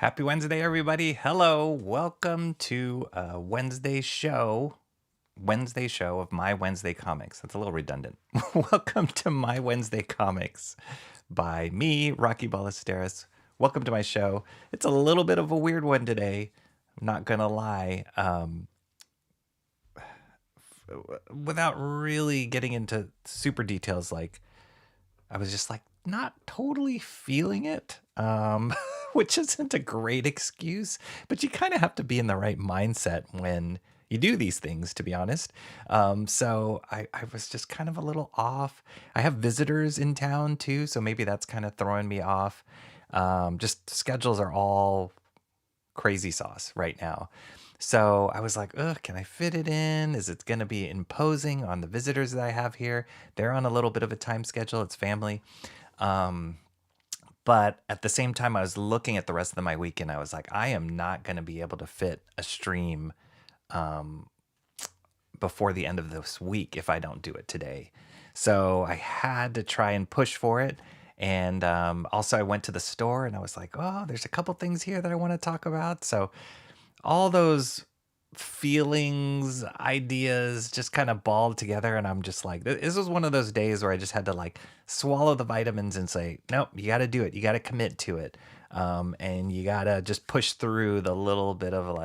Happy Wednesday, everybody. Hello. Welcome to Wednesday show of My Wednesday Comics. That's a little redundant. Welcome to My Wednesday Comics by me, Rocky Ballesteros. Welcome to my show. It's a little bit of a weird one today. I'm not going to lie. Without really getting into super details, I was just not totally feeling it, which isn't a great excuse, but you kind of have to be in the right mindset when you do these things, to be honest. So I was just kind of a little off. I have visitors in town too, so maybe that's kind of throwing me off. Just schedules are all crazy sauce right now. So I was like, ugh, can I fit it in? Is it going to be imposing on the visitors that I have here? They're on a little bit of a time schedule. It's family. Um, but at the same time, I was looking at the rest of my weekend. I was like, I am not going to be able to fit a stream before the end of this week if I don't do it today. So I had to try and push for it. And also, I went to the store and I was like, oh, there's a couple things here that I want to talk about. So all those feelings, ideas just kind of balled together. And I'm just like, this was one of those days where I just had to swallow the vitamins and say, nope, you got to do it. You got to commit to it. And you got to just push through the little bit of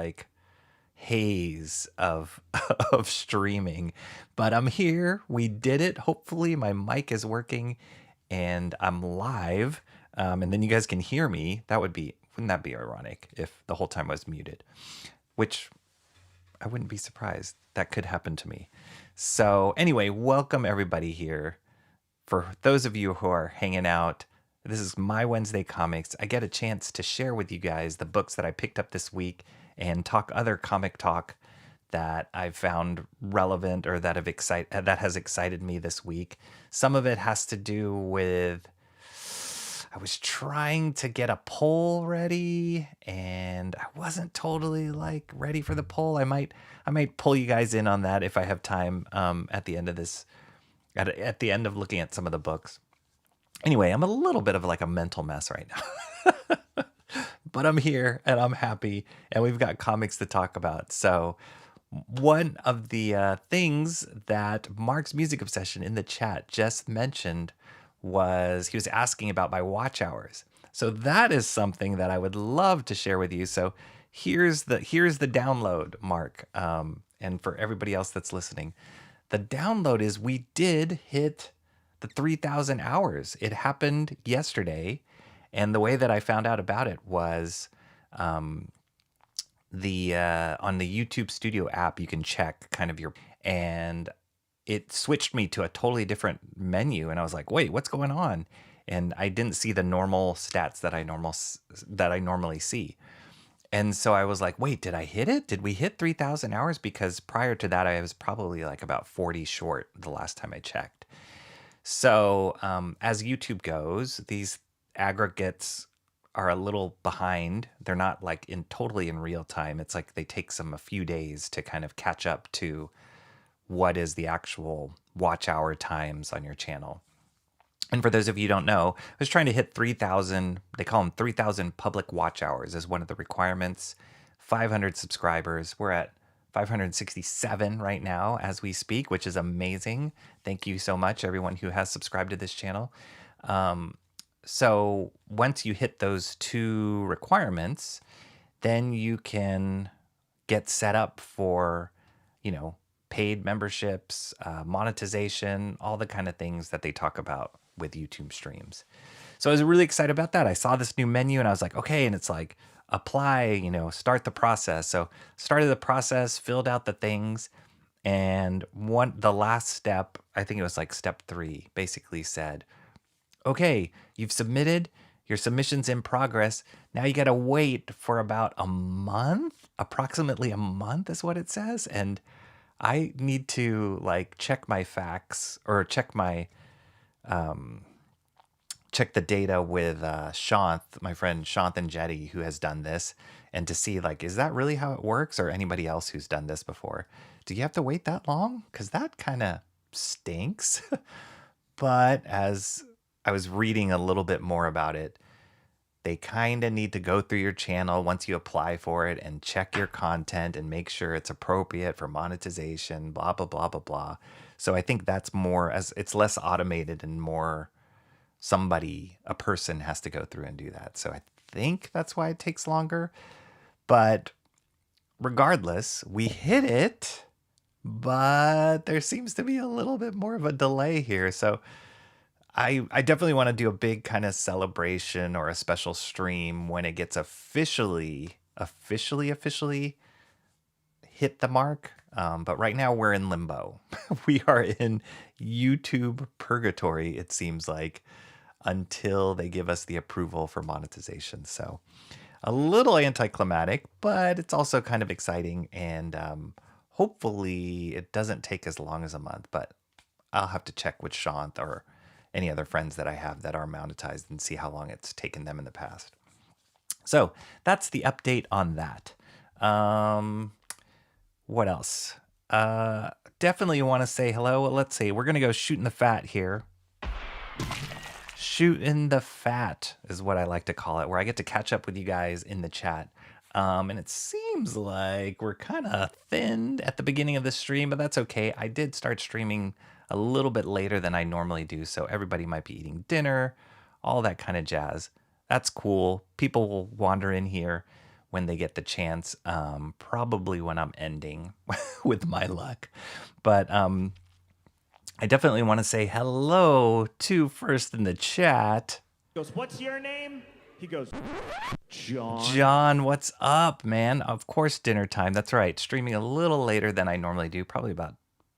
haze of of streaming. But I'm here. We did it. Hopefully my mic is working and I'm live. And then you guys can hear me. Wouldn't that be ironic if the whole time I was muted? Which I wouldn't be surprised. That could happen to me. So anyway, welcome everybody here. For those of you who are hanging out, this is My Wednesday Comics. I get a chance to share with you guys the books that I picked up this week and talk other comic talk that I've found relevant or that has excited me this week. Some of it has to do with I was trying to get a poll ready and I wasn't totally ready for the poll. I might pull you guys in on that if I have time at the end of this at the end of looking at some of the books. Anyway, I'm a little bit of a mental mess right now. But I'm here and I'm happy and we've got comics to talk about. So one of the things that Mark's Music Obsession in the chat just mentioned was he was asking about my watch hours. So that is something that I would love to share with you. So here's the download, Mark, and for everybody else that's listening. The download is we did hit the 3,000 hours. It happened yesterday. And the way that I found out about it was the on the YouTube Studio app, you can check kind of and it switched me to a totally different menu. And I was like, wait, what's going on? And I didn't see the normal stats that I normally see. And so I was like, wait, did I hit it? Did we hit 3,000 hours? Because prior to that, I was probably about 40 short the last time I checked. So as YouTube goes, these aggregates are a little behind. They're not totally in real time. It's they take a few days to kind of catch up to what is the actual watch hour times on your channel. And for those of you who don't know, I was trying to hit 3,000, they call them 3,000 public watch hours as one of the requirements. 500 subscribers. We're at 567 right now as we speak, which is amazing. Thank you so much, everyone who has subscribed to this channel. So once you hit those two requirements, then you can get set up for, paid memberships, monetization, all the kind of things that they talk about with YouTube streams. So I was really excited about that. I saw this new menu and I was like, okay, and it's apply, start the process. So started the process, filled out the things, and the last step, I think it was step 3, basically said, okay, you've submitted, your submission's in progress. Now you got to wait for about a month, approximately a month is what it says. And I need to check my facts or check my check the data with Shanth, my friend Shanthan Jetty, who has done this, and to see is that really how it works, or anybody else who's done this before? Do you have to wait that long? Because that kind of stinks. But as I was reading a little bit more about it, they kind of need to go through your channel once you apply for it and check your content and make sure it's appropriate for monetization, blah, blah, blah, blah, blah. So I think that's more, as it's less automated and more a person has to go through and do that. So I think that's why it takes longer. But regardless, we hit it, but there seems to be a little bit more of a delay here. So I definitely want to do a big kind of celebration or a special stream when it gets officially hit the mark. But right now we're in limbo. We are in YouTube purgatory, it seems like, until they give us the approval for monetization. So a little anticlimactic, but it's also kind of exciting. And hopefully it doesn't take as long as a month, but I'll have to check with Shant or any other friends that I have that are monetized and see how long it's taken them in the past. So that's the update on that. What else? Definitely want to say hello. Let's see. We're going to go shooting the fat here. Shooting the fat is what I like to call it, where I get to catch up with you guys in the chat. And it seems like we're kind of thinned at the beginning of the stream, but that's okay. I did start streaming a little bit later than I normally do, so everybody might be eating dinner, all that kind of jazz. That's cool. People will wander in here when they get the chance, probably when I'm ending with my luck. But I definitely want to say hello to first in the chat. He goes, what's your name? He goes, John. John, what's up, man? Of course, dinner time. That's right. Streaming a little later than I normally do, probably about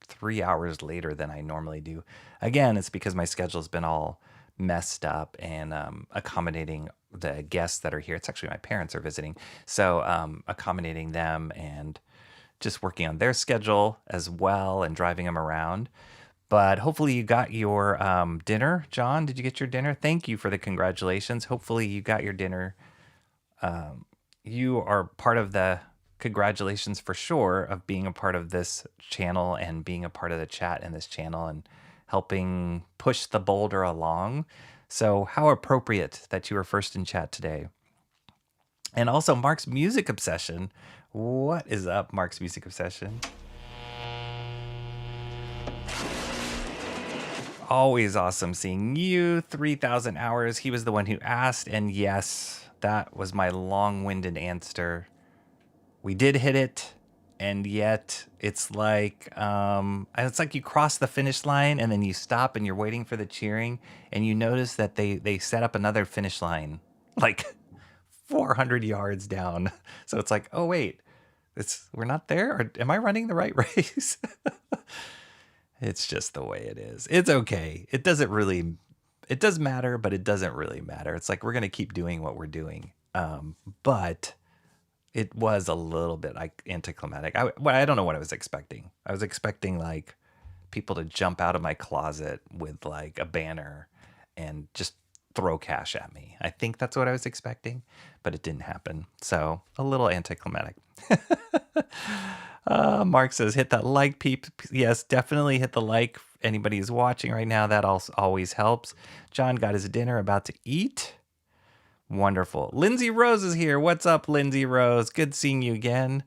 3 hours later than I normally do. Again, it's because my schedule's been all messed up and accommodating the guests that are here. It's actually my parents are visiting. So accommodating them and just working on their schedule as well and driving them around. But hopefully you got your dinner. John, did you get your dinner? Thank you for the congratulations. Hopefully you got your dinner. You are part of the congratulations for sure of being a part of this channel and being a part of the chat in this channel and helping push the boulder along. So how appropriate that you were first in chat today. And also Mark's Music Obsession. What is up, Mark's Music Obsession? Always awesome seeing you. 3,000 hours. He was the one who asked. And yes, that was my long-winded answer. We did hit it. And yet it's like you cross the finish line and then you stop and you're waiting for the cheering. And you notice that they set up another finish line like 400 yards down. So it's like, oh, wait, we're not there? Or am I running the right race? It's just the way it is. It's okay. It does matter, but it doesn't really matter. It's like we're going to keep doing what we're doing. But it was a little bit like anticlimactic. I don't know what I was expecting. I was expecting like people to jump out of my closet with like a banner and just throw cash at me. I think that's what I was expecting, but it didn't happen. So a little anticlimactic. Mark says, hit that like, peep. Yes, definitely hit the like. Anybody who's watching right now, that also always helps. John got his dinner, about to eat. Wonderful. Lindsay Rose is here. What's up, Lindsay Rose? Good seeing you again.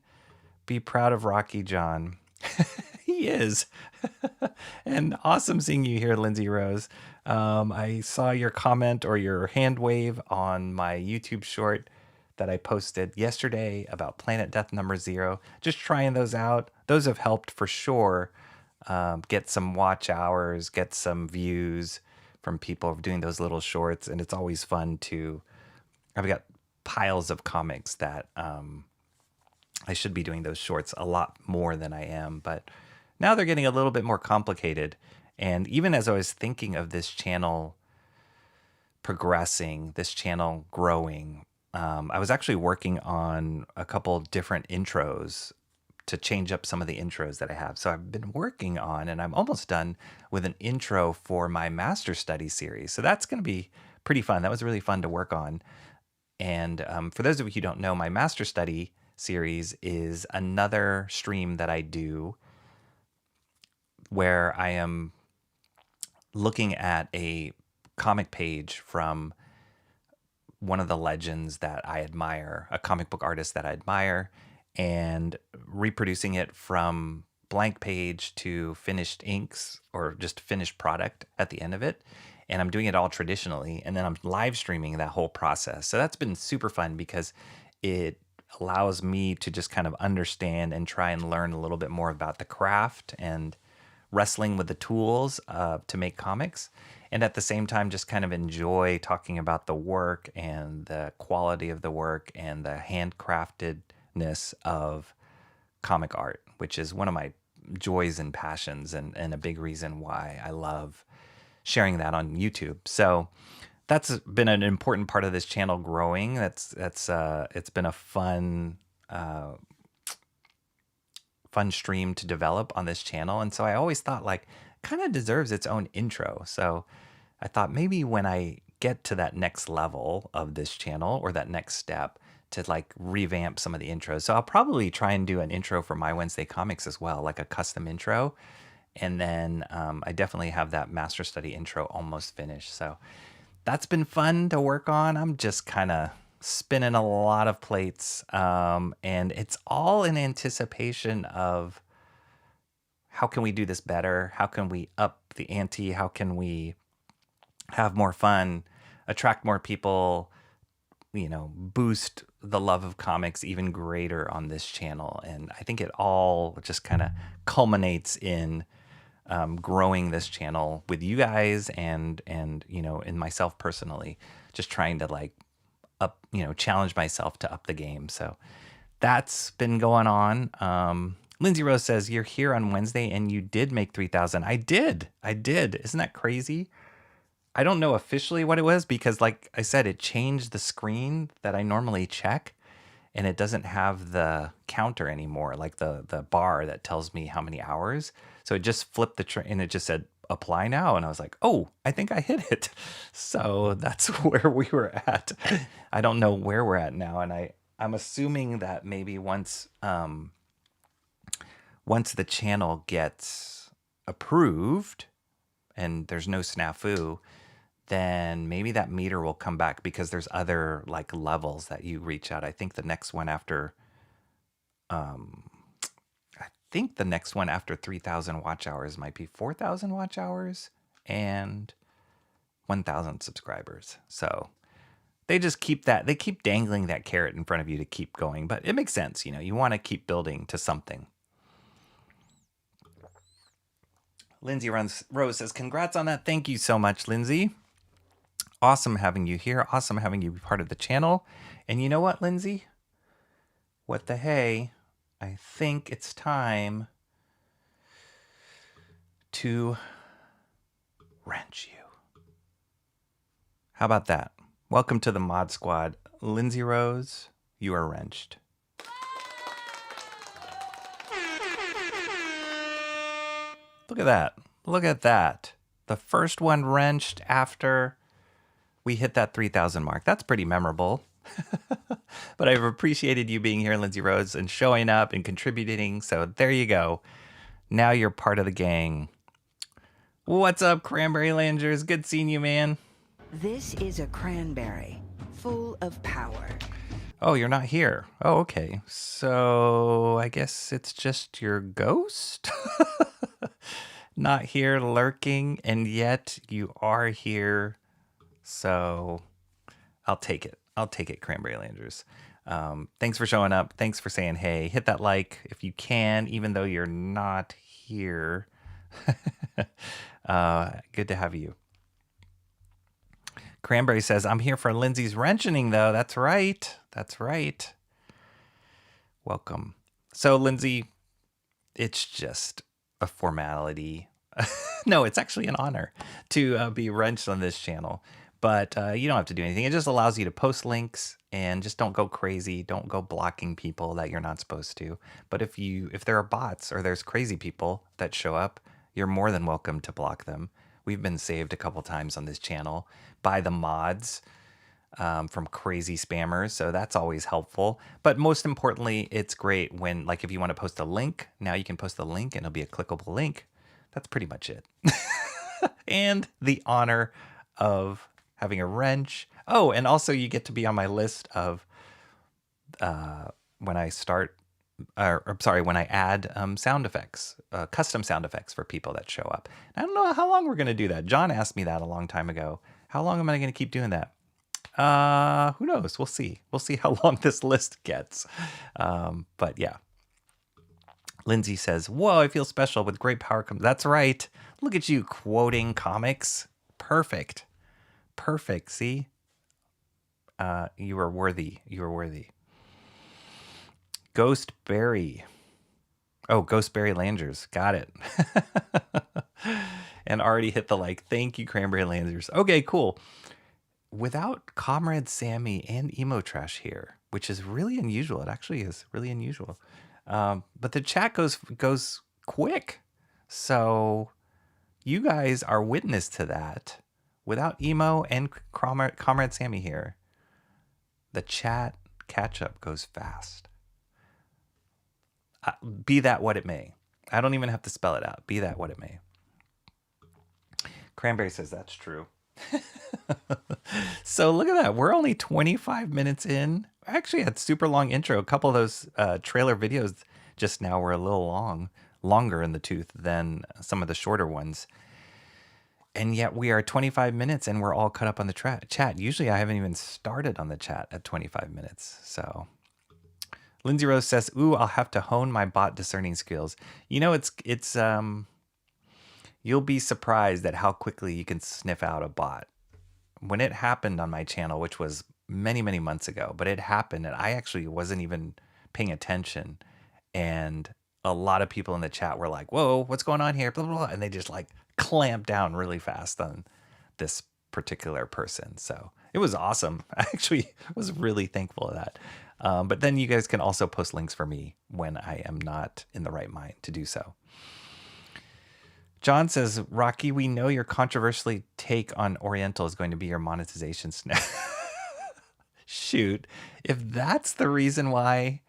Be proud of Rocky John. He is. And awesome seeing you here, Lindsay Rose. I saw your comment or your hand wave on my YouTube short that I posted yesterday about Planet Death number 0. Just trying those out. Those have helped for sure. Get some watch hours, get some views from people doing those little shorts. And it's always fun to... I've got piles of comics that I should be doing those shorts a lot more than I am. But now they're getting a little bit more complicated. And even as I was thinking of this channel progressing, this channel growing, I was actually working on a couple different intros to change up some of the intros that I have. So I've been working on, and I'm almost done with an intro for my Master Study series. So that's going to be pretty fun. That was really fun to work on. And for those of you who don't know, my Master Study series is another stream that I do where I am looking at a comic page from one of the legends that I admire, a comic book artist that I admire, and reproducing it from blank page to finished inks or just finished product at the end of it. And I'm doing it all traditionally. And then I'm live streaming that whole process. So that's been super fun because it allows me to just kind of understand and try and learn a little bit more about the craft and wrestling with the tools to make comics. And at the same time, just kind of enjoy talking about the work and the quality of the work and the handcraftedness of comic art, which is one of my joys and passions and a big reason why I love sharing that on YouTube. So that's been an important part of this channel growing. It's been a fun stream to develop on this channel. And so I always thought like kind of deserves its own intro. So I thought maybe when I get to that next level of this channel or that next step to like revamp some of the intros. So I'll probably try and do an intro for My Wednesday Comics as well, like a custom intro. And then I definitely have that Master Study intro almost finished. So that's been fun to work on. I'm just kind of spinning a lot of plates. And it's all in anticipation of how can we do this better? How can we up the ante? How can we have more fun, attract more people, boost the love of comics even greater on this channel? And I think it all just kind of culminates in growing this channel with you guys and in myself personally, just trying to like challenge myself to up the game. So that's been going on. Lindsay Rose says, you're here on Wednesday and you did make 3,000. I did. Isn't that crazy? I don't know officially what it was because like I said, it changed the screen that I normally check and it doesn't have the counter anymore, like the bar that tells me how many hours. So it just flipped and it just said apply now. And I was like, oh, I think I hit it. So that's where we were at. I don't know where we're at now. And I'm assuming that maybe once the channel gets approved and there's no snafu, then maybe that meter will come back because there's other like levels that you reach out. I think the next one after 3,000 watch hours might be 4,000 watch hours and 1,000 subscribers. So they just keep dangling that carrot in front of you to keep going, but it makes sense. You want to keep building to something. Lindsay Rose says, congrats on that. Thank you so much, Lindsay. Awesome having you here. Awesome having you be part of the channel. And you know what, Lindsay? What the hey? I think it's time to wrench you. How about that? Welcome to the Mod Squad. Lindsay Rose, you are wrenched. Look at that. Look at that. The first one wrenched after we hit that 3,000 mark. That's pretty memorable. But I've appreciated you being here, Lindsay Rose, and showing up and contributing. So there you go. Now you're part of the gang. What's up, Cranberry Langers? Good seeing you, man. This is a cranberry full of power. Oh, you're not here. Oh, okay. So I guess it's just your ghost? Not here lurking, and yet you are here. So I'll take it. Cranberry Landers. Thanks for showing up. Thanks for saying hey. Hit that like if you can, even though you're not here. Good to have you. Cranberry says, I'm here for Lindsay's wrenching, though. That's right. Welcome. So, Lindsay, it's just a formality. No, it's actually an honor to be wrenched on this channel. But you don't have to do anything. It just allows you to post links and just don't go crazy. Don't go blocking people that you're not supposed to. But if there are bots or there's crazy people that show up, you're more than welcome to block them. We've been saved a couple times on this channel by the mods from crazy spammers. So that's always helpful. But most importantly, it's great when, like, if you want to post a link, now you can post a link and it'll be a clickable link. That's pretty much it. And the honor of having a wrench. Oh, and also you get to be on my list of when I start, or sorry, when I add sound effects, custom sound effects for people that show up. I don't know how long we're going to do that. John asked me that a long time ago. How long am I going to keep doing that? Who knows? We'll see. We'll see how long this list gets. But yeah. Lindsay says, whoa, I feel special with great power comes. That's right. Look at you quoting comics. Perfect. Perfect. See? You are worthy. You are worthy. Ghostberry. Oh, Ghostberry Langers. Got it. And already hit the like. Thank you, Cranberry Langers. Okay, cool. Without Comrade Sammy and Emo Trash here, which is really unusual. It actually is really unusual. But the chat goes quick. So you guys are witness to that. Without Emo and Comrade Sammy here, the chat catch-up goes fast. Be that what it may. I don't even have to spell it out. Be that what it may. Cranberry says that's true. So look at that. We're only 25 minutes in. I actually had super long intro. A couple of those trailer videos just now were a little longer in the tooth than some of the shorter ones. And yet we are 25 minutes and we're all caught up on the chat. Usually I haven't even started on the chat at 25 minutes. So Lindsay Rose says, ooh, I'll have to hone my bot discerning skills. You know, it's you'll be surprised at how quickly you can sniff out a bot. When it happened on my channel, which was many, many months ago, but it happened and I actually wasn't even paying attention. And a lot of people in the chat were like, whoa, what's going on here? Blah, blah, blah. And they just like clamped down really fast on this particular person. So it was awesome. I actually was really thankful of that. But then you guys can also post links for me when I am not in the right mind to do so. John says, Rocky, we know your controversially take on Oriental is going to be your monetization snap. Shoot. If that's the reason why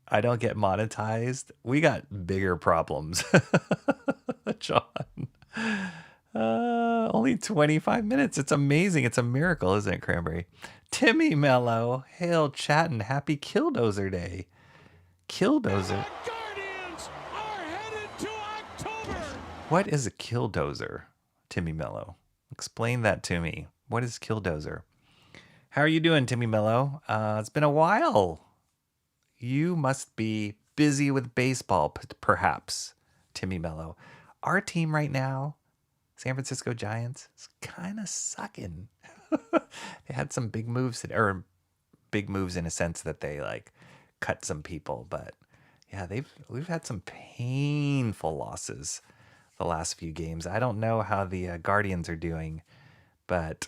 I don't get monetized, we got bigger problems. John. Only 25 minutes. It's amazing. It's a miracle, isn't it, Cranberry? Timmy Mello. Hail chatting. Happy Killdozer Day. Killdozer. What is a killdozer, Timmy Mello? Explain that to me. What is killdozer? How are you doing, Timmy Mello? It's been a while. You must be busy with baseball, perhaps, Timmy Mello. Our team right now, San Francisco Giants, is kind of sucking. They had some big moves, or big moves in a sense that they like cut some people, but yeah, we've had some painful losses the last few games. I don't know how the Guardians are doing, but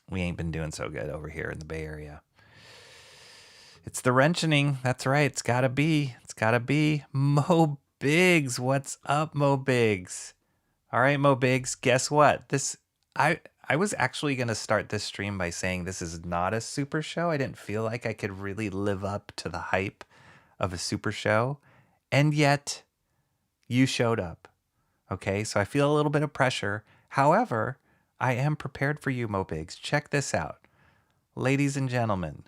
we ain't been doing so good over here in the Bay Area. It's the wrenching. That's right. It's gotta be. It's gotta be. Mo Biggs. What's up, Mo Biggs? All right, Mo Biggs. Guess what? I was actually gonna start this stream by saying this is not a super show. I didn't feel like I could really live up to the hype of a super show, and yet you showed up. Okay, so I feel a little bit of pressure. However, I am prepared for you, Mo Biggs. Check this out. Ladies and gentlemen,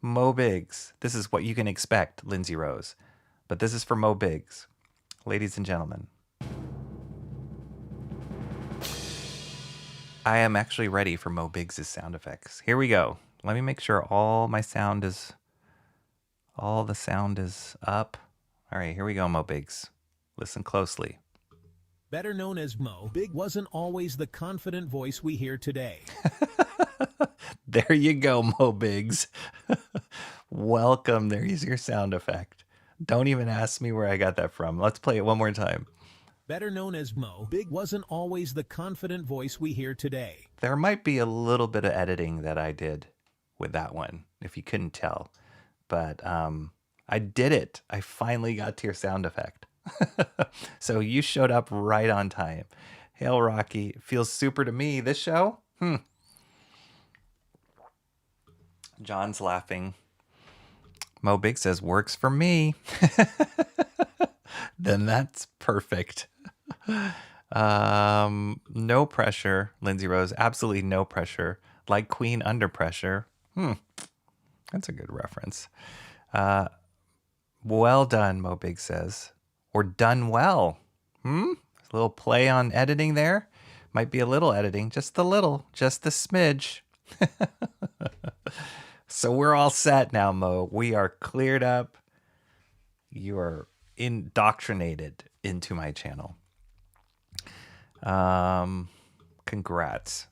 Mo Biggs. This is what you can expect, Lindsay Rose. But this is for Mo Biggs. Ladies and gentlemen, I am actually ready for Mo Biggs' sound effects. Here we go. Let me make sure all the sound is up. All right, here we go, Mo Biggs. Listen closely. Better known as Mo, Big wasn't always the confident voice we hear today. There you go, Mo Biggs. Welcome. There's your sound effect. Don't even ask me where I got that from. Let's play it one more time. Better known as Mo, Big wasn't always the confident voice we hear today. There might be a little bit of editing that I did with that one, if you couldn't tell. But I did it. I finally got to your sound effect. So you showed up right on time. Hail Rocky. Feels super to me. This show? John's laughing. Mo Big says, works for me. Then that's perfect. No pressure, Lindsay Rose. Absolutely no pressure. like Queen under pressure. That's a good reference. Well done, Mo Big says. Or done well. A little play on editing there. Might be a little editing, just a little, just a smidge. So we're all set now, Mo. We are cleared up. You are indoctrinated into my channel. Congrats.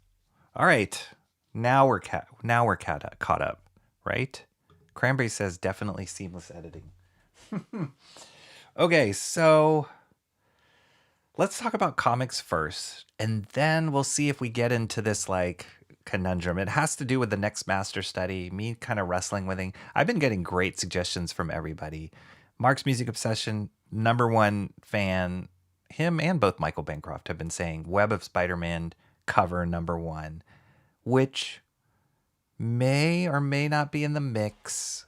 All right. Now we're caught up, right? Cranberry says definitely seamless editing. Okay, so let's talk about comics first, and then we'll see if we get into this like conundrum. It has to do with the next master study, me kind of wrestling with it. I've been getting great suggestions from everybody. Mark's Music Obsession, #1 fan, him and both Michael Bancroft have been saying Web of Spider-Man cover #1, which may or may not be in the mix.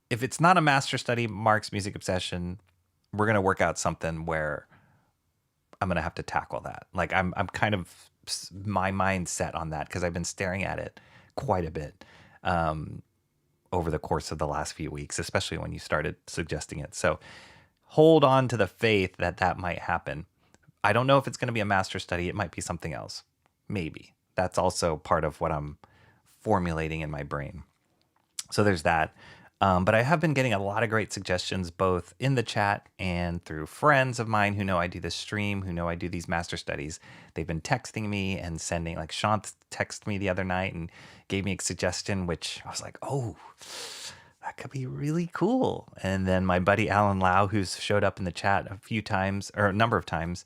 If it's not a master study, Mark's Music Obsession, we're gonna work out something where I'm gonna have to tackle that. Like I'm kind of my mind set on that because I've been staring at it quite a bit over the course of the last few weeks, especially when you started suggesting it. So hold on to the faith that that might happen. I don't know if it's going to be a master study. It might be something else. Maybe. That's also part of what I'm formulating in my brain. So there's that. But I have been getting a lot of great suggestions, both in the chat and through friends of mine who know I do this stream, who know I do these master studies. They've been texting me and sending, like Sean texted me the other night and gave me a suggestion, which I was like, oh, that could be really cool. And then my buddy Alan Lau, who's showed up in the chat a few times, or a number of times,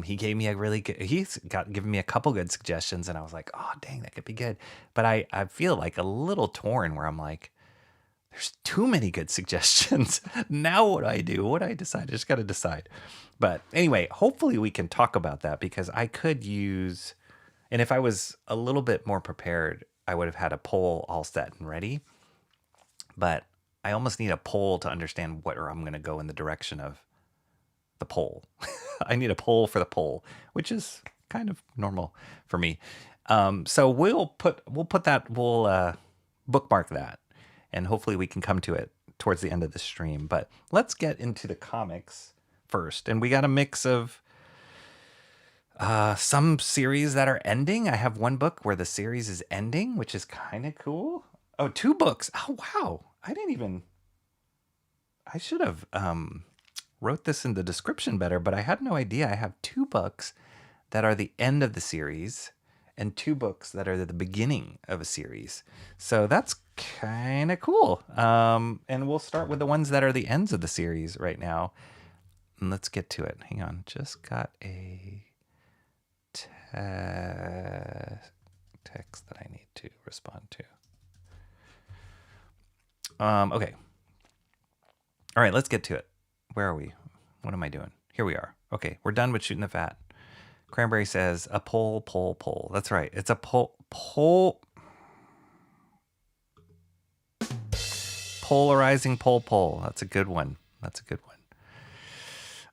he gave me a really good, given me a couple good suggestions, and I was like, oh, dang, that could be good. But I feel like a little torn where I'm like, there's too many good suggestions. Now what do I do? What do I decide? I just got to decide. But anyway, hopefully we can talk about that because I could use, and if I was a little bit more prepared, I would have had a poll all set and ready. But I almost need a poll to understand where I'm going to go in the direction of the poll. I need a poll for the poll, which is kind of normal for me. So we'll bookmark that, and hopefully we can come to it towards the end of the stream. But let's get into the comics first. And we got a mix of some series that are ending. I have one book where the series is ending, which is kind of cool. Oh, 2 books. Oh, wow. I should have wrote this in the description better, but I had no idea. I have 2 books that are the end of the series and 2 books that are the beginning of a series. So that's kind of cool. And we'll start with the ones that are the ends of the series right now. And let's get to it. Hang on. Just got a text that I need to respond to. Okay. All right, let's get to it. Where are we? What am I doing? Here we are. Okay, we're done with shooting the fat. Cranberry says a poll. That's right. It's a poll. Polarizing poll. That's a good one.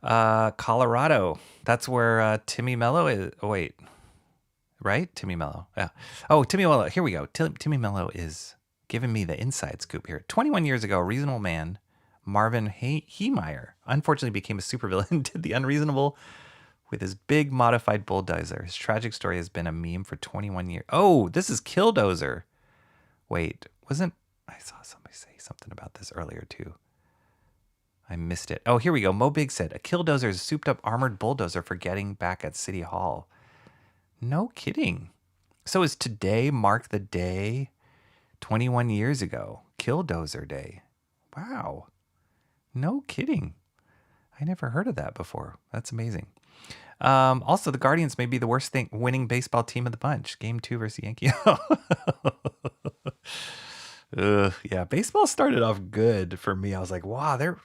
Colorado. That's where Timmy Mello is. Oh, wait. Right? Timmy Mello. Yeah. Oh, Timmy Mello. Here we go. Timmy Mello is giving me the inside scoop here. 21 years ago, a reasonable man, Marvin Heemeyer, unfortunately became a supervillain and did the unreasonable with his big modified bulldozer. His tragic story has been a meme for 21 years. Oh, this is Killdozer. Wait, I saw somebody say something about this earlier too. I missed it. Oh, here we go. Mo Big said, a Killdozer is a souped up armored bulldozer for getting back at City Hall. No kidding. So is today mark the day 21 years ago? Killdozer Day. Wow. No kidding. I never heard of that before. That's amazing. Also, the Guardians may be the worst winning baseball team of the bunch. Game 2 versus Yankee. Yeah, baseball started off good for me. I was like, wow, they're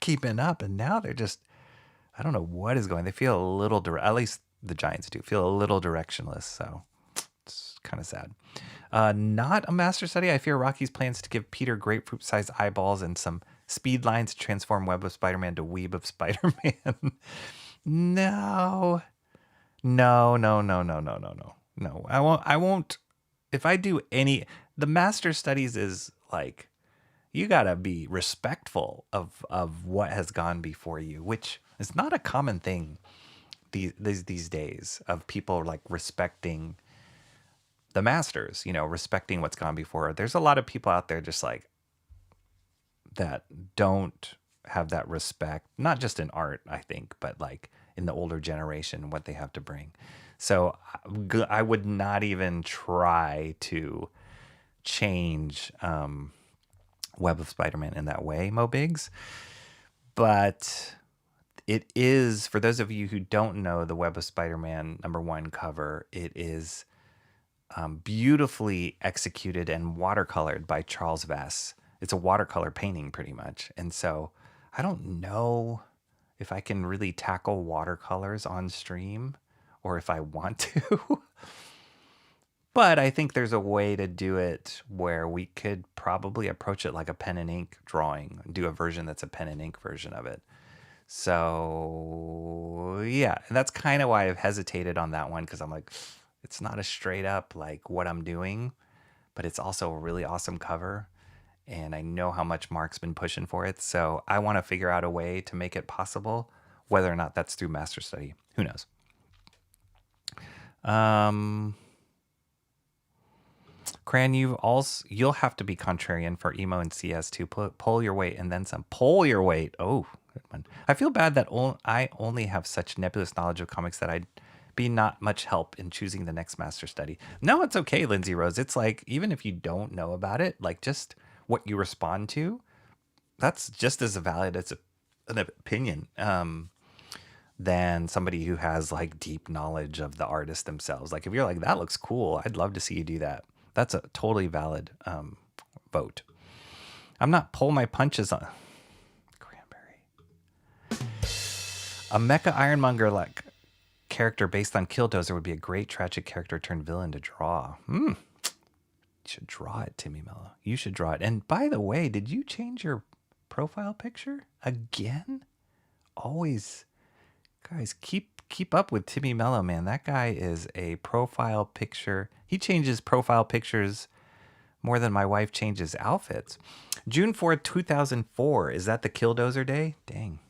keeping up, and now they're just, I don't know what is going. They feel a little at least the Giants do feel a little directionless. So it's kind of sad. Not a master study. I fear Rocky's plans to give Peter grapefruit-sized eyeballs and some speed lines to transform Web of Spider-Man to Weeb of Spider-Man. No. No, I won't. I won't. If I do any, the master studies is like, you gotta be respectful of what has gone before you, which is not a common thing these days, of people like respecting the masters, respecting what's gone before. There's a lot of people out there just like that don't have that respect, not just in art, I think, but like in the older generation, what they have to bring. So I would not even try to change Web of Spider-Man in that way, Mo Biggs. But it is, for those of you who don't know the Web of Spider-Man #1 cover, it is beautifully executed and watercolored by Charles Vess. It's a watercolor painting pretty much. And so I don't know if I can really tackle watercolors on stream or if I want to. But I think there's a way to do it where we could probably approach it like a pen and ink drawing, do a version that's a pen and ink version of it. So yeah, and that's kind of why I've hesitated on that one, because I'm like, it's not a straight up like what I'm doing, but it's also a really awesome cover. And I know how much Mark's been pushing for it. So I want to figure out a way to make it possible, whether or not that's through Master Study. Who knows? Cran, you'll have to be contrarian for emo and CS too. Pull your weight and then some. Pull your weight. Oh, good one. I feel bad that I only have such nebulous knowledge of comics that I'd be not much help in choosing the next master study. No, it's okay, Lindsay Rose. It's like, even if you don't know about it, like just what you respond to, that's just as valid as an opinion than somebody who has like deep knowledge of the artist themselves. Like if you're like, that looks cool, I'd love to see you do that. That's a totally valid vote. I'm not pull my punches on Cranberry. A mecha ironmonger like character based on Killdozer would be a great tragic character turned villain to draw. You should draw it, Timmy Mello. You should draw it. And by the way, did you change your profile picture again? Always, guys, keep up with Timmy Mello, man. That guy is a profile picture. He changes profile pictures more than my wife changes outfits. June 4th, 2004. Is that the Killdozer day? Dang.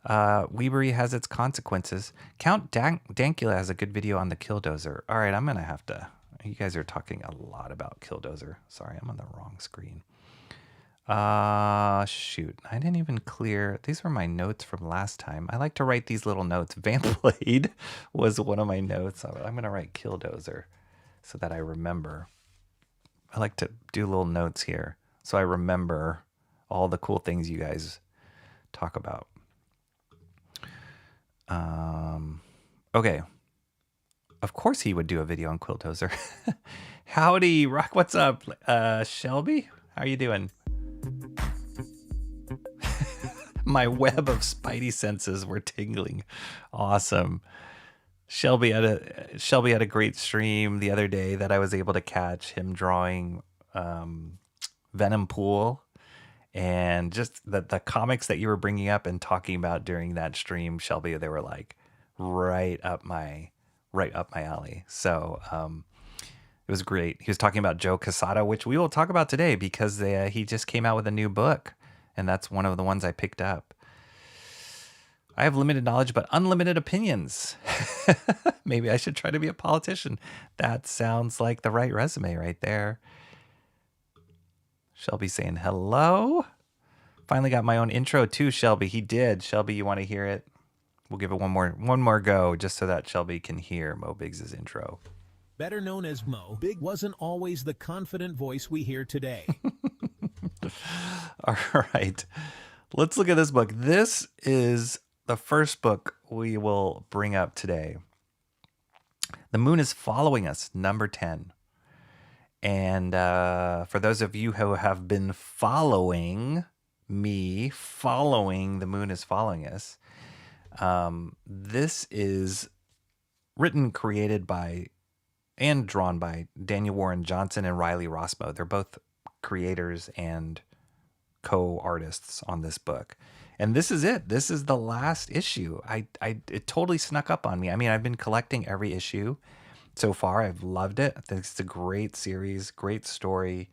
Weebery has its consequences. Count Dankula has a good video on the Killdozer. All right, I'm going to have to... You guys are talking a lot about Killdozer. Sorry, I'm on the wrong screen. Shoot. I didn't even clear... These were my notes from last time. I like to write these little notes. Vampblade was one of my notes. I'm going to write Killdozer so that I remember. I like to do little notes here so I remember all the cool things you guys talk about. Okay. Of course he would do a video on Quiltozer. Howdy, Rock. What's up? Shelby? How are you doing? My web of spidey senses were tingling. Awesome. Shelby had a great stream the other day that I was able to catch him drawing Venom Pool, and just the comics that you were bringing up and talking about during that stream, Shelby, they were like right up my alley. So it was great. He was talking about Joe Quesada, which we will talk about today because he just came out with a new book, and that's one of the ones I picked up. I have limited knowledge but unlimited opinions. Maybe I should try to be a politician. That sounds like the right resume right there. Shelby saying hello. Finally got my own intro too, Shelby. He did. Shelby, you want to hear it? We'll give it one more go just so that Shelby can hear Mo Biggs' intro. Better known as Mo, Big wasn't always the confident voice we hear today. All right. Let's look at this book. This is the first book we will bring up today. The Moon is Following Us, number 10. And for those of you who have been following me, following The Moon is Following Us, this is written, created by, and drawn by Daniel Warren Johnson and Riley Rossmo. They're both creators and co-artists on this book. And this is it. This is the last issue. It totally snuck up on me. I mean, I've been collecting every issue, so far. I've loved it. I think it's a great series, great story,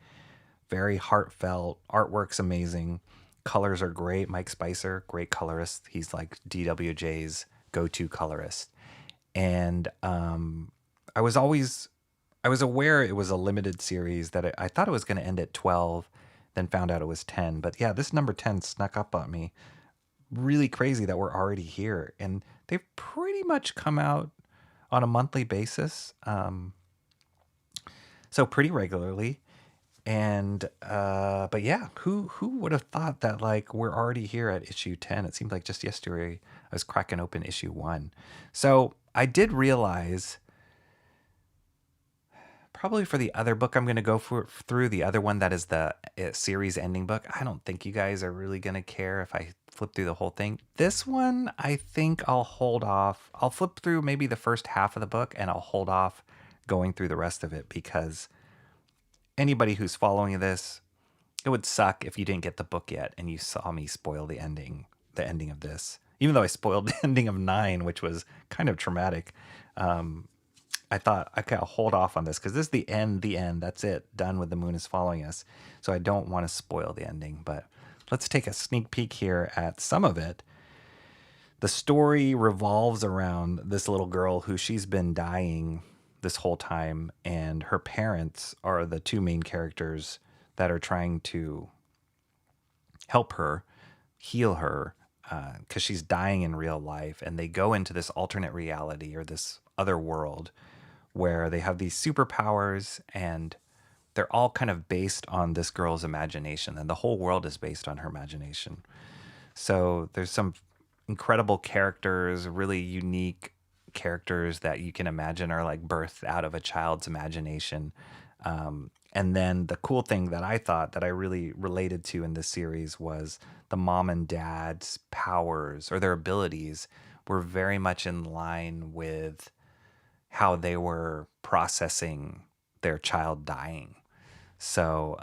very heartfelt. Artwork's amazing. Colors are great. Mike Spicer, great colorist. He's like DWJ's go-to colorist. And I was always I was aware it was a limited series that I thought it was going to end at 12, then found out it was 10. But yeah, this number 10 snuck up on me. Really crazy that we're already here. And they've pretty much come out on a monthly basis. So pretty regularly. And but yeah, who would have thought that like we're already here at issue 10? It seemed like just yesterday I was cracking open issue 1. So I did realize probably for the other book I'm going to go through the other one that is the series ending book. I don't think you guys are really going to care if I flip through the whole thing. This one, I think I'll hold off. I'll flip through maybe the first half of the book and I'll hold off going through the rest of it because anybody who's following this, it would suck if you didn't get the book yet and you saw me spoil the ending of this. Even though I spoiled the ending of 9, which was kind of traumatic. I thought, okay, I'll hold off on this because this is the end. That's it. Done with The Moon is Following Us. So I don't want to spoil the ending, but let's take a sneak peek here at some of it. The story revolves around this little girl who she's been dying this whole time, and her parents are the two main characters that are trying to help her, heal her, because she's dying in real life, and they go into this alternate reality or this other world where they have these superpowers and they're all kind of based on this girl's imagination, and the whole world is based on her imagination. So there's some incredible characters, really unique characters that you can imagine are like birthed out of a child's imagination. And then the cool thing that I thought that I really related to in this series was the mom and dad's powers or their abilities were very much in line with how they were processing their child dying. So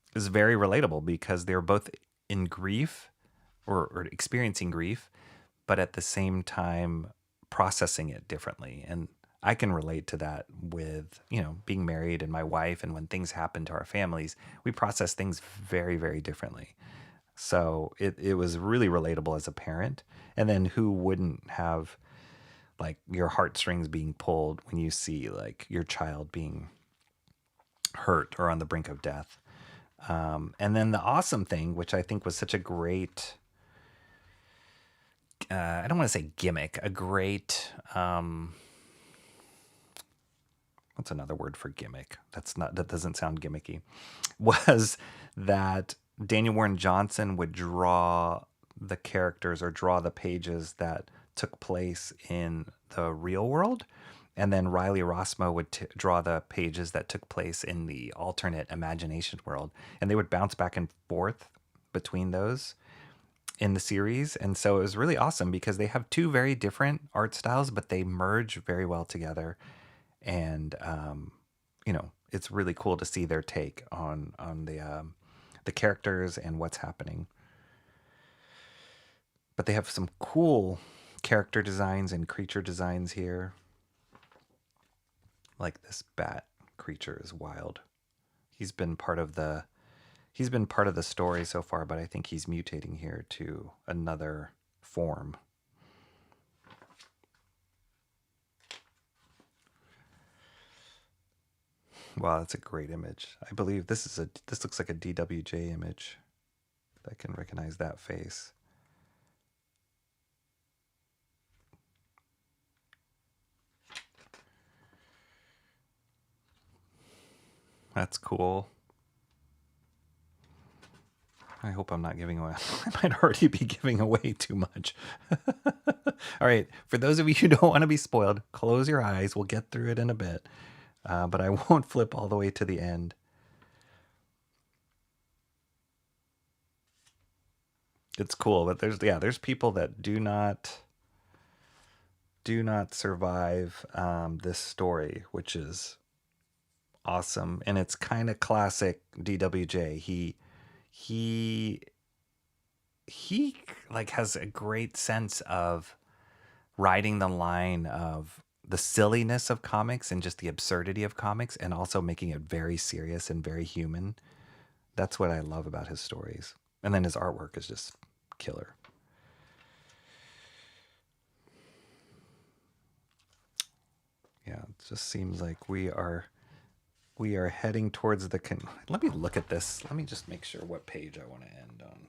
it was very relatable because they're both in grief or experiencing grief, but at the same time processing it differently. And I can relate to that with, being married and my wife. And when things happen to our families, we process things very, very differently. So it was really relatable as a parent. And then who wouldn't have like your heartstrings being pulled when you see like your child being hurt or on the brink of death. And then the awesome thing, which I think was such a great, I don't want to say gimmick, a great, what's another word for gimmick? That doesn't sound gimmicky, was that Daniel Warren Johnson would draw the characters or draw the pages that took place in the real world. And then Riley Rossmo would draw the pages that took place in the alternate imagination world. And they would bounce back and forth between those in the series. And so it was really awesome because they have two very different art styles, but they merge very well together. And, it's really cool to see their take on the characters and what's happening. But they have some cool character designs and creature designs here. Like this bat creature is wild. He's been part of the story so far, but I think he's mutating here to another form. Wow, that's a great image. I believe this looks like a DWJ image. I can recognize that face. That's cool. I hope I'm not giving away. I might already be giving away too much. All right. For those of you who don't want to be spoiled, close your eyes. We'll get through it in a bit. But I won't flip all the way to the end. It's cool, but there's people that do not survive this story, which is awesome, and it's kind of classic DWJ. He like has a great sense of riding the line of the silliness of comics and just the absurdity of comics, and also making it very serious and very human. That's what I love about his stories. And then his artwork is just killer. Yeah, it just seems like we are heading towards the let me look at this. Let me just make sure what page I want to end on.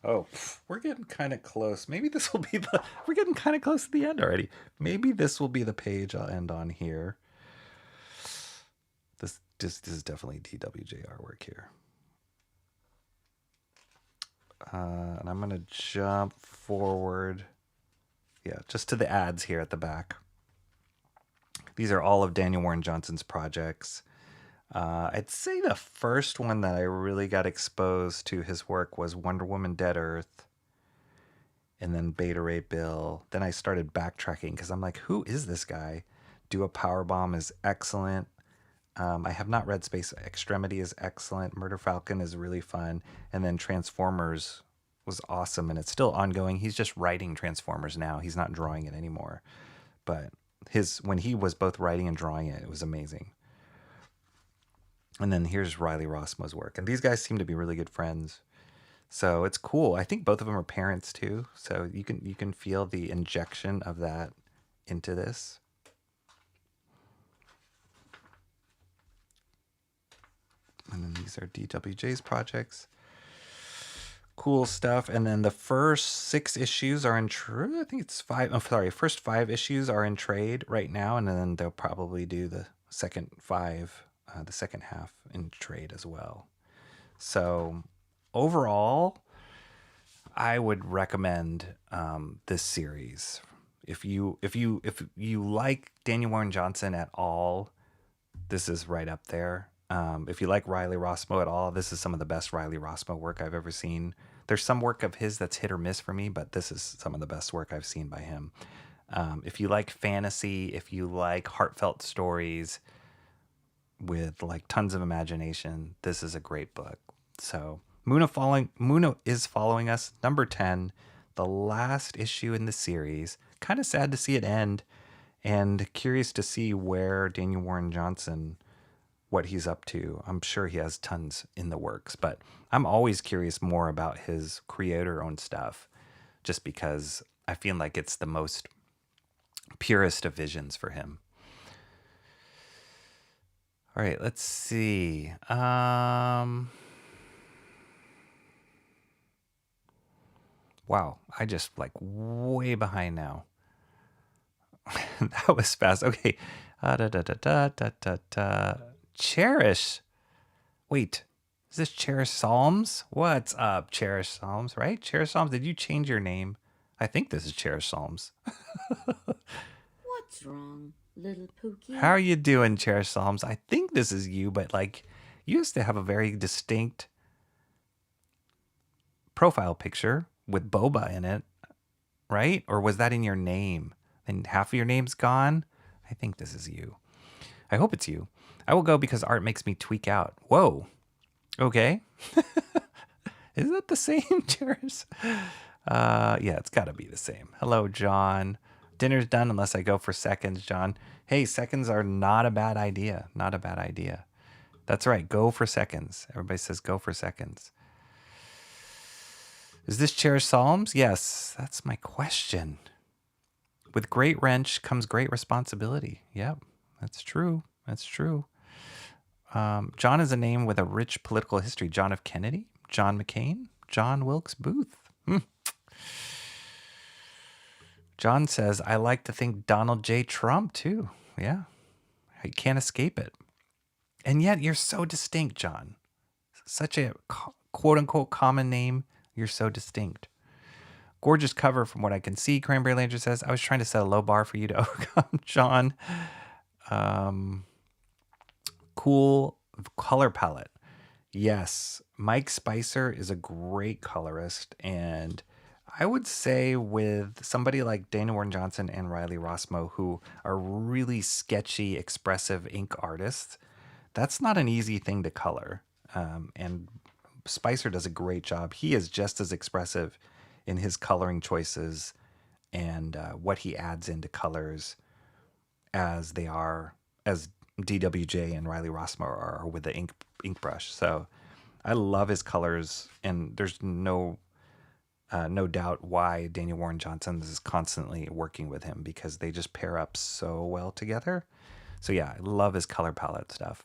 Oh, we're getting kind of close. Maybe this will be the... We're getting kind of close to the end already. Maybe this will be the page I'll end on here. This is definitely DWJ artwork here. And I'm going to jump forward. Yeah, just to the ads here at the back. These are all of Daniel Warren Johnson's projects. I'd say the first one that I really got exposed to his work was Wonder Woman Dead Earth, and then Beta Ray Bill. Then I started backtracking because I'm like, who is this guy? Do a Powerbomb is excellent. I have not read Space Extremity is excellent. Murder Falcon is really fun. And then Transformers was awesome, and it's still ongoing. He's just writing Transformers now. He's not drawing it anymore. But when he was both writing and drawing it, it was amazing. And then here's Riley Rossmo's work. And these guys seem to be really good friends. So it's cool. I think both of them are parents too. So you can feel the injection of that into this. And then these are DWJ's projects. Cool stuff. And then the first 6 issues are in trade. I think it's 5. Oh, sorry. First 5 issues are in trade right now. And then they'll probably do the second 5. The second half in trade as well. So overall, I would recommend this series. If you like Daniel Warren Johnson at all, this is right up there. If you like Riley Rossmo at all, this is some of the best Riley Rossmo work I've ever seen. There's some work of his that's hit or miss for me, but this is some of the best work I've seen by him. If you like fantasy, if you like heartfelt stories with like tons of imagination, this is a great book. So Muna is following us, number 10, the last issue in the series. Kind of sad to see it end, and curious to see where Daniel Warren Johnson, what he's up to. I'm sure he has tons in the works, but I'm always curious more about his creator-owned stuff, just because I feel like it's the most purest of visions for him. All right, let's see. Wow, I just like way behind now. That was fast. Okay. Cherish. Wait, is this Cherish Psalms? What's up, Cherish Psalms, right? Cherish Psalms, did you change your name? I think this is Cherish Psalms. What's wrong, little Pookie? How are you doing, Cherish Psalms? I think this is you, but like, you used to have a very distinct profile picture with boba in it, right? Or was that in your name? And half of your name's gone? I think this is you. I hope it's you. I will go because art makes me tweak out. Whoa. Okay. Is that the same, Cherish? Yeah, it's got to be the same. Hello, John. Dinner's done unless I go for seconds, John. Hey, seconds are not a bad idea. Not a bad idea. That's right. Go for seconds. Everybody says go for seconds. Is this Cherish Psalms? Yes, that's my question. With great wrench comes great responsibility. Yep, that's true. That's true. John is a name with a rich political history. John F. Kennedy, John McCain, John Wilkes Booth. John says, I like to think Donald J. Trump too. Yeah, I can't escape it. And yet you're so distinct, John. Such a quote unquote common name. You're so distinct. Gorgeous cover from what I can see, Cranberry Lantern says. I was trying to set a low bar for you to overcome, John. Cool color palette. Yes, Mike Spicer is a great colorist, and I would say with somebody like Daniel Warren Johnson and Riley Rossmo, who are really sketchy, expressive ink artists, that's not an easy thing to color. And Spicer does a great job. He is just as expressive in his coloring choices and what he adds into colors as they are as DWJ and Riley Rossmo are with the ink brush. So I love his colors, and there's no doubt why Daniel Warren Johnson is constantly working with him, because they just pair up so well together. So yeah, I love his color palette stuff.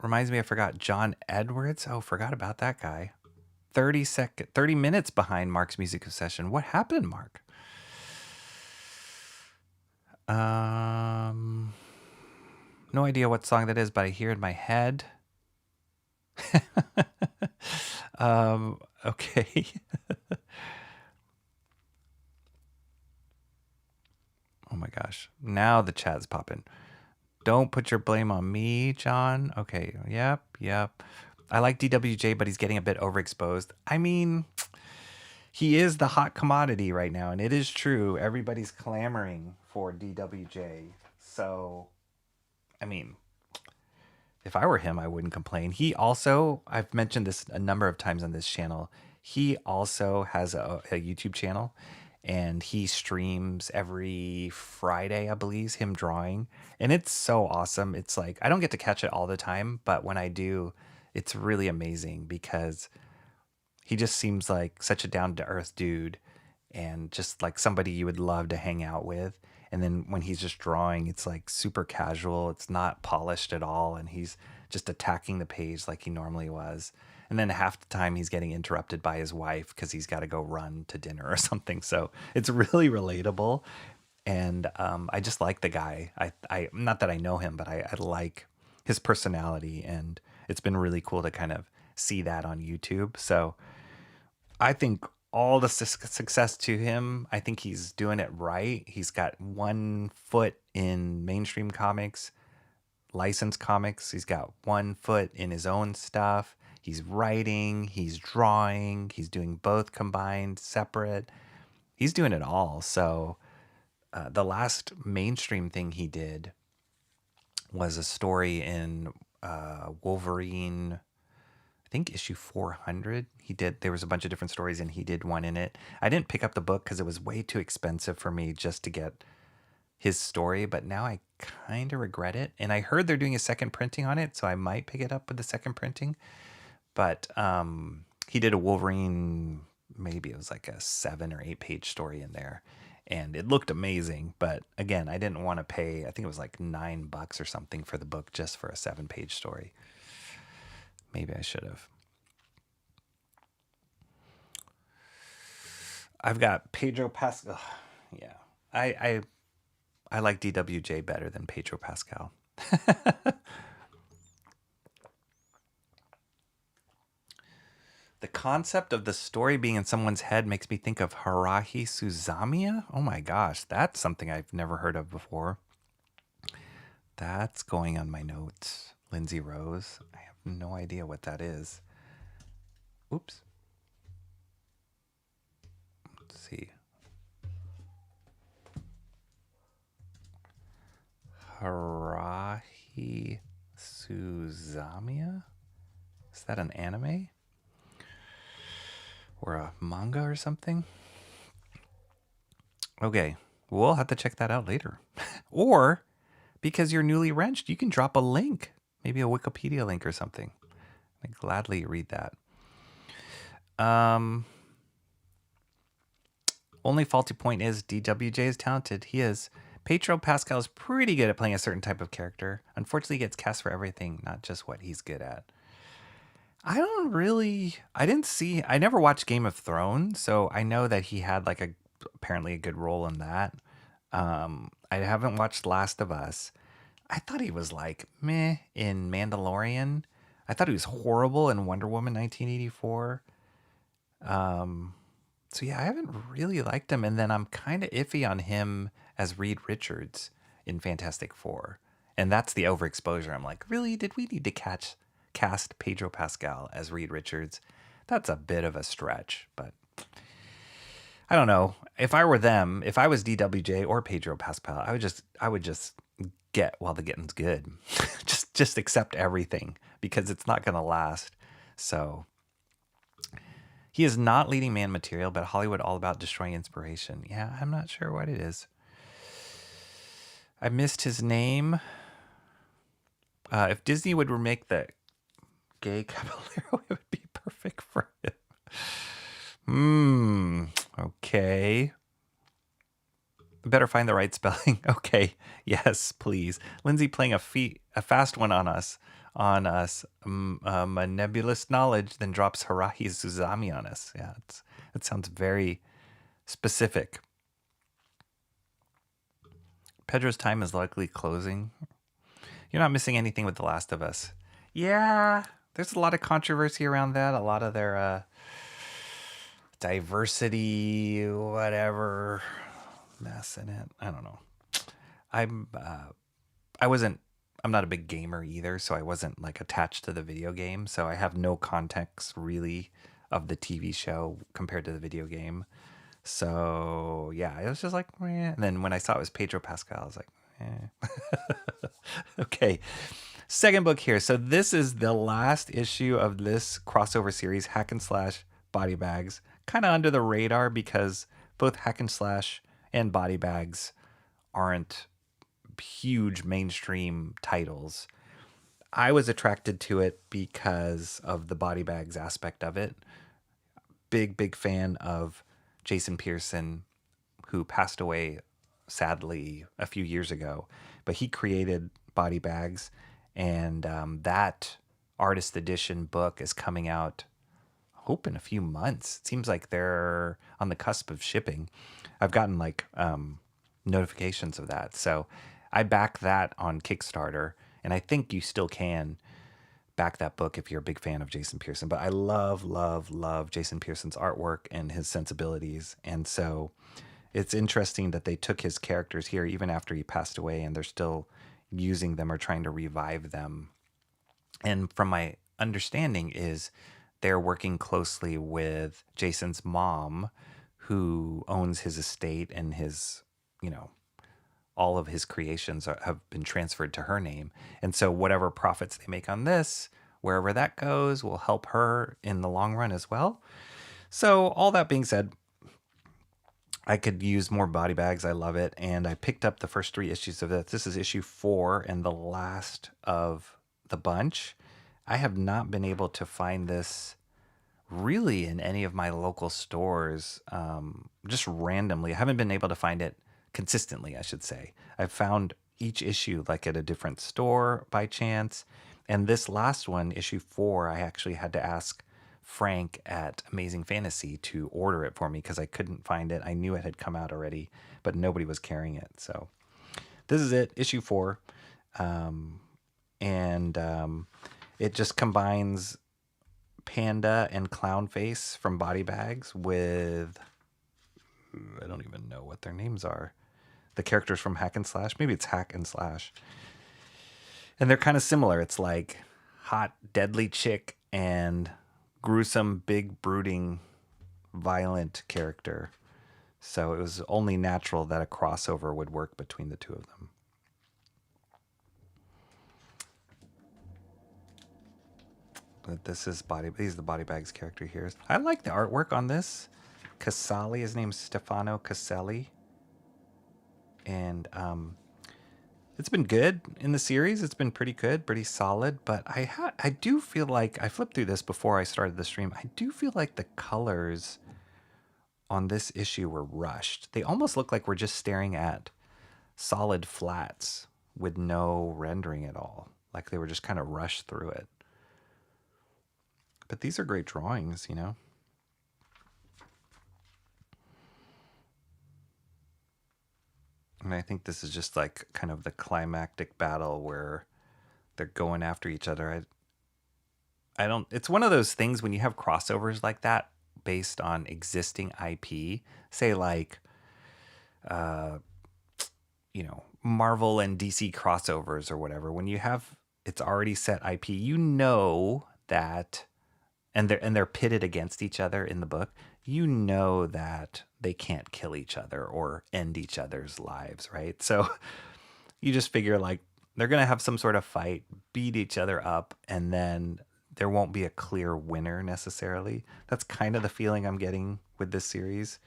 Reminds me, I forgot John Edwards. Oh, forgot about that guy. 30 minutes behind Mark's music obsession. What happened, Mark? No idea what song that is, but I hear in my head. Okay. Oh my gosh. Now the chat's popping. Don't put your blame on me, John. Okay. Yep. I like DWJ, but he's getting a bit overexposed. I mean, he is the hot commodity right now, and it is true. Everybody's clamoring for DWJ. So, I mean, if I were him, I wouldn't complain. He also, I've mentioned this a number of times on this channel, he also has a YouTube channel, and he streams every Friday, I believe, him drawing. And it's so awesome. It's like, I don't get to catch it all the time, but when I do, it's really amazing, because he just seems like such a down-to-earth dude, and just like somebody you would love to hang out with. And then when he's just drawing, it's like super casual. It's not polished at all. And he's just attacking the page like he normally was. And then half the time he's getting interrupted by his wife because he's got to go run to dinner or something. So it's really relatable. And I just like the guy. I not that I know him, but I like his personality. And it's been really cool to kind of see that on YouTube. So I think all the success to him. I think he's doing it right. He's got one foot in mainstream comics, licensed comics. He's got one foot in his own stuff. He's writing, he's drawing, he's doing both combined, separate. He's doing it all. So the last mainstream thing he did was a story in Wolverine, I think issue 400. There was a bunch of different stories, and he did one in it. I didn't pick up the book because it was way too expensive for me just to get his story, but now I kind of regret it. And I heard they're doing a second printing on it, so I might pick it up with the second printing. But he did a Wolverine, maybe it was like a 7 or 8 page story in there, and it looked amazing. But again, I didn't want to pay, I think it was like $9 or something for the book just for a 7-page story. Maybe I should have. I've got Pedro Pascal. Yeah, I like DWJ better than Pedro Pascal. The concept of the story being in someone's head makes me think of Harahi Suzamiya. Oh my gosh, that's something I've never heard of before. That's going on my notes. Lindsay Rose. I have no idea what that is. Oops. Let's see. Harahi Suzamiya? Is that an anime? Or a manga or something? Okay, we'll have to check that out later. Or, because you're newly wrenched, you can drop a link. Maybe a Wikipedia link or something. I'd gladly read that. Only faulty point is DWJ is talented. He is. Pedro Pascal is pretty good at playing a certain type of character. Unfortunately, he gets cast for everything, not just what he's good at. I never watched Game of Thrones, so I know that he had like apparently a good role in that. I haven't watched Last of Us. I thought he was like meh in Mandalorian. I thought he was horrible in Wonder Woman 1984. So yeah, I haven't really liked him. And then I'm kind of iffy on him as Reed Richards in Fantastic Four. And that's the overexposure. I'm like, really? Did we need to cast Pedro Pascal as Reed Richards? That's a bit of a stretch, but I don't know. If I were them, if I was DWJ or Pedro Pascal, I would just get while the getting's good. just accept everything, because it's not going to last. So He is not leading man material, but Hollywood all about destroying inspiration. Yeah, I'm not sure what it is. I missed his name. If Disney would remake the gay Caballero, it would be perfect for him. Okay. Better find the right spelling. Okay. Yes, please. Lindsay playing a fast one on us. A nebulous knowledge, then drops Harahi Suzami on us. Yeah, it sounds very specific. Pedro's time is likely closing. You're not missing anything with The Last of Us. Yeah, there's a lot of controversy around that. A lot of their diversity, whatever mess in it. I don't know. I'm not a big gamer either, so I wasn't like attached to the video game. So I have no context really of the TV show compared to the video game. So yeah, it was just like, meh. And then when I saw it was Pedro Pascal, I was like, eh. Okay. Second book here. So this is the last issue of this crossover series, Hack and Slash Body Bags. Kind of under the radar because both Hack and Slash and Body Bags aren't huge mainstream titles. I was attracted to it because of the Body Bags aspect of it. Big fan of Jason Pearson, who passed away sadly a few years ago, but he created Body Bags, and that artist edition book is coming out, I hope in a few months. It seems like they're on the cusp of shipping. I've gotten like notifications of that, so I back that on Kickstarter, and I think you still can back that book if you're a big fan of Jason Pearson. But I love Jason Pearson's artwork and his sensibilities, and so it's interesting that they took his characters here even after he passed away, and they're still using them or trying to revive them. And from my understanding is they're working closely with Jason's mom, who owns his estate, and his, all of his creations have been transferred to her name. And so whatever profits they make on this, wherever that goes, will help her in the long run as well. So all that being said, I could use more Body Bags. I love it. And I picked up the first 3 issues of it. This is issue 4 and the last of the bunch. I have not been able to find this really in any of my local stores, just randomly. I haven't been able to find it consistently, I should say. I've found each issue like at a different store by chance. And this last one, issue 4, I actually had to ask Frank at Amazing Fantasy to order it for me because I couldn't find it. I knew it had come out already, but nobody was carrying it. So this is it, issue 4. It just combines Panda and Clownface from Body Bags with, I don't even know what their names are. The characters from Hack and Slash. Maybe it's Hack and Slash. And they're kind of similar. It's like hot, deadly chick and gruesome, big, brooding, violent character. So it was only natural that a crossover would work between the two of them. But this is he's the Body Bags character here. I like the artwork on this. Casali, his name's Stefano Caselli. And it's been good in the series. It's been pretty good, pretty solid. But I do feel like, I flipped through this before I started the stream, I do feel like the colors on this issue were rushed. They almost look like we're just staring at solid flats with no rendering at all. Like they were just kind of rushed through it. But these are great drawings, And I think this is just like kind of the climactic battle where they're going after each other. It's one of those things when you have crossovers like that based on existing IP, say like, Marvel and DC crossovers or whatever. When you have, it's already set IP, that, and they're pitted against each other in the book, that they can't kill each other or end each other's lives, right? So you just figure like they're going to have some sort of fight, beat each other up, and then there won't be a clear winner necessarily. That's kind of the feeling I'm getting with this series.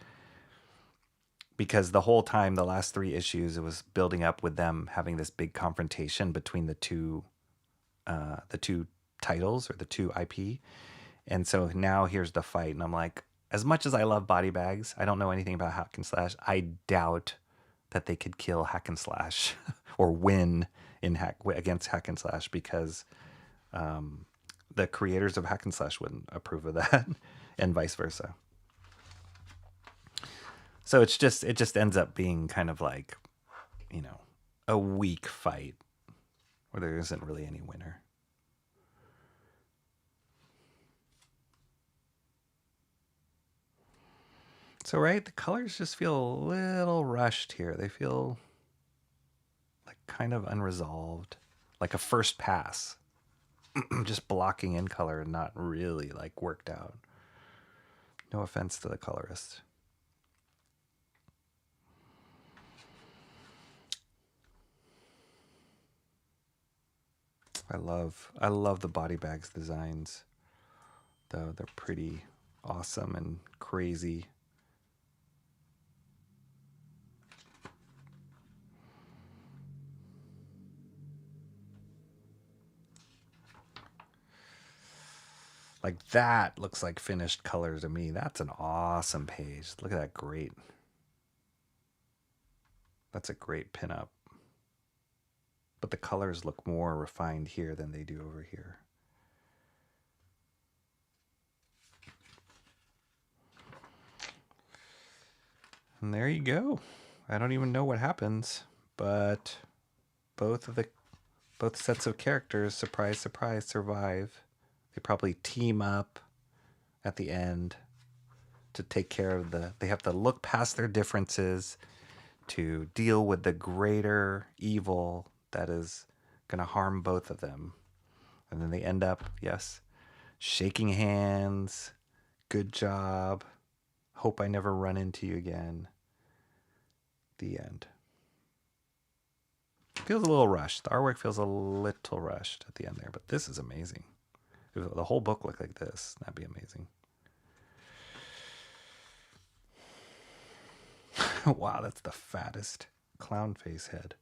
Because the whole time, the last 3 issues, it was building up with them having this big confrontation between the two titles or the two IP. And so now here's the fight. And I'm like, as much as I love body bags, I don't know anything about hack and slash. I doubt that they could kill hack and slash or win against hack and slash, because the creators of hack and slash wouldn't approve of that and vice versa. So it just ends up being kind of like, a weak fight where there isn't really any winner. So, right, the colors just feel a little rushed here. They feel like kind of unresolved, like a first pass, just blocking in color and not really like worked out. No offense to the colorist. I love the body bags designs, though. They're pretty awesome and crazy. Like, that looks like finished color to me. That's an awesome page. Look at that, great. That's a great pinup. But the colors look more refined here than they do over here. And there you go. I don't even know what happens, but both sets of characters, surprise, surprise, survive. They probably team up at the end to take care of they have to look past their differences to deal with the greater evil that is going to harm both of them. And then they end up, yes, shaking hands. Good job. Hope I never run into you again. The end. Feels a little rushed. The artwork feels a little rushed at the end there, but this is amazing. If the whole book looked like this, that'd be amazing. Wow, that's the fattest clown face head.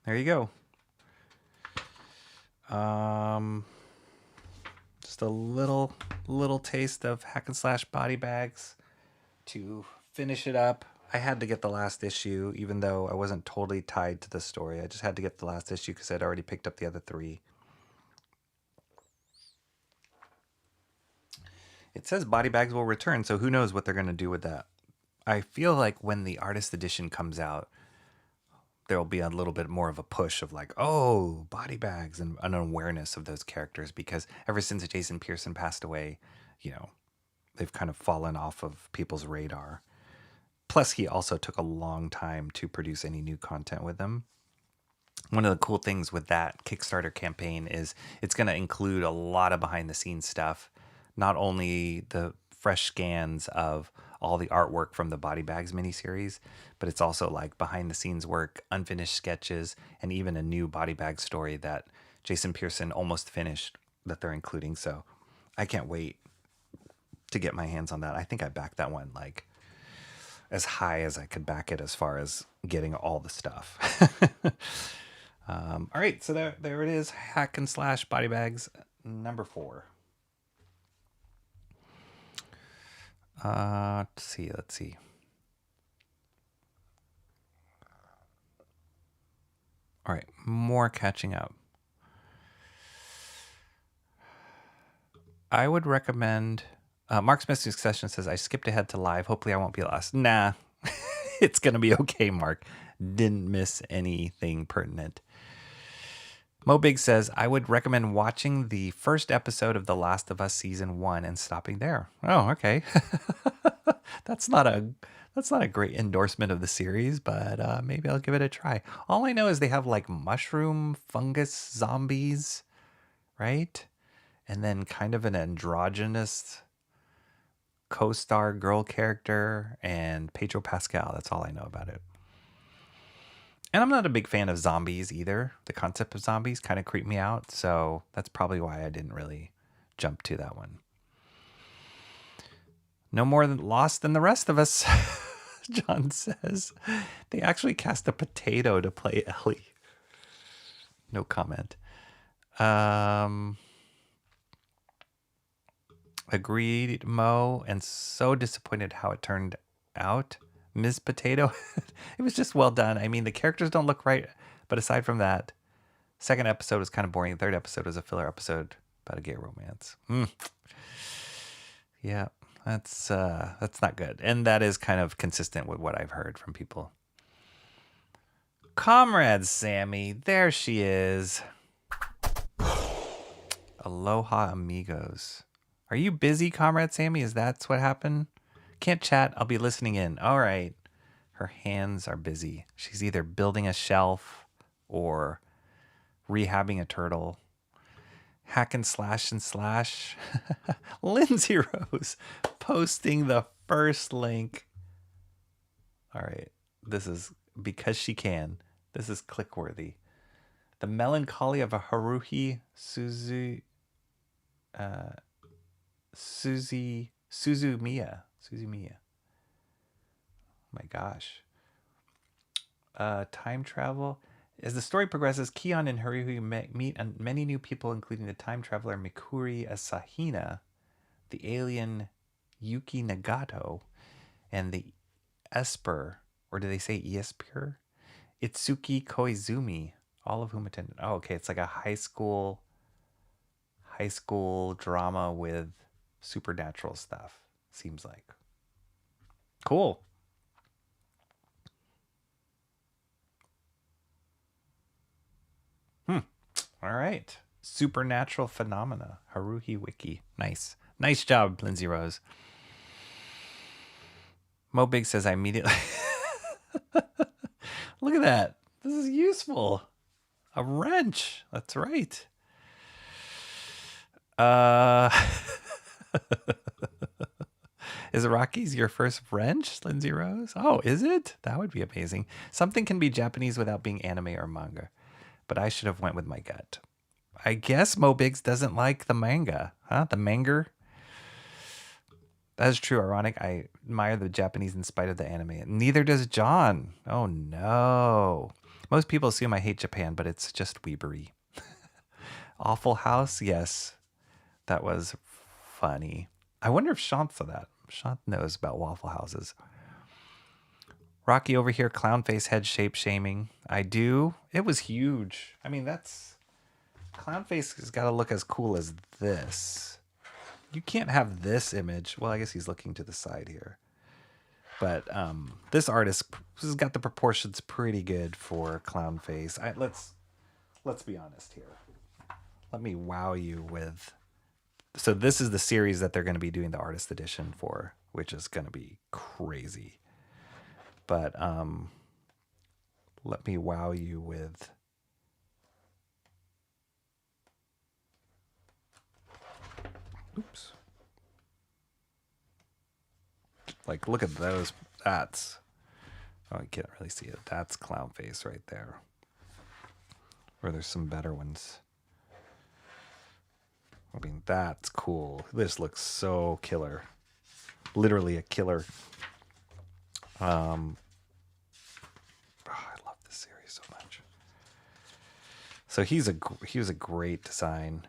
There you go. Just a little taste of hack and slash body bags to finish it up. I had to get the last issue, even though I wasn't totally tied to the story. I just had to get the last issue because I'd already picked up the other 3. It says body bags will return, so who knows what they're going to do with that. I feel like when the artist edition comes out, there'll be a little bit more of a push of like, oh, body bags, and an awareness of those characters, because ever since Jason Pearson passed away, they've kind of fallen off of people's radar. Plus, he also took a long time to produce any new content with them. One of the cool things with that Kickstarter campaign is it's going to include a lot of behind-the-scenes stuff. Not only the fresh scans of all the artwork from the Body Bags miniseries, but it's also like behind-the-scenes work, unfinished sketches, and even a new Body Bag story that Jason Pearson almost finished that they're including. So I can't wait to get my hands on that. I think I backed that one like as high as I could back it as far as getting all the stuff. All right, so there it is. Hack and slash body bags number 4. Let's see. All right, more catching up. I would recommend... Mark's Missing Succession says, I skipped ahead to live. Hopefully I won't be lost. Nah, it's going to be okay, Mark. Didn't miss anything pertinent. Mo Big says, I would recommend watching the first episode of The Last of Us Season 1 and stopping there. Oh, okay. That's not a great endorsement of the series, but maybe I'll give it a try. All I know is they have like mushroom fungus zombies, right? And then kind of an androgynous co-star girl character and Pedro Pascal. That's all I know about it. And I'm not a big fan of zombies either. The concept of zombies kind of creeped me out. So that's probably why I didn't really jump to that one. No more lost than the rest of us, John says. They actually cast a potato to play Ellie. No comment. Agreed, Mo, and so disappointed how it turned out. Ms. Potato, it was just well done. I mean, the characters don't look right, but aside from that, second episode was kind of boring. The third episode was a filler episode about a gay romance. Yeah, that's not good, and that is kind of consistent with what I've heard from people. Comrade Sammy, there she is. Aloha, amigos. Are you busy, Comrade Sammy? Is that what happened? Can't chat. I'll be listening in. All right. Her hands are busy. She's either building a shelf or rehabbing a turtle. Hack and slash. Lindsay Rose posting the first link. All right. This is because she can. This is click-worthy. The Melancholy of a Haruhi Suzumiya. My gosh. Time travel. As the story progresses, Kion and Haruhi meet many new people, including the time traveler Mikuri Asahina, the alien Yuki Nagato, and the Esper, or do they say Esper? Itsuki Koizumi, all of whom attended. Oh, okay. It's like a high school drama with supernatural stuff, seems like. Cool. All right. Supernatural phenomena. Haruhi Wiki. Nice. Nice job, Lindsay Rose. Mo Big says I immediately... Look at that. This is useful. A wrench. That's right. Is Rocky's your first wrench, Lindsay Rose? Oh, is it? That would be amazing. Something can be Japanese without being anime or manga. But I should have went with my gut. I guess Mo Biggs doesn't like the manga. Huh? The manga? That is true. Ironic. I admire the Japanese in spite of the anime. Neither does John. Oh, no. Most people assume I hate Japan, but it's just weebery. Awful House? Yes. That was funny. I wonder if Shant saw that. Shant knows about Waffle Houses. Rocky over here, clown face head shape shaming. I do. It was huge. I mean, that's... Clown face has got to look as cool as this. You can't have this image. Well, I guess he's looking to the side here. But this artist has got the proportions pretty good for clown face. Let's be honest here. Let me wow you with... So this is the series that they're going to be doing the artist edition for, which is going to be crazy. But let me wow you with... Oops. Like, look at those. That's... Oh, I can't really see it. That's clown face right there. Or there's some better ones. I mean, that's cool. This looks so killer. Literally a killer. Oh, I love this series so much. So he was a great design.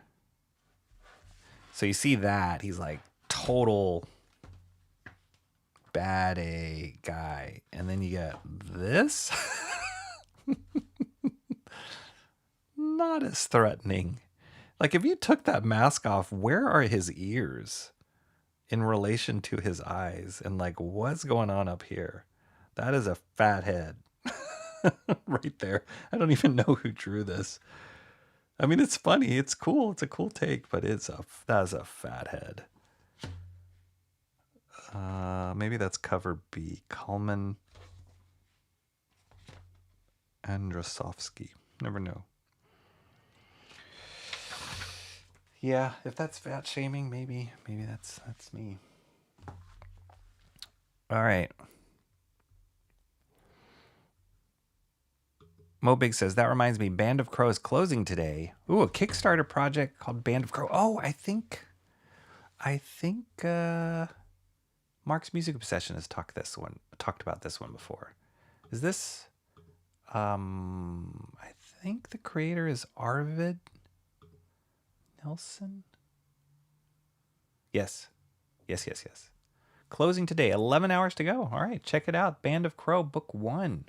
So you see that he's like total bad A guy, and then you get this. Not as threatening. Like if you took that mask off, where are his ears in relation to his eyes? And like, what's going on up here? That is a fat head right there. I don't even know who drew this. I mean, it's funny. It's cool. It's a cool take, but that is a fat head. Maybe that's cover B. Kalman Andrasovsky. Never know. Yeah, if that's fat shaming, maybe that's me. All right. Mobig says, that reminds me, Band of Crow is closing today. Ooh, a Kickstarter project called Band of Crow. Oh, I think Mark's Music Obsession has talked about this one before. Is this I think the creator is Arvid Nelson? Yes. Closing today, 11 hours to go. All right, check it out. Band of Crow, book 1.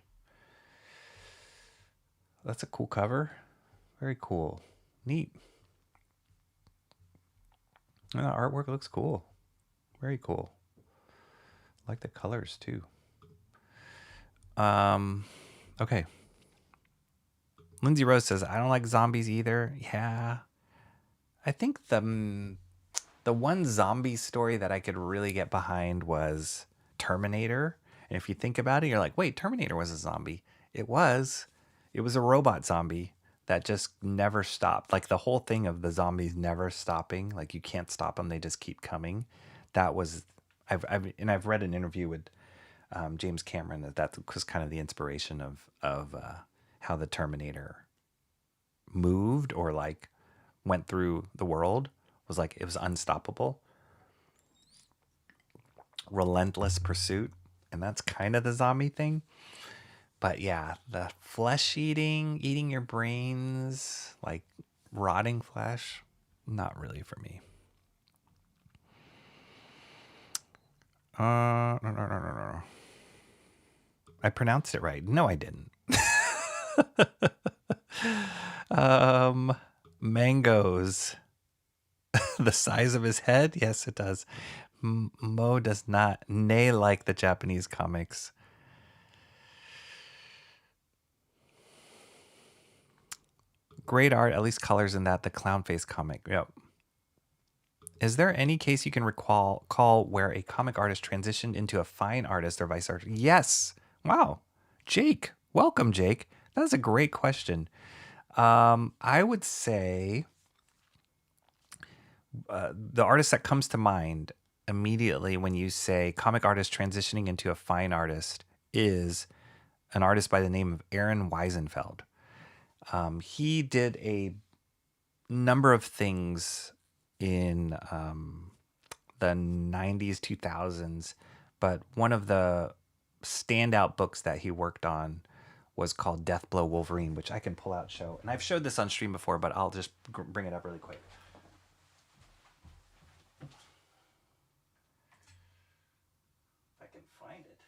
That's a cool cover. Very cool. Neat. And the artwork looks cool. Very cool. I like the colors too. Okay. Lindsay Rose says, I don't like zombies either. Yeah. I think the one zombie story that I could really get behind was Terminator. And if you think about it, you're like, wait, Terminator was a zombie. It was a robot zombie that just never stopped. Like the whole thing of the zombies never stopping, like you can't stop them, they just keep coming. That was, I've read an interview with James Cameron that was kind of the inspiration of how the Terminator moved or like went through the world. Was like it was unstoppable, relentless pursuit, and that's kind of the zombie thing. But yeah, the flesh eating your brains, like rotting flesh, not really for me. No. I pronounced it right. No, I didn't. Mangoes. The size of his head? Yes, it does. Mo does not nay like the Japanese comics. Great art, at least colors in that. The clown face comic. Yep. Is there any case you can call where a comic artist transitioned into a fine artist or vice versa? Yes. Wow. Jake. Welcome, Jake. That's a great question. I would say the artist that comes to mind immediately when you say comic artist transitioning into a fine artist is an artist by the name of Aron Wiesenfeld. He did a number of things in the 90s, 2000s, but one of the standout books that he worked on was called Deathblow Wolverine, which I can pull out and show. And I've showed this on stream before, but I'll just bring it up really quick. If I can find it.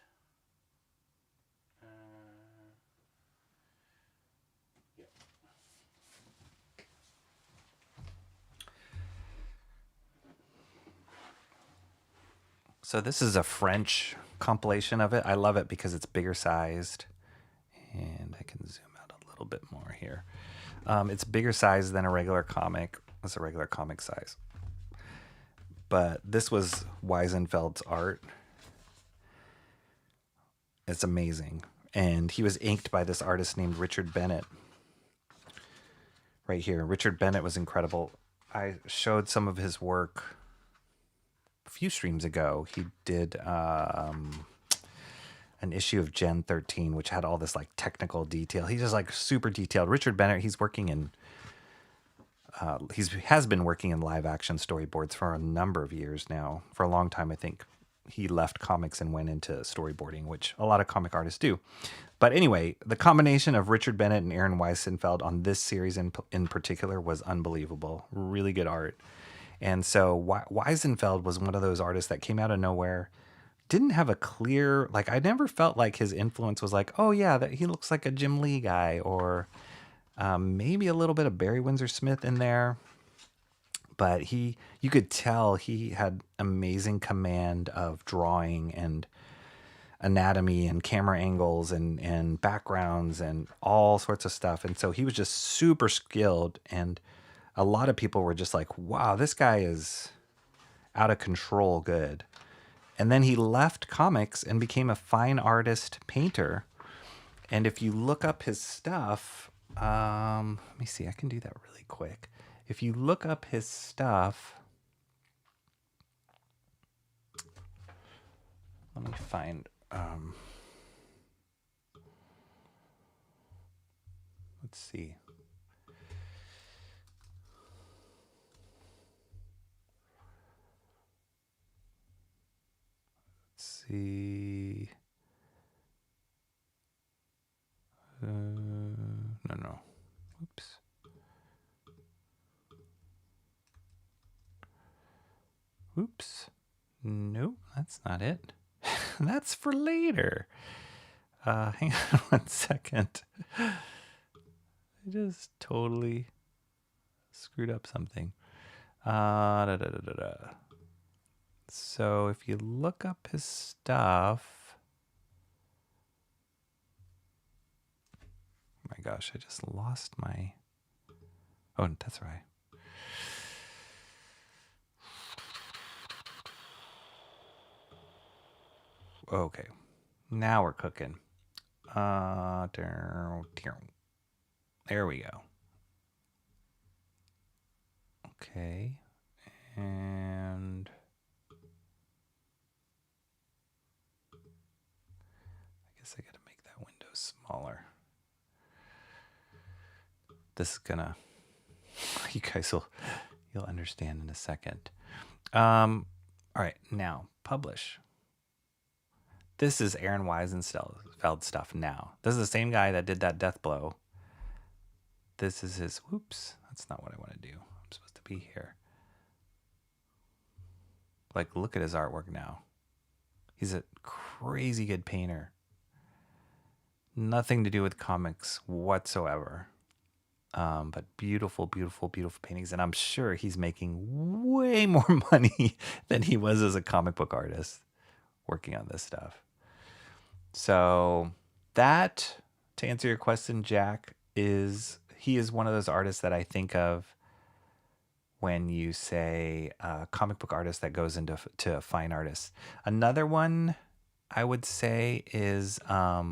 Yeah. So this is a French compilation of it. I love it because it's bigger sized. And I can zoom out a little bit more here. It's bigger size than a regular comic. It's a regular comic size. But this was Wiesenfeld's art. It's amazing. And he was inked by this artist named Richard Bennett. Right here. Richard Bennett was incredible. I showed some of his work a few streams ago. He did an issue of Gen 13, which had all this like technical detail. He's just like super detailed. Richard Bennett, he's working in, has been working in live action storyboards for a number of years now. For a long time, I think he left comics and went into storyboarding, which a lot of comic artists do. But anyway, the combination of Richard Bennett and Aron Wiesenfeld on this series in particular was unbelievable. Really good art. And so Wiesenfeld was one of those artists that came out of nowhere. Didn't have a clear, like, I never felt like his influence was like, oh yeah, that he looks like a Jim Lee guy, or maybe a little bit of Barry Windsor Smith in there. But you could tell he had amazing command of drawing and anatomy and camera angles and backgrounds and all sorts of stuff. And so he was just super skilled. And a lot of people were just like, wow, this guy is out of control good. And then he left comics and became a fine artist painter. And if you look up his stuff, let me see, I can do that really quick. If you look up his stuff, let me find, Let's see. Let's see. No. Oops. Oops. Nope, that's not it. That's for later. Hang on 1 second. I just totally screwed up something. So if you look up his stuff, oh my gosh, I just lost my. Oh, that's right. Okay, now we're cooking. There we go. Okay, and I guess I gotta make that window smaller. This is gonna, you guys you'll understand in a second. All right, now publish. This is Aron Wiesenfeld stuff now. This is the same guy that did that Deathblow. This is his, whoops, that's not what I want to do. I'm supposed to be here. Like, look at his artwork now. He's a crazy good painter. Nothing to do with comics whatsoever. But beautiful, beautiful, beautiful paintings. And I'm sure he's making way more money than he was as a comic book artist working on this stuff. So that, to answer your question, Jack, he is one of those artists that I think of when you say comic book artist that goes into to fine artist. Another one I would say is I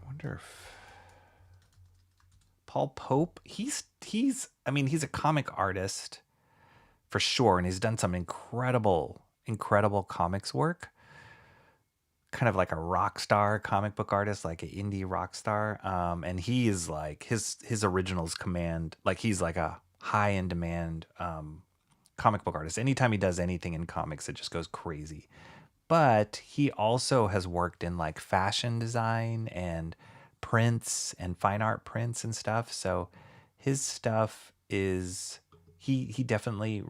wonder if Paul Pope, he's a comic artist for sure, and he's done some incredible comics work. Kind of like a rock star comic book artist, like an indie rock star. And he is like his originals command, like he's like a high in demand comic book artist. Anytime he does anything in comics, it just goes crazy. But he also has worked in like fashion design and prints and fine art prints and stuff. So his stuff is, he definitely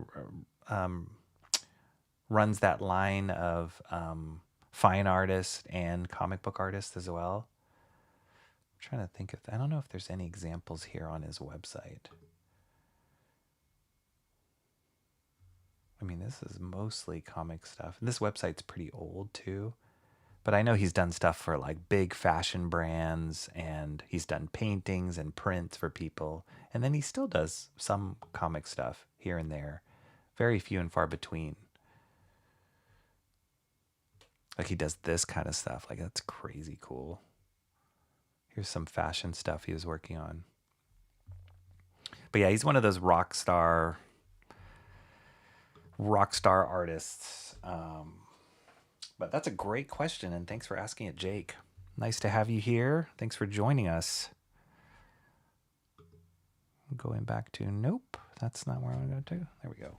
runs that line of fine artist and comic book artist as well. I'm trying to think I don't know if there's any examples here on his website. I mean, this is mostly comic stuff. And this website's pretty old too. But I know he's done stuff for like big fashion brands, and he's done paintings and prints for people. And then he still does some comic stuff here and there. Very few and far between. Like he does this kind of stuff. Like that's crazy cool. Here's some fashion stuff he was working on. But yeah, he's one of those rock star artists. But that's a great question, and thanks for asking it, Jake. Nice to have you here. Thanks for joining us. Going back to, nope, that's not where I'm going to go to. There we go.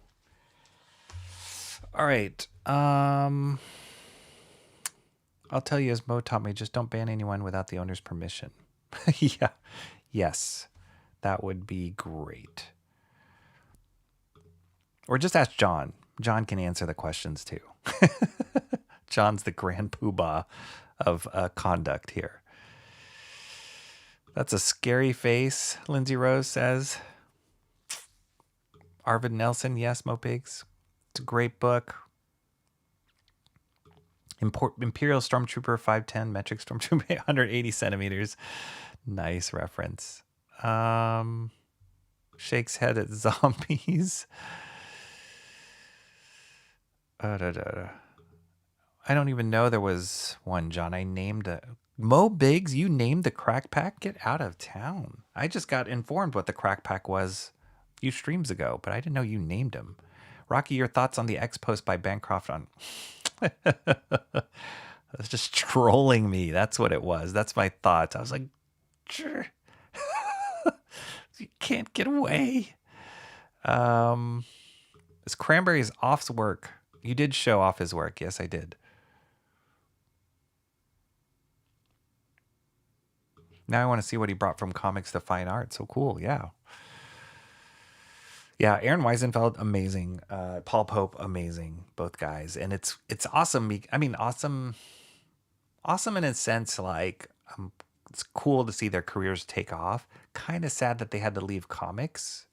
All right. I'll tell you, as Mo taught me, just don't ban anyone without the owner's permission. Yeah. Yes. That would be great. Or just ask John. John can answer the questions too. John's the grand poobah of conduct here. That's a scary face, Lindsay Rose says. Arvid Nelson, yes, Mo Pigs. It's a great book. Imperial Stormtrooper 5'10", metric Stormtrooper 180 centimeters. Nice reference. Shakes head at zombies. I don't even know there was one, John. I named Mo Biggs, you named the Crack Pack? Get out of town. I just got informed what the Crack Pack was a few streams ago, but I didn't know you named him. Rocky, your thoughts on the X post by Bancroft on... It was just trolling me. That's what it was. That's my thoughts. I was like, "Sure." You can't get away. Is Cranberry's off's work? You did show off his work. Yes, I did. Now I want to see what he brought from comics to fine art. So cool. Yeah. Yeah, Aaron Wiesenfeld, amazing. Paul Pope, amazing. Both guys, and it's awesome. I mean, awesome in a sense. Like, it's cool to see their careers take off. Kind of sad that they had to leave comics.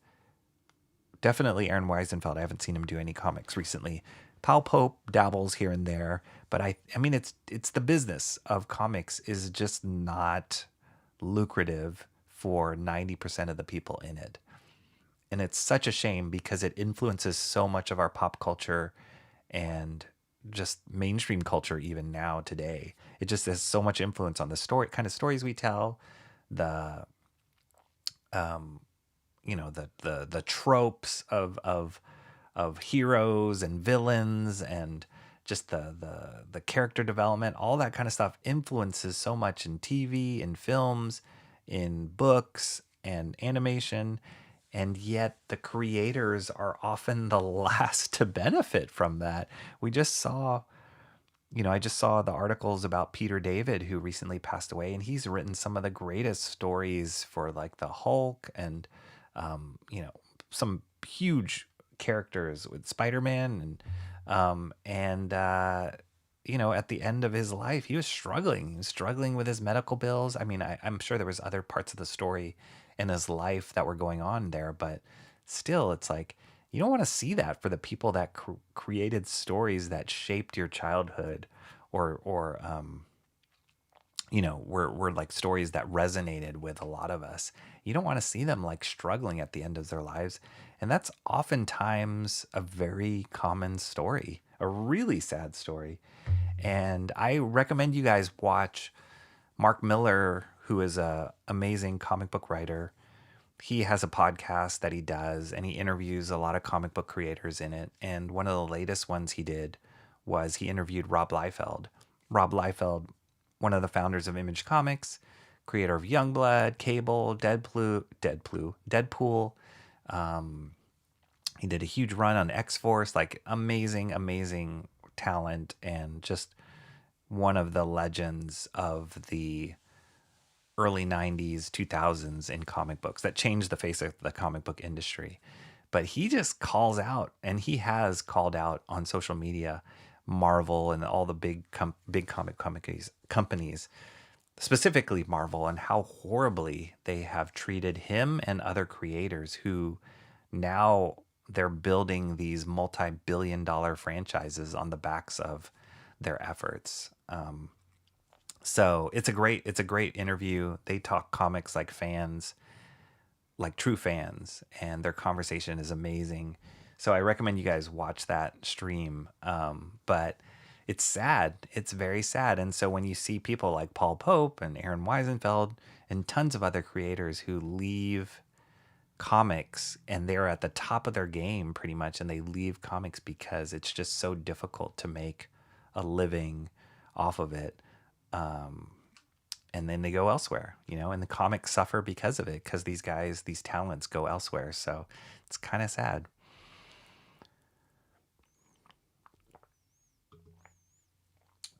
Definitely Aaron Wiesenfeld. I haven't seen him do any comics recently. Paul Pope dabbles here and there, but I mean, it's the business of comics is just not lucrative for 90% of the people in it. And it's such a shame because it influences so much of our pop culture and just mainstream culture even now today. It just has so much influence on the story, kind of stories we tell, the the tropes of heroes and villains, and just the character development, all that kind of stuff influences so much in TV, in films, in books and animation. And yet the creators are often the last to benefit from that. We just saw, I just saw the articles about Peter David, who recently passed away, and he's written some of the greatest stories for like the Hulk and, some huge characters with Spider-Man at the end of his life, he was struggling. He was struggling with his medical bills. I mean, I'm sure there was other parts of the story in his life that were going on there, but still, it's like you don't want to see that for the people that created stories that shaped your childhood, or were like stories that resonated with a lot of us. You don't want to see them like struggling at the end of their lives, and that's oftentimes a very common story, a really sad story. And I recommend you guys watch Mark Miller, who is a amazing comic book writer. He has a podcast that he does, and he interviews a lot of comic book creators in it. And one of the latest ones he did was he interviewed Rob Liefeld. Rob Liefeld, one of the founders of Image Comics, creator of Youngblood, Cable, Deadpool. He did a huge run on X-Force, like amazing talent, and just one of the legends of the early 90s, 2000s in comic books that changed the face of the comic book industry. But he just calls out, and he has called out on social media, Marvel and all the big comic companies, specifically Marvel, and how horribly they have treated him and other creators who now they're building these multi-billion-dollar franchises on the backs of their efforts. So it's a great interview. They talk comics like fans, like true fans, and their conversation is amazing. So I recommend you guys watch that stream. But it's sad. It's very sad. And so when you see people like Paul Pope and Aaron Wiesenfeld and tons of other creators who leave comics, and they're at the top of their game pretty much, and they leave comics because it's just so difficult to make a living off of it. And then they go elsewhere, and the comics suffer because of it, because these talents go elsewhere. So it's kind of sad.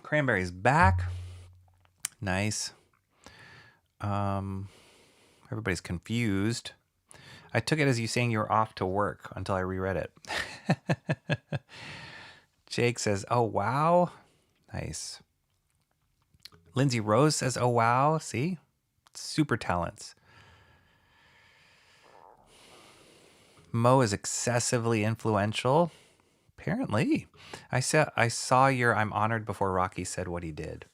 Cranberry's back. Nice. Everybody's confused. I took it as you saying you were off to work until I reread it. Jake says, "Oh, wow." Nice. Lindsay Rose says, "Oh, wow." See? Super talents. Mo is excessively influential. Apparently. I saw your "I'm honored" before Rocky said what he did.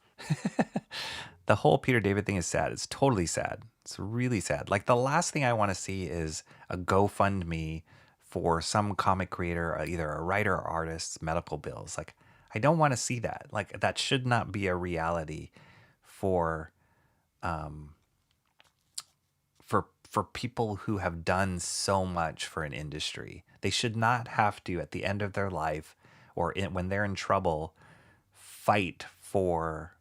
The whole Peter David thing is sad. It's totally sad. It's really sad. Like, the last thing I want to see is a GoFundMe for some comic creator, either a writer or artist's medical bills. Like, I don't want to see that. Like, that should not be a reality for people who have done so much for an industry. They should not have to, at the end of their life, or when they're in trouble, fight for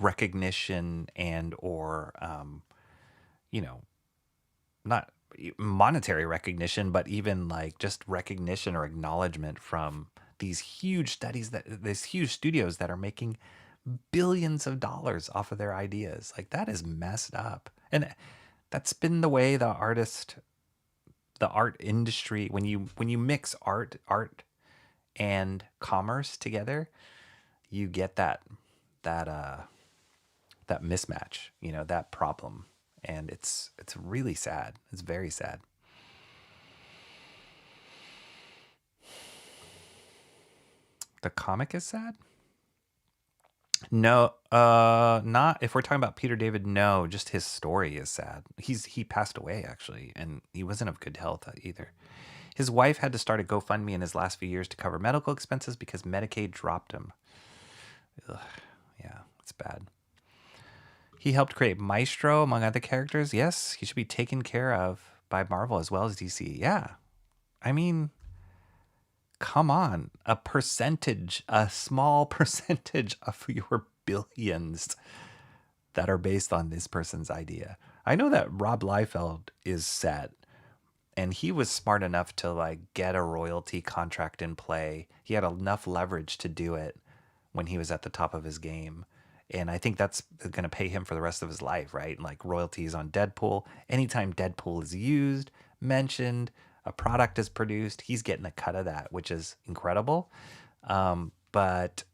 recognition and or you know, not monetary recognition, but even like just recognition or acknowledgement from these huge studios that are making billions of dollars off of their ideas. Like that is messed up. And that's been the way the art industry, when you mix art and commerce together, you get that that mismatch, that problem. And it's really sad. It's very sad. The comic is sad? No, not if we're talking about Peter David, no, just his story is sad. He passed away actually, and he wasn't of good health either. His wife had to start a GoFundMe in his last few years to cover medical expenses because Medicaid dropped him. Ugh, yeah, it's bad. He helped create Maestro, among other characters. Yes, he should be taken care of by Marvel as well as DC. Yeah. I mean, come on. A small percentage of your billions that are based on this person's idea. I know that Rob Liefeld is set, and he was smart enough to like get a royalty contract in play. He had enough leverage to do it when he was at the top of his game. And I think that's going to pay him for the rest of his life, right? Like royalties on Deadpool. Anytime Deadpool is used, mentioned, a product is produced, he's getting a cut of that, which is incredible. But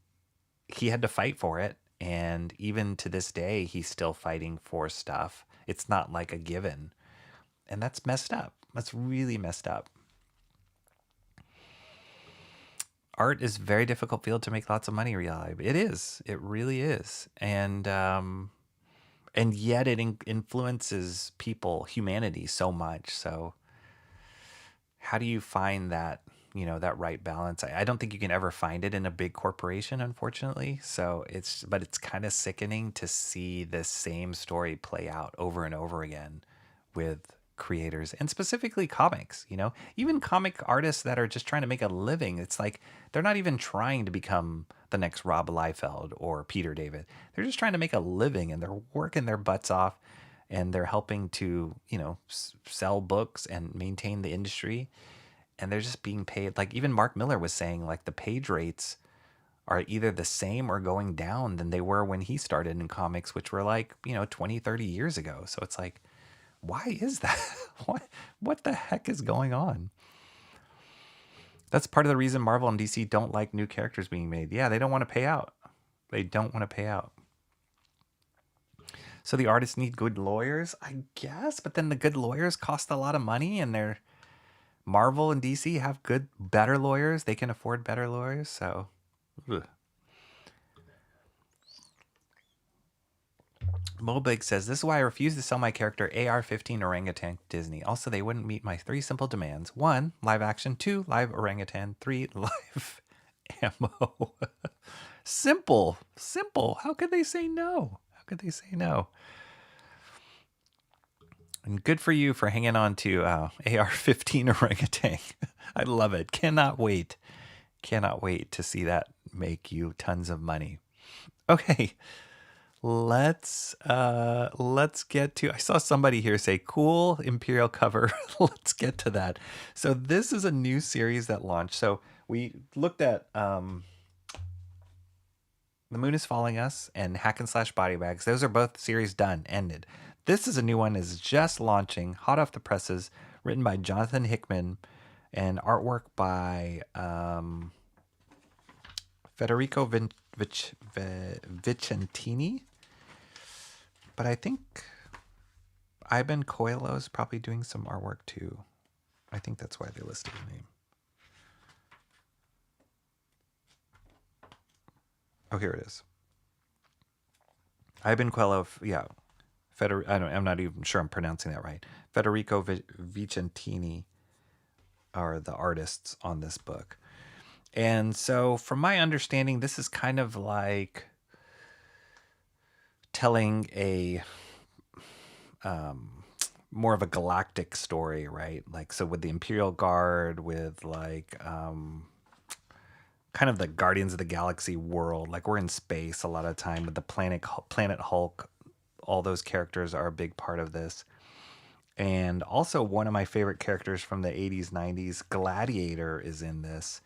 he had to fight for it. And even to this day, he's still fighting for stuff. It's not like a given. And that's messed up. That's really messed up. Art is a very difficult field to make lots of money, really. It is. It really is. And yet it influences people, humanity so much. So how do you find that, that right balance? I don't think you can ever find it in a big corporation, unfortunately. So it's kind of sickening to see this same story play out over and over again with creators, and specifically comics, even comic artists that are just trying to make a living. It's like they're not even trying to become the next Rob Liefeld or Peter David. They're just trying to make a living, and they're working their butts off, and they're helping to sell books and maintain the industry, and they're just being paid. Like even Mark Miller was saying, like the page rates are either the same or going down than they were when he started in comics, which were like 20, 30 years ago. So it's like, why is that? What the heck is going on? That's part of the reason Marvel and DC don't like new characters being made. Yeah, they don't want to pay out. They don't want to pay out. So the artists need good lawyers, I guess, but then the good lawyers cost a lot of money, and they're Marvel and DC have better lawyers. They can afford better lawyers, so ugh. Mobig says, this is why I refuse to sell my character AR-15 orangutan to Disney. Also, they wouldn't meet my 3 simple demands. 1, live action. 2, live orangutan. 3, live ammo. Simple. How could they say no? And good for you for hanging on to AR-15 orangutan. I love it. Cannot wait to see that make you tons of money. Okay. Let's get to, I saw somebody here say cool Imperial cover. Let's get to that. So this is a new series that launched. So we looked at The Moon is Following Us and Hack and Slash Body Bags. Those are both series done, ended. This is a new one, is just launching, hot off the presses, written by Jonathan Hickman and artwork by Federico Vicentini. But I think Iben Coelho is probably doing some artwork too. I think that's why they listed the name. Oh, here it is. Iben Coelho, yeah. I'm not even sure I'm pronouncing that right. Federico Vicentini are the artists on this book. And so from my understanding, this is kind of like telling a more of a galactic story, right? Like, so with the Imperial Guard, with like kind of the Guardians of the Galaxy world. Like we're in space a lot of time with the Planet Hulk. All those characters are a big part of this. And also one of my favorite characters from the 80s, 90s, Gladiator, is in this.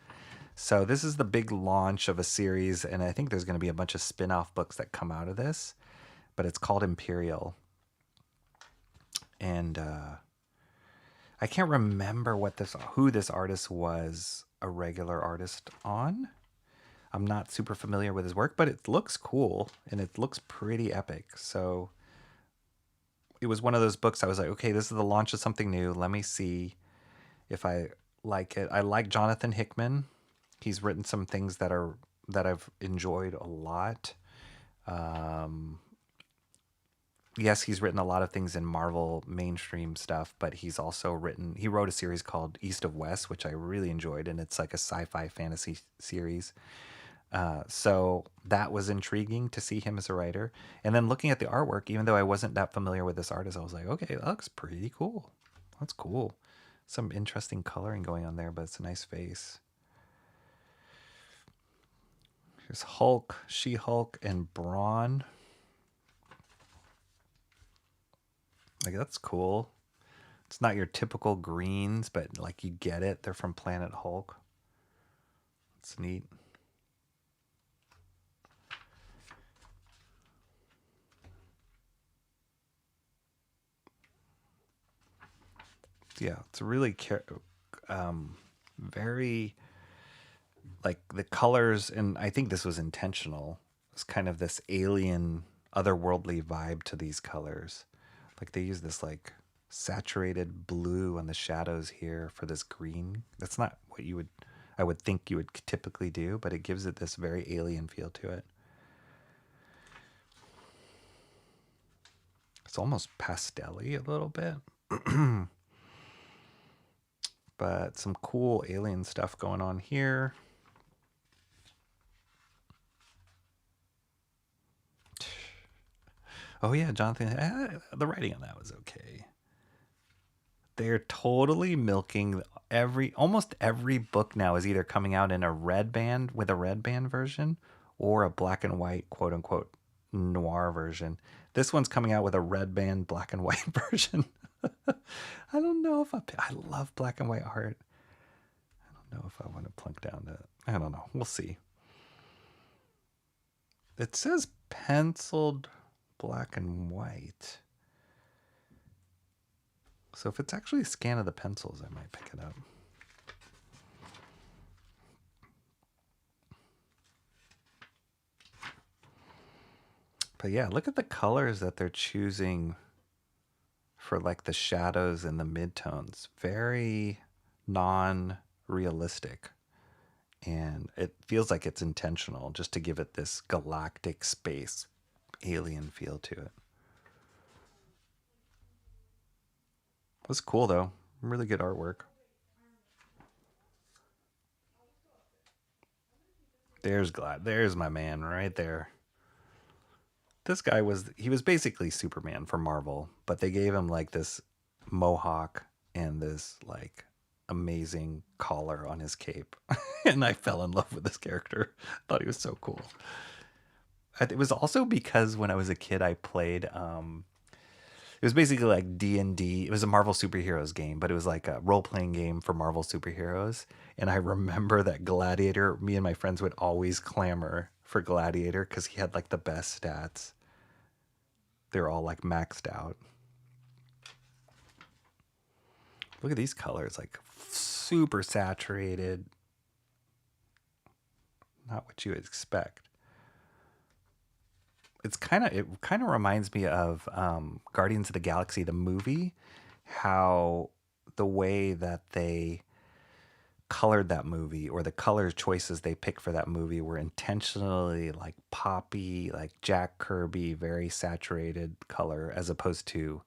So this is the big launch of a series, and I think there's going to be a bunch of spin-off books that come out of this, but it's called Imperial. And I can't remember who this artist was a regular artist on. I'm not super familiar with his work, but it looks cool and it looks pretty epic. So it was one of those books I was like, okay, this is the launch of something new. Let me see if I like it. I like Jonathan Hickman. He's written some things that I've enjoyed a lot. Yes, he's written a lot of things in Marvel mainstream stuff, but he wrote a series called East of West, which I really enjoyed, and it's like a sci-fi fantasy series. So that was intriguing to see him as a writer. And then looking at the artwork, even though I wasn't that familiar with this artist, I was like, okay, that looks pretty cool. That's cool. Some interesting coloring going on there, but it's a nice face. Here's Hulk, She-Hulk, and Brawn. Like, that's cool. It's not your typical greens, but like you get it. They're from Planet Hulk. It's neat. Yeah, it's really very, like, the colors, and I think this was intentional. It's kind of this alien, otherworldly vibe to these colors. Like they use this like saturated blue on the shadows here for this green. That's not what I would think you would typically do, but it gives it this very alien feel to it. It's almost pastel-y a little bit. But some cool alien stuff going on here. Oh yeah, Jonathan, the writing on that was okay. They're totally milking almost every book now is either coming out in a red band with a red band version or a black and white, quote unquote, noir version. This one's coming out with a red band black and white version. I don't know if I love black and white art. I don't know if I want to plunk down to, I don't know. We'll see. It says penciled black and white. So if it's actually a scan of the pencils, I might pick it up. But yeah, look at the colors that they're choosing for like the shadows and the midtones. Very non-realistic. And it feels like it's intentional just to give it this galactic space alien feel to it. It was cool though. Really good artwork. There's my man right there. This guy was basically Superman for Marvel, but they gave him like this mohawk and this like amazing collar on his cape. And I fell in love with this character. Thought he was so cool. It was also because when I was a kid I played it was basically like D&D. It was a Marvel superheroes game, but it was like a role-playing game for Marvel superheroes. And I remember that Gladiator, me and my friends would always clamor for Gladiator because he had like the best stats. They're all like maxed out. Look at these colors, like super saturated. Not what you would expect. It kind of reminds me of Guardians of the Galaxy, the movie, how the way that they colored that movie or the color choices they picked for that movie were intentionally like poppy, like Jack Kirby, very saturated color, as opposed to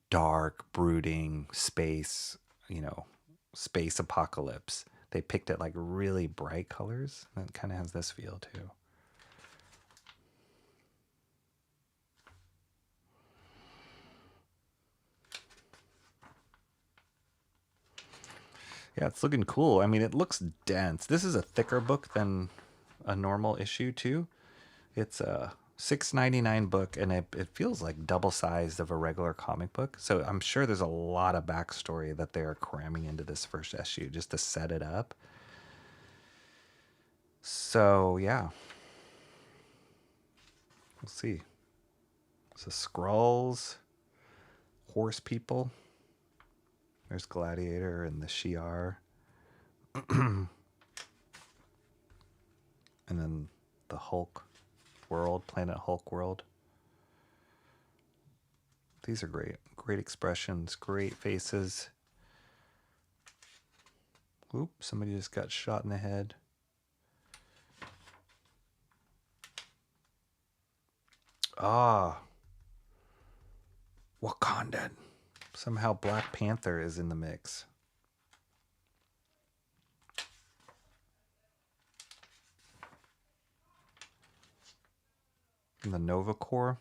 dark, brooding space, space apocalypse. They picked it like really bright colors. And it kind of has this feel too. Yeah, it's looking cool. I mean, it looks dense. This is a thicker book than a normal issue too. It's a $6.99 book, and it feels like double sized of a regular comic book. So I'm sure there's a lot of backstory that they're cramming into this first issue just to set it up. So yeah, we'll see. So Skrulls, horse people. There's Gladiator and the Shi'ar. And then the Hulk world, Planet Hulk world. These are great. Great expressions, great faces. Oop, somebody just got shot in the head. Ah. Wakandan. Somehow Black Panther is in the mix. And the Nova Corps.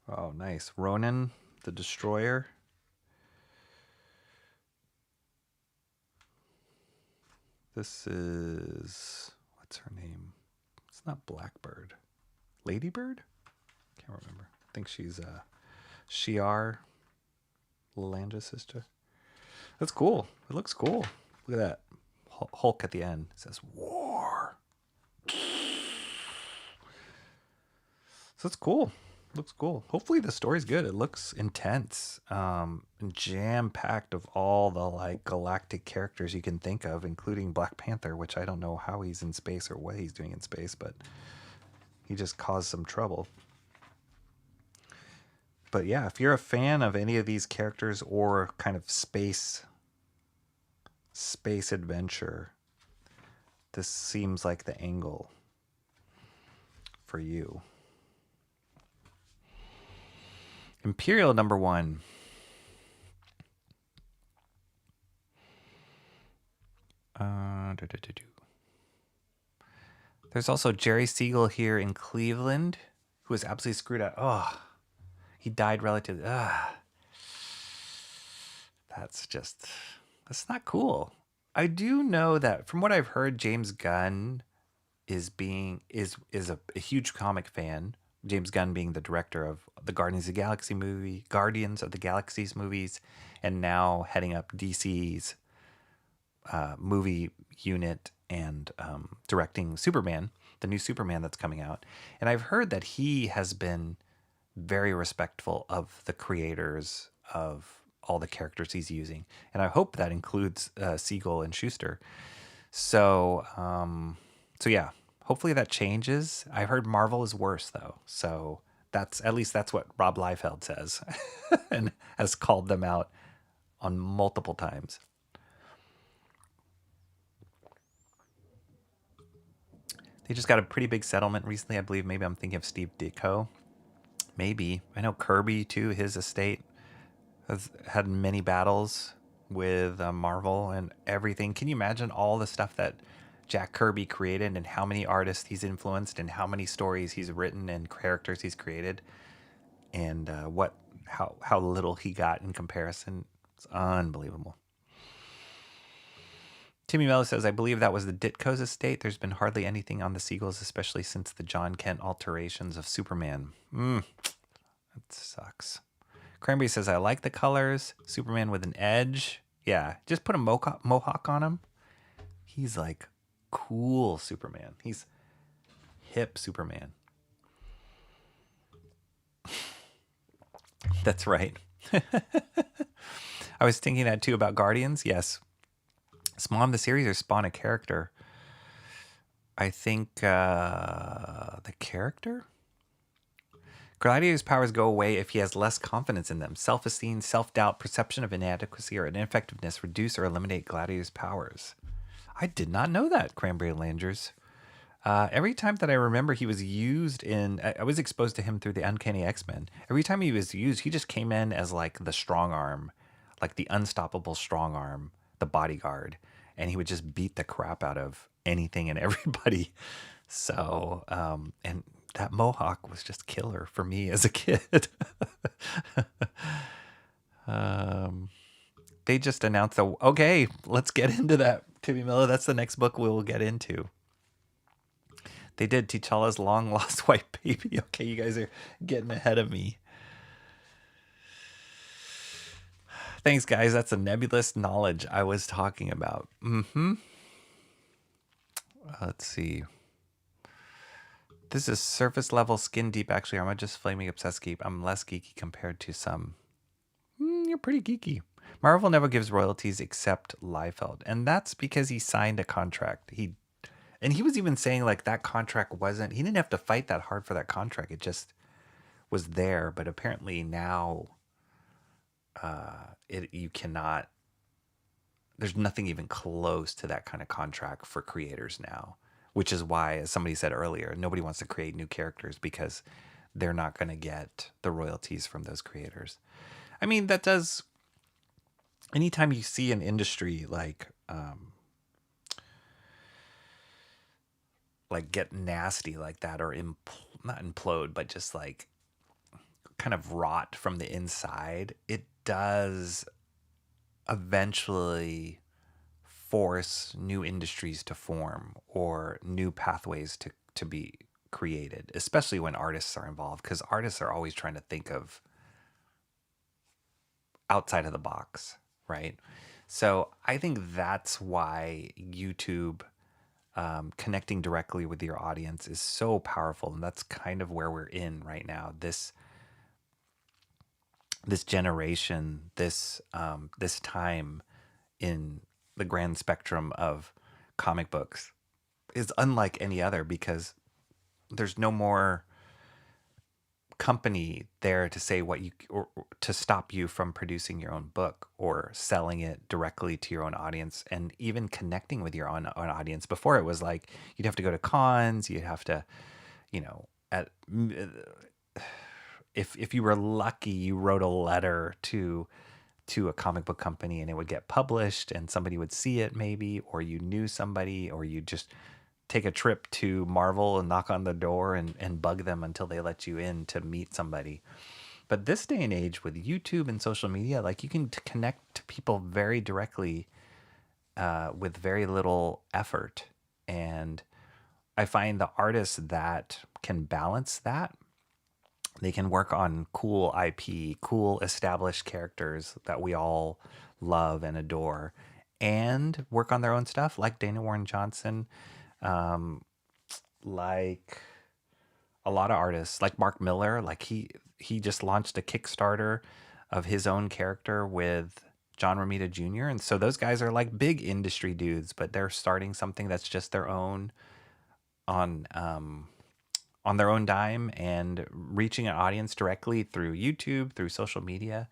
Oh, nice. Ronan, the Destroyer. This is... what's her name? It's not Blackbird. Ladybird? Can't remember. I think she's Shi'ar, Lilandra's sister. That's cool. It looks cool. Look at that. Hulk at the end. It says war. So it's cool. Looks cool. Hopefully the story's good. It looks intense, and jam-packed of all the like galactic characters you can think of, including Black Panther, which I don't know how he's in space or what he's doing in space, but he just caused some trouble. But yeah, if you're a fan of any of these characters or kind of space adventure, this seems like the angle for you. Imperial #1. There's also Jerry Siegel here in Cleveland, who was absolutely screwed up. Oh, he died relatively. That's not cool. I do know that from what I've heard, James Gunn is a huge comic fan. James Gunn being the director of the Guardians of the Galaxy's movies, and now heading up DC's movie unit and directing Superman, the new Superman that's coming out. And I've heard that he has been very respectful of the creators of all the characters he's using. And I hope that includes Siegel and Schuster. So yeah. Hopefully that changes. I heard Marvel is worse though. So that's what Rob Liefeld says and has called them out on multiple times. They just got a pretty big settlement recently, I believe. Maybe I'm thinking of Steve Ditko. Maybe. I know Kirby too, his estate has had many battles with Marvel and everything. Can you imagine all the stuff that Jack Kirby created and how many artists he's influenced and how many stories he's written and characters he's created, and how little he got in comparison? It's unbelievable. Timmy Mello says, I believe that was the Ditko's estate. There's been hardly anything on the Siegels, especially since the John Kent alterations of Superman. That sucks. Cranberry says, I like the colors. Superman with an edge. Yeah, just put a mohawk on him. He's like cool Superman. He's hip Superman. That's right. I was thinking that too about Guardians. Yes. Spawn the series or spawn a character? I think the character? Gladiator's powers go away if he has less confidence in them. Self-esteem, self-doubt, perception of inadequacy or ineffectiveness reduce or eliminate Gladiator's powers. I did not know that, Cranberry Langers. Every time that I remember he was used in... I was exposed to him through the Uncanny X-Men. Every time he was used, he just came in as like the strong arm, like the unstoppable strong arm, the bodyguard. And he would just beat the crap out of anything and everybody. So, and that mohawk was just killer for me as a kid. they just announced that, okay, let's get into that, Timmy Miller. That's the next book we will get into. They did T'Challa's long lost white baby. Okay, you guys are getting ahead of me. Thanks, guys. That's the nebulous knowledge I was talking about. Let's see. This is surface level, skin deep. Actually, I'm just flaming obsessed geek. I'm less geeky compared to some. You're pretty geeky. Marvel never gives royalties except Liefeld, and that's because he signed a contract. He was even saying like that contract wasn't. He didn't have to fight that hard for that contract. It just was there. But apparently now, you cannot. There's nothing even close to that kind of contract for creators now, which is why, as somebody said earlier, nobody wants to create new characters because they're not going to get the royalties from those creators. I mean, that does. Anytime you see an industry like get nasty like that, or not implode, but just like kind of rot from the inside, it does eventually force new industries to form or new pathways to be created, especially when artists are involved, because artists are always trying to think of outside of the box, right? So I think that's why YouTube connecting directly with your audience is so powerful, and that's kind of where we're in right now. This generation, this time in the grand spectrum of comic books is unlike any other, because there's no more company there to say what you, or to stop you from producing your own book or selling it directly to your own audience, and even connecting with your own audience. Before, it was like you'd have to go to cons, you'd have to, if you were lucky, you wrote a letter to a comic book company and it would get published and somebody would see it maybe, or you knew somebody, or you just take a trip to Marvel and knock on the door and bug them until they let you in to meet somebody. But this day and age with YouTube and social media, like, you can connect to people very directly with very little effort. And I find the artists that can balance that, they can work on cool IP, cool established characters that we all love and adore, and work on their own stuff, like Dana Warren Johnson, like a lot of artists, like Mark Miller. Like he just launched a Kickstarter of his own character with John Romita Jr. And so those guys are like big industry dudes, but they're starting something that's just their own on their own dime, and reaching an audience directly through YouTube, through social media.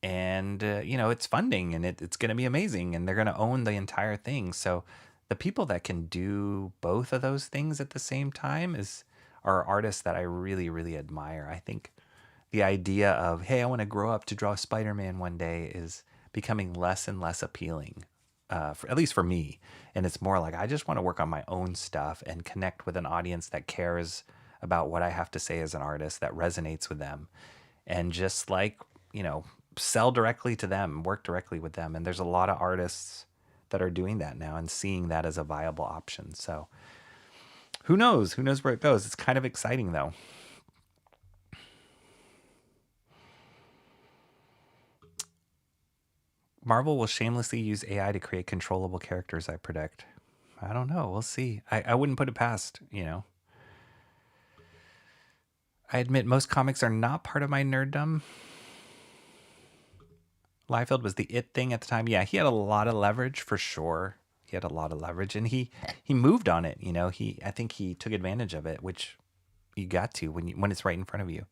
And, it's funding, and it's going to be amazing, and they're going to own the entire thing. So the people that can do both of those things at the same time are artists that I really, really admire. I think the idea of, hey, I want to grow up to draw Spider-Man one day is becoming less and less appealing, at least for me. And it's more like, I just want to work on my own stuff and connect with an audience that cares about what I have to say as an artist, that resonates with them, and just like, sell directly to them, work directly with them. And there's a lot of artists that are doing that now and seeing that as a viable option. So who knows where it goes. It's kind of exciting though. Marvel will shamelessly use AI to create controllable characters, I predict. I don't know. We'll see. I wouldn't put it past, I admit most comics are not part of my nerddom. Liefeld was the it thing at the time. Yeah, he had a lot of leverage for sure. He had a lot of leverage, and he moved on it. I think he took advantage of it, which you got to when it's right in front of you.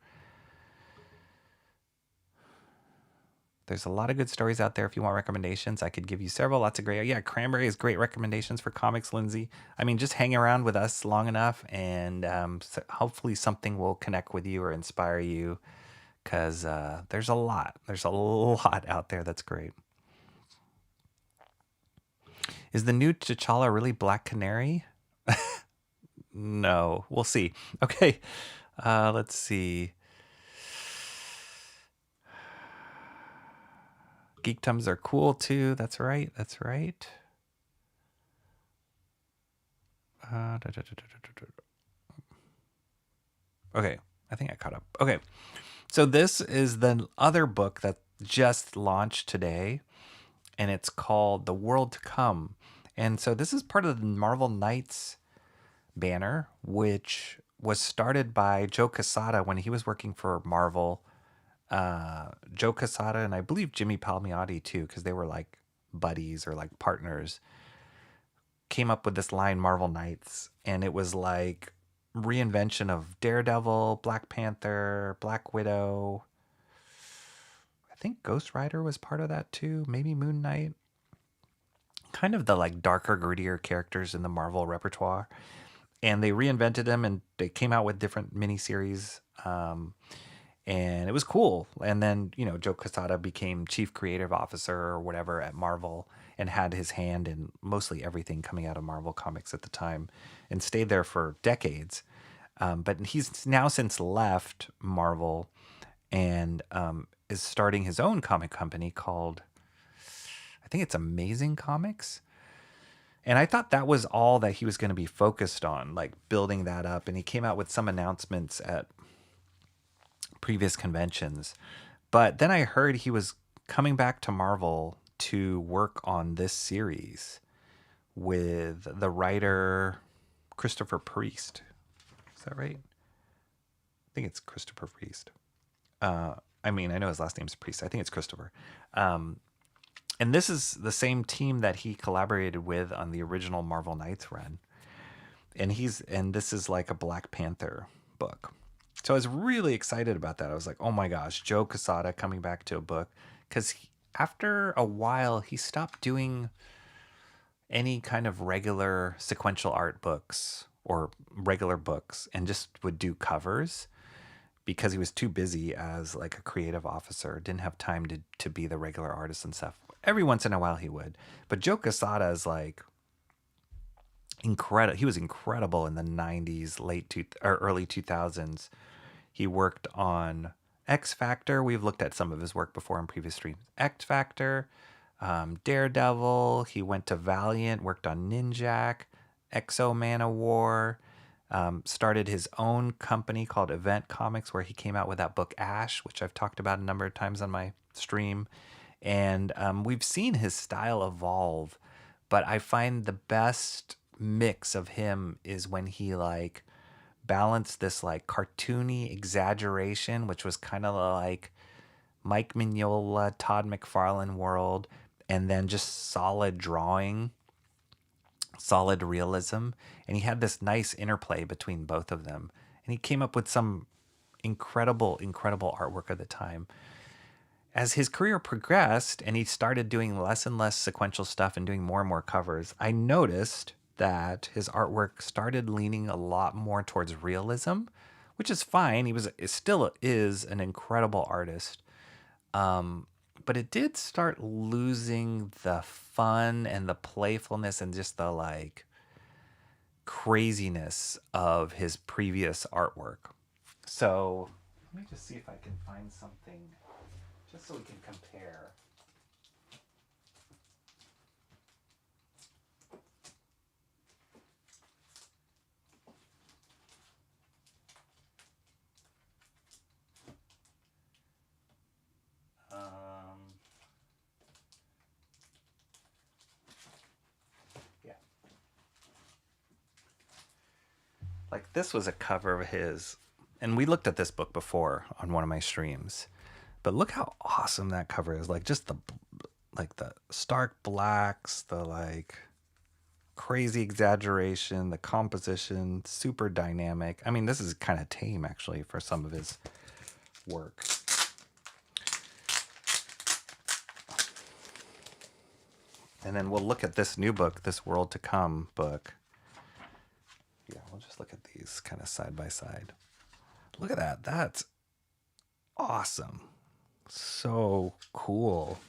There's a lot of good stories out there. If you want recommendations, I could give you several. Lots of great. Yeah, Cranberry is great recommendations for comics, Lindsay. I mean, just hang around with us long enough, and hopefully something will connect with you or inspire you, because there's a lot. There's a lot out there that's great. Is the new T'Challa really Black Canary? No, we'll see. Okay, let's see. Geektums are cool too. That's right. That's right. Okay, I think I caught up. Okay, so this is the other book that just launched today, and it's called The World to Come. And so this is part of the Marvel Knights banner, which was started by Joe Quesada when he was working for Marvel. Joe Quesada and I believe Jimmy Palmiotti too, because they were like buddies or like partners, came up with this line Marvel Knights, and it was like reinvention of Daredevil, Black Panther, Black Widow. I think Ghost Rider was part of that too, maybe Moon Knight. Kind of the like darker, grittier characters in the Marvel repertoire. And they reinvented them and they came out with different miniseries. And it was cool. And then, Joe Quesada became chief creative officer or whatever at Marvel and had his hand in mostly everything coming out of Marvel Comics at the time and stayed there for decades. But he's now since left Marvel and is starting his own comic company called, I think it's Amazing Comics. And I thought that was all that he was going to be focused on, like building that up. And he came out with some announcements at previous conventions. But then I heard he was coming back to Marvel to work on this series with the writer Christopher Priest. Is that right? I think it's Christopher Priest. I know his last name's Priest. I think it's Christopher. And this is the same team that he collaborated with on the original Marvel Knights run. And this is like a Black Panther book. So I was really excited about that. I was like, oh my gosh, Joe Quesada coming back to a book. Because after a while, he stopped doing any kind of regular sequential art books or regular books and just would do covers because he was too busy as like a creative officer, didn't have time to be the regular artist and stuff. Every once in a while he would. But Joe Quesada is like incredible. He was incredible in the 90s, early 2000s. He worked on X Factor. We've looked at some of his work before in previous streams. X Factor, Daredevil. He went to Valiant, worked on Ninjak, Exo Man of War. Started his own company called Event Comics, where he came out with that book Ash, which I've talked about a number of times on my stream. And we've seen his style evolve, but I find the best mix of him is when he like balanced this like cartoony exaggeration, which was kind of like Mike Mignola, Todd McFarlane world, and then just solid drawing, solid realism. And he had this nice interplay between both of them. And he came up with some incredible artwork at the time. As his career progressed and he started doing less and less sequential stuff and doing more and more covers, I noticed that his artwork started leaning a lot more towards realism, which is fine. It still is an incredible artist. But it did start losing the fun and the playfulness and just the like craziness of his previous artwork. So let me just see if I can find something just so we can compare. Yeah. Like this was a cover of his, and we looked at this book before on one of my streams, but look how awesome that cover is. Like just the stark blacks, the like crazy exaggeration, the composition, super dynamic. I mean, this is kind of tame actually for some of his work. And then we'll look at this new book, this World to Come book. Yeah, we'll just look at these kind of side by side. Look at that. That's awesome. So cool.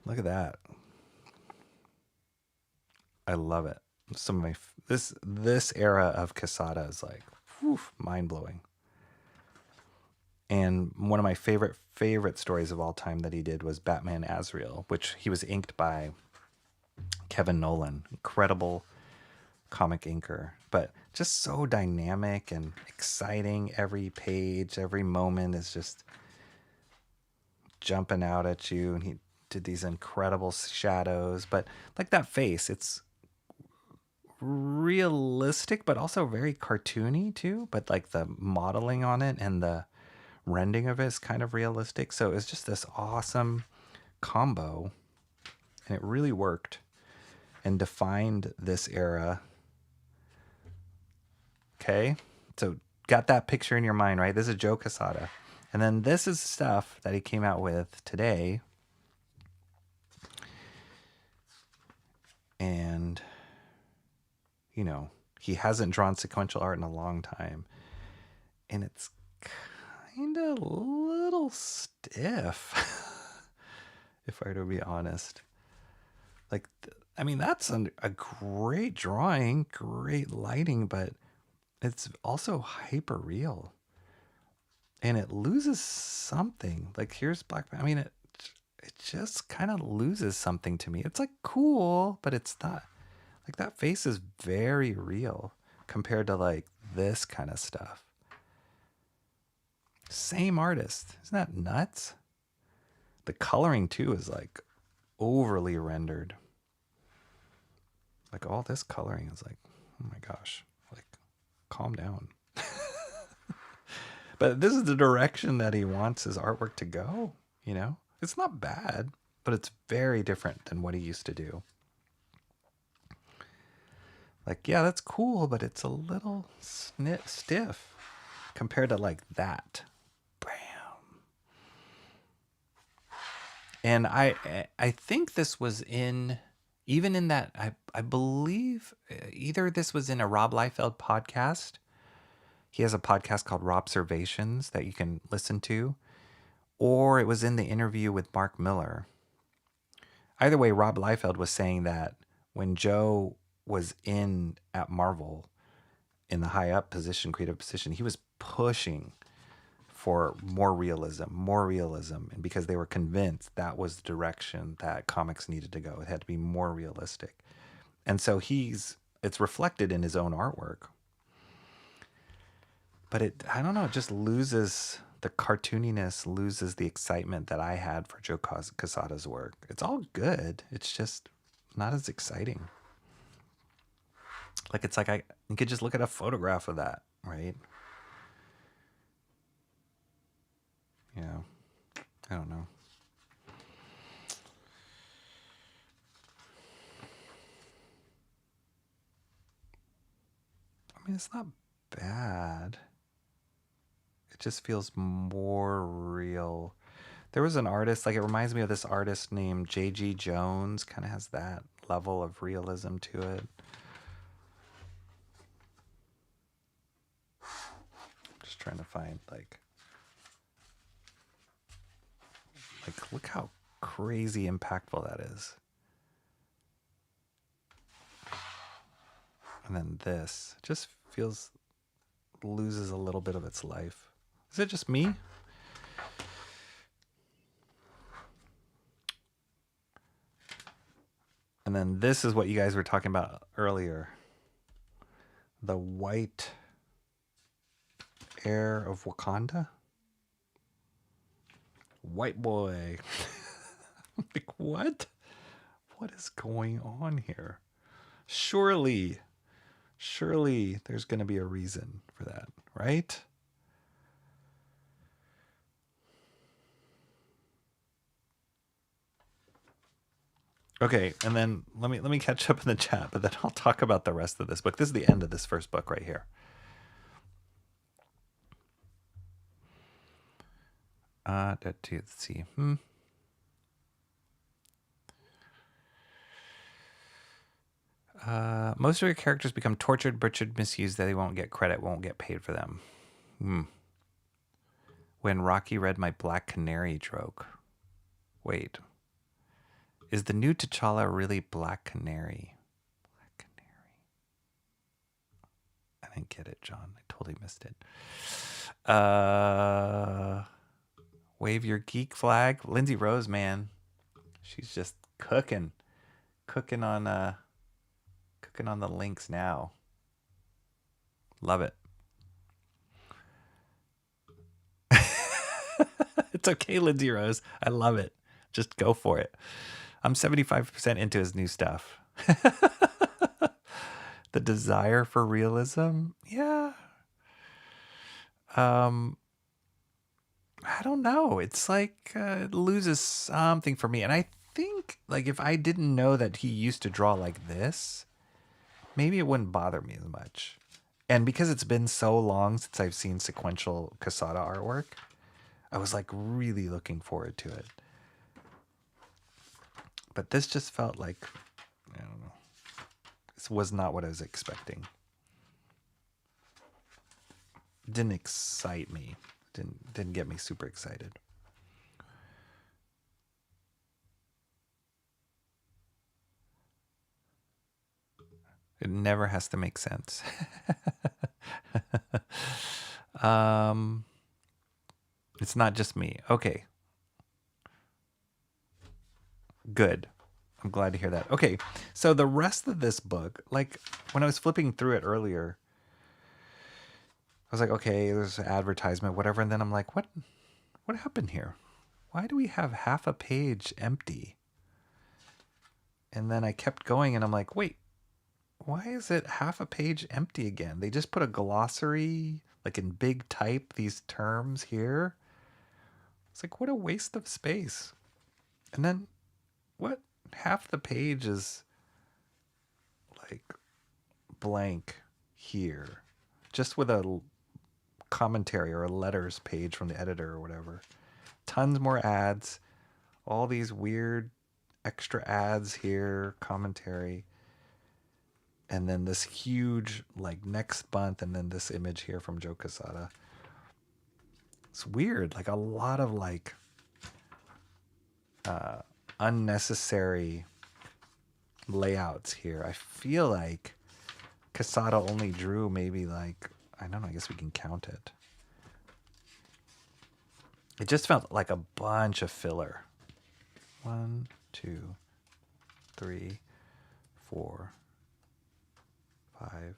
Look at that. I love it. Some of my this era of Quesada is like mind blowing. And one of my favorite stories of all time that he did was Batman Azrael, which he was inked by Kevin Nolan. Incredible comic inker, but just so dynamic and exciting. Every page, every moment is just jumping out at you. And he did these incredible shadows, but like that face, it's realistic, but also very cartoony too. But like the modeling on it and the rendering of it is kind of realistic. So it's just this awesome combo, and it really worked and defined this era. Okay, so got that picture in your mind, right? This is Joe Quesada. And then this is stuff that he came out with today. And, you know, he hasn't drawn sequential art in a long time. And it's kind of a little stiff, if I were to be honest. Like, I mean, that's a great drawing, great lighting, but it's also hyper real. And it loses something. Like, here's Black. I mean, it just kind of loses something to me. It's like cool, but it's not. Like, that face is very real compared to like this kind of stuff. Same artist. Isn't that nuts? The coloring too is like overly rendered. Like, all this coloring is like, oh my gosh, like, calm down. But this is the direction that he wants his artwork to go, you know? It's not bad, but it's very different than what he used to do. Like, yeah, that's cool, but it's a little stiff compared to like that. Bam. And I think this was in, even in that, I believe either this was in a Rob Liefeld podcast. He has a podcast called Robservations that you can listen to. Or it was in the interview with Mark Miller. Either way, Rob Liefeld was saying that when Joe was in at Marvel in the high up position, creative position, he was pushing for more realism. And because they were convinced that was the direction that comics needed to go. It had to be more realistic. And so it's reflected in his own artwork. But I don't know, it just loses the cartooniness, loses the excitement that I had for Joe Quesada's work. It's all good. It's just not as exciting. Like, it's like you could just look at a photograph of that, right? Yeah. I don't know. I mean, it's not bad. It just feels more real. There was an artist, like, it reminds me of this artist named J.G. Jones, kind of has that level of realism to it. Just trying to find, like, look how crazy impactful that is. And then this just loses a little bit of its life. Is it just me? And then this is what you guys were talking about earlier. The white air of Wakanda. White boy. Like, what? What is going on here? Surely there's going to be a reason for that, right? Okay, and then let me catch up in the chat, but then I'll talk about the rest of this book. This is the end of this first book right here. Let's see. Most of your characters become tortured, butchered, misused, that they won't get credit, won't get paid for them. When Rocky read my Black Canary joke. Wait. Is the new T'Challa really Black Canary? Black Canary. I didn't get it, John. I totally missed it. Uh, wave your geek flag. Lindsay Rose, man. She's just cooking. Cooking on the links now. Love it. It's okay, Lindsay Rose. I love it. Just go for it. I'm 75% into his new stuff. The desire for realism. Yeah. I don't know. It's like it loses something for me. And I think like if I didn't know that he used to draw like this, maybe it wouldn't bother me as much. And because it's been so long since I've seen sequential Quesada artwork, I was like really looking forward to it. But this just felt like, I don't know. This was not what I was expecting. Didn't excite me. Didn't get me super excited. It never has to make sense. It's not just me. Okay. Good. I'm glad to hear that. Okay. So the rest of this book, like when I was flipping through it earlier, I was like, okay, there's an advertisement, whatever. And then I'm like, what happened here? Why do we have half a page empty? And then I kept going and I'm like, wait, why is it half a page empty again? They just put a glossary, like in big type, these terms here. It's like, what a waste of space. And then what? Half the page is like blank here, just with a commentary or a letters page from the editor or whatever. Tons more ads, all these weird extra ads here, commentary, and then this huge like next month, and then this image here from Joe Quesada. It's weird, like a lot of like unnecessary layouts here. I feel like Quesada only drew maybe like, I don't know, I guess we can count it. It just felt like a bunch of filler. 1, 2, 3, 4, 5, 6,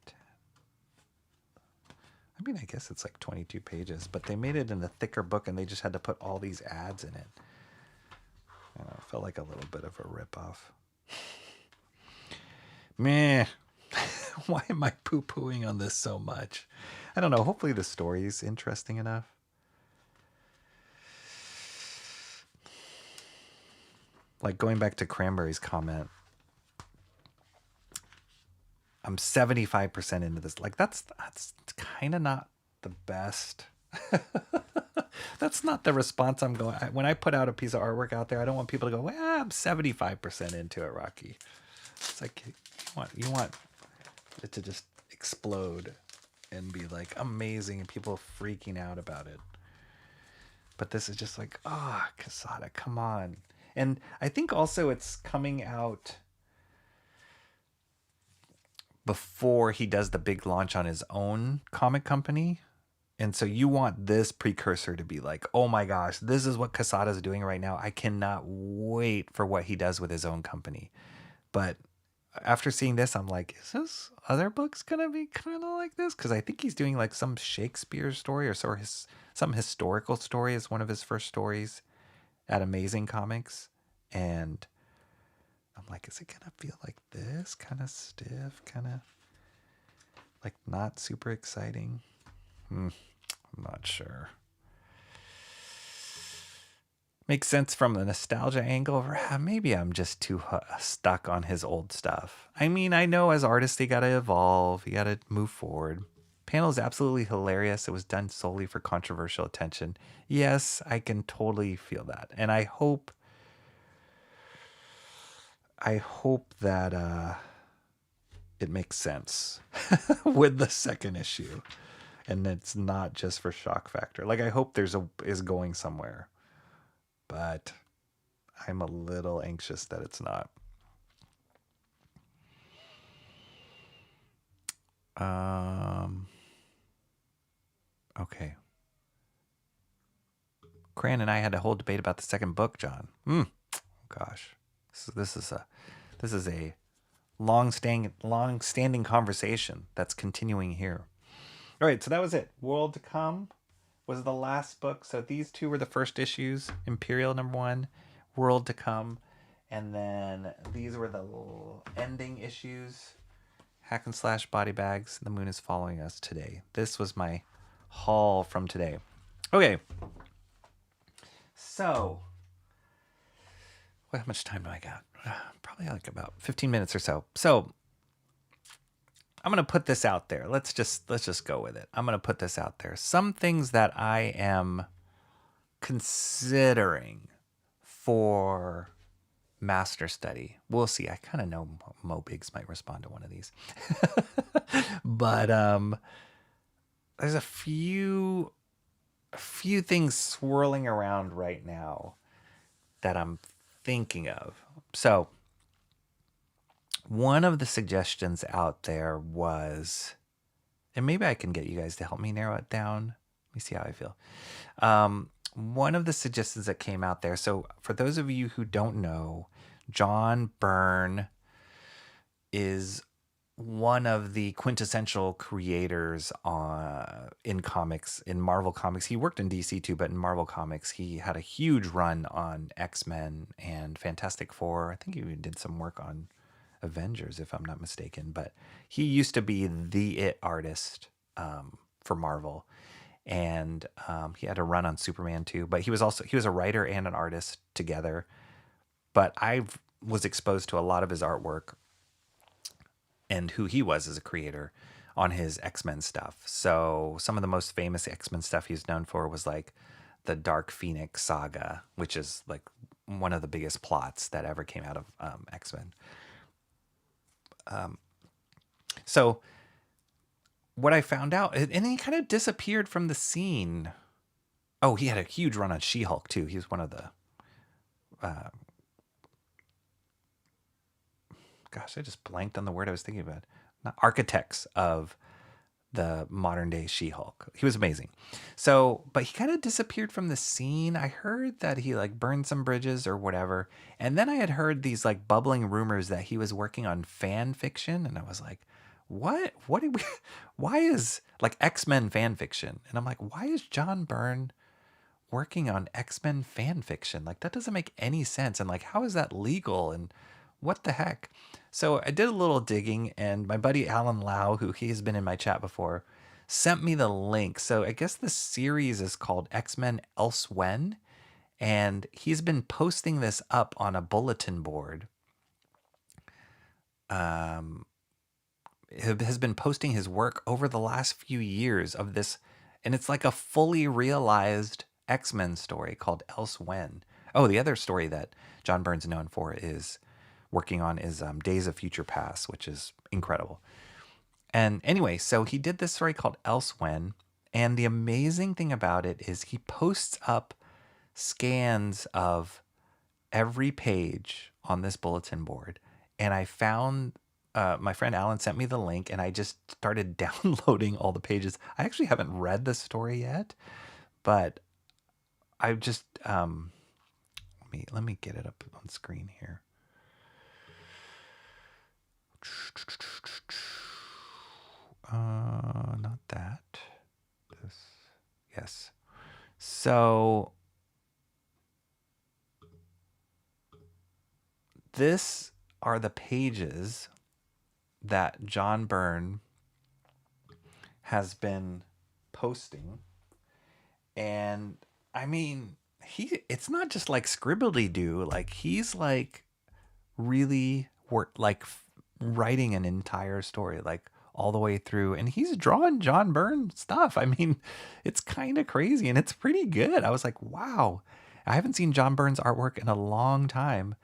10. I mean, I guess it's like 22 pages, but they made it in a thicker book and they just had to put all these ads in it. I don't know, it felt like a little bit of a ripoff. Meh. Why am I poo-pooing on this so much? I don't know. Hopefully the story's interesting enough. Like going back to Cranberry's comment, I'm 75% into this. Like that's kind of not the best. That's not the response I'm going. When I put out a piece of artwork out there, I don't want people to go, well, I'm 75% into it, Rocky. It's like you want it to just explode and be like amazing and people freaking out about it. But this is just like, oh, Quesada, come on. And I think also it's coming out before he does the big launch on his own comic company. And so you want this precursor to be like, oh my gosh, this is what Quesada is doing right now. I cannot wait for what he does with his own company. But after seeing this, I'm like, is this other books gonna be kind of like this? Because I think he's doing like some Shakespeare story or some historical story as one of his first stories at Amazing Comics. And I'm like, is it gonna feel like this? Kind of stiff, kind of like not super exciting. I'm not sure. Makes sense from the nostalgia angle. Maybe I'm just too stuck on his old stuff. I mean, I know as artists, you got to evolve. You got to move forward. Panel is absolutely hilarious. It was done solely for controversial attention. Yes, I can totally feel that. And I hope that it makes sense with the second issue. And it's not just for shock factor. Like I hope is going somewhere. But I'm a little anxious that it's not. Okay. Cran and I had a whole debate about the second book, John. Gosh. This is a long-standing conversation that's continuing here. All right, so that was it. World to Come was the last book. So these two were the first issues. Imperial #1, World to Come. And then these were the little ending issues. Hack and Slash Body Bags. The Moon is Following Us Today. This was my haul from today. Okay. So, how much time do I got? Probably like about 15 minutes or so. So, I'm going to put this out there. Let's just go with it. I'm going to put this out there. Some things that I am considering for master study. We'll see. I kind of know Mo Biggs might respond to one of these. But there's a few things swirling around right now that I'm thinking of. So, one of the suggestions out there was, and maybe I can get you guys to help me narrow it down. Let me see how I feel. One of the suggestions that came out there. So for those of you who don't know, John Byrne is one of the quintessential creators in comics, in Marvel Comics. He worked in DC too, but in Marvel Comics, he had a huge run on X-Men and Fantastic Four. I think he even did some work on Avengers, if I'm not mistaken. But he used to be the it artist for Marvel. And he had a run on Superman too. But he was a writer and an artist together. But I was exposed to a lot of his artwork and who he was as a creator on his X-Men stuff. So some of the most famous X-Men stuff he's known for was like the Dark Phoenix saga, which is like one of the biggest plots that ever came out of X-Men. So what I found out, and he kind of disappeared from the scene. Oh, he had a huge run on She-Hulk too. He was one of the gosh, I just blanked on the word I was thinking about. Not architects of the modern day She-Hulk. He was amazing. So, but he kind of disappeared from the scene. I heard that he like burned some bridges or whatever. And then I had heard these like bubbling rumors that he was working on fan fiction. And I was like, why is like X-Men fan fiction? And I'm like, why is John Byrne working on X-Men fan fiction? Like that doesn't make any sense. And like, how is that legal? And what the heck? So I did a little digging, and my buddy Alan Lau, who he has been in my chat before, sent me the link. So I guess the series is called X-Men Elsewhen, and he's been posting this up on a bulletin board. Has been posting his work over the last few years of this, and it's like a fully realized X-Men story called Elsewhen. Oh, the other story that John Byrne's known for is Days of Future Past, which is incredible. And anyway, so he did this story called Elsewhen, and the amazing thing about it is he posts up scans of every page on this bulletin board, and I found my friend Alan sent me the link, and I just started downloading all the pages. I actually haven't read the story yet, but I just let me get it up on screen here. Not that. This. Yes. So this are the pages that John Byrne has been posting. And I mean, it's not just like scribbly do, like he's like really writing an entire story, like all the way through, and he's drawing John Byrne stuff. I mean, it's kind of crazy, and it's pretty good. I was like, wow, I haven't seen John Byrne's artwork in a long time,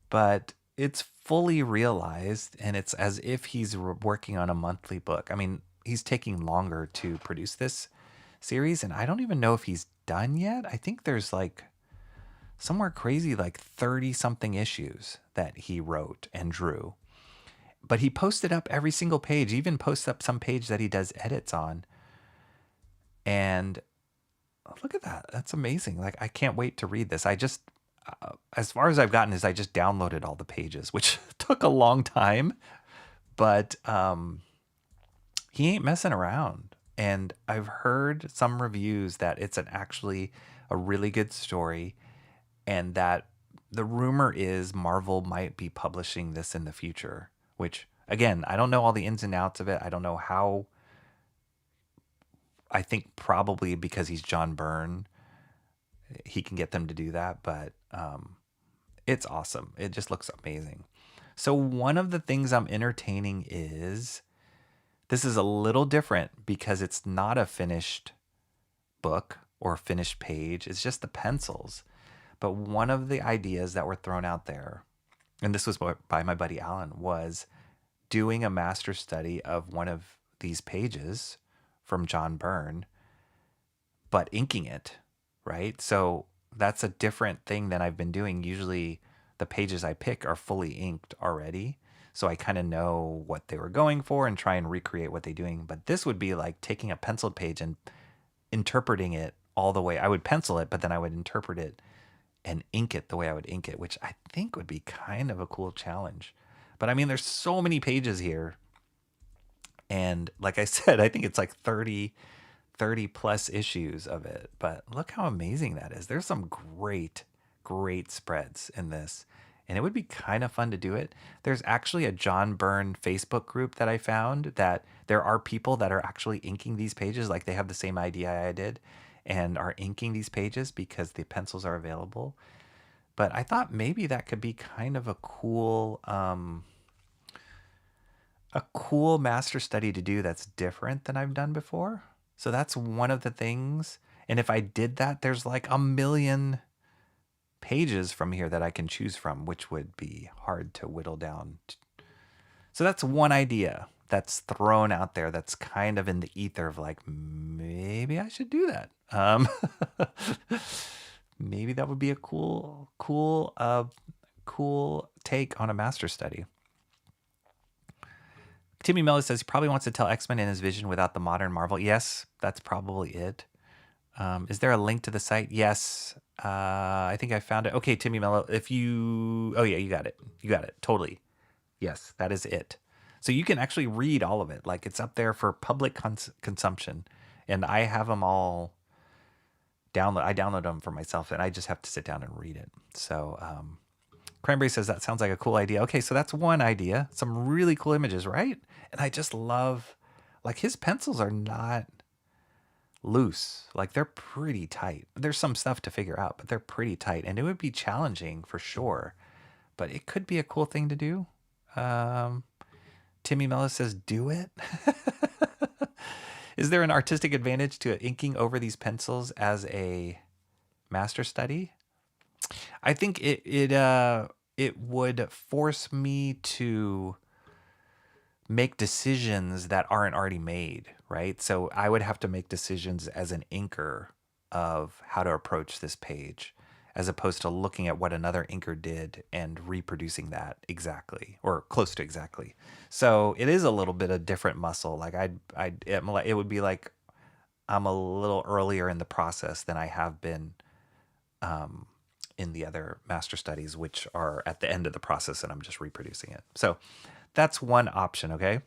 but it's fully realized, and it's as if he's working on a monthly book. I mean, he's taking longer to produce this series, and I don't even know if he's done yet. I think there's like somewhere crazy like 30 something issues that he wrote and drew. But he posted up every single page, even posts up some page that he does edits on. And look at that. That's amazing. Like, I can't wait to read this. I just, as far as I've gotten is I just downloaded all the pages, which took a long time, but he ain't messing around. And I've heard some reviews that it's actually a really good story, and that the rumor is Marvel might be publishing this in the future, which, again, I don't know all the ins and outs of it. I don't know how. I think probably because he's John Byrne, he can get them to do that, but it's awesome. It just looks amazing. So one of the things I'm entertaining is, this is a little different because it's not a finished book or finished page. It's just the pencils. But one of the ideas that were thrown out there, and this was by my buddy Alan, was doing a master study of one of these pages from John Byrne, but inking it, right? So that's a different thing than I've been doing. Usually the pages I pick are fully inked already, so I kind of know what they were going for and try and recreate what they're doing. But this would be like taking a penciled page and interpreting it all the way. I would pencil it, but then I would interpret it and ink it the way I would ink it, which I think would be kind of a cool challenge. But I mean, there's so many pages here. And like I said, I think it's like 30 plus issues of it. But look how amazing that is. There's some great spreads in this. And it would be kind of fun to do it. There's actually a John Byrne Facebook group that I found that there are people that are actually inking these pages. Like, they have the same idea I did and are inking these pages because the pencils are available. But I thought maybe that could be kind of a cool master study to do that's different than I've done before. So that's one of the things. And if I did that, there's like a million pages from here that I can choose from, which would be hard to whittle down. So that's one idea that's thrown out there that's kind of in the ether of like, maybe I should do that. Maybe that would be a cool take on a master study. Timmy Miller says he probably wants to tell X-Men in his vision without the modern Marvel. Yes, that's probably it. Is there a link to the site? Yes. I think I found it. Okay, Timmy Mello, oh yeah, you got it. You got it. Totally. Yes, that is it. So you can actually read all of it. Like, it's up there for public consumption. And I have them all I download them for myself, and I just have to sit down and read it. So, Cranberry says that sounds like a cool idea. Okay, so that's one idea. Some really cool images, right? And I just love, like, his pencils are not loose. Like, they're pretty tight. There's some stuff to figure out, but they're pretty tight. And it would be challenging for sure. But it could be a cool thing to do. Timmy Mellis says, do it. Is there an artistic advantage to inking over these pencils as a master study? I think it would force me to make decisions that aren't already made, right? So I would have to make decisions as an inker of how to approach this page, as opposed to looking at what another inker did and reproducing that exactly or close to exactly. So it is a little bit of different muscle. Like it would be like I'm a little earlier in the process than I have been in the other master studies, which are at the end of the process and I'm just reproducing it. So that's one option, okay?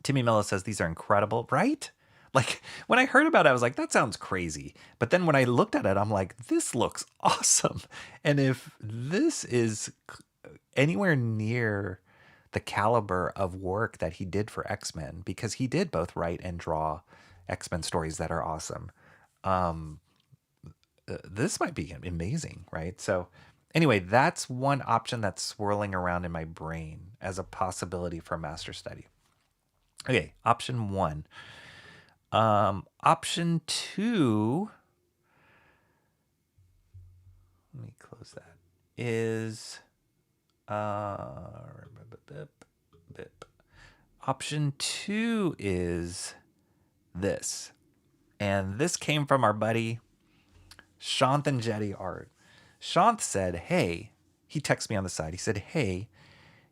Timmy Mello says these are incredible, right? Like, when I heard about it, I was like, that sounds crazy. But then when I looked at it, I'm like, this looks awesome. And if this is anywhere near the caliber of work that he did for X-Men, because he did both write and draw X-Men stories that are awesome, this might be amazing, right? So anyway, that's one option that's swirling around in my brain as a possibility for a master study. Okay, option one. Option two, let me close that, is, option two is this. And this came from our buddy, Shanth and Jetty Art. Shanth said, hey, he texted me on the side. He said, hey,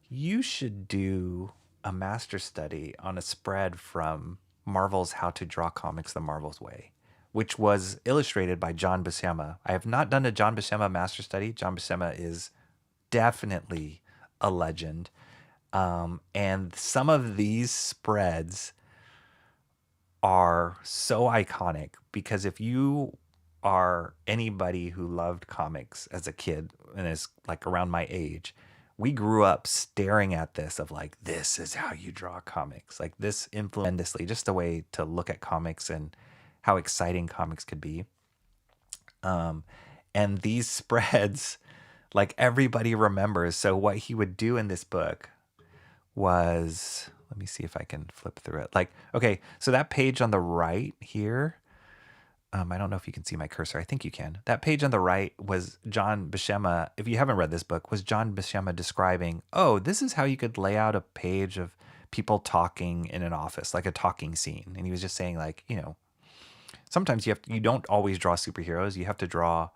you should do a master study on a spread from Marvel's How to Draw Comics the Marvel's Way, which was illustrated by John Buscema. I have not done a John Buscema master study. John Buscema is definitely a legend. And some of these spreads are so iconic because if you are anybody who loved comics as a kid and is like around my age, we grew up staring at this of like, this is how you draw comics. Like this influenced tremendously, just the way to look at comics and how exciting comics could be. And these spreads, like everybody remembers. So what he would do in this book was, let me see if I can flip through it. Like, okay, so that page on the right here, I don't know if you can see my cursor. I think you can. That page on the right was John Buscema. If you haven't read this book, was John Buscema describing, oh, this is how you could lay out a page of people talking in an office, like a talking scene. And he was just saying like, you know, sometimes you don't always draw superheroes. You have to draw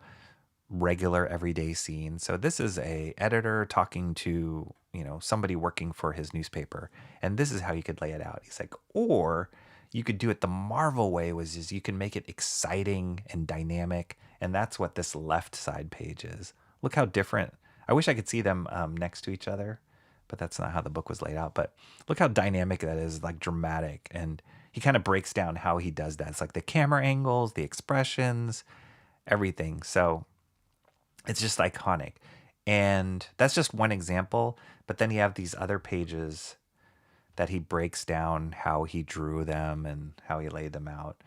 regular everyday scenes. So this is a editor talking to, you know, somebody working for his newspaper. And this is how you could lay it out. He's like, or you could do it the Marvel way, is you can make it exciting and dynamic. And that's what this left side page is. Look how different. I wish I could see them next to each other, but that's not how the book was laid out. But look how dynamic that is, like dramatic. And he kind of breaks down how he does that. It's like the camera angles, the expressions, everything. So it's just iconic. And that's just one example. But then you have these other pages that he breaks down how he drew them and how he laid them out.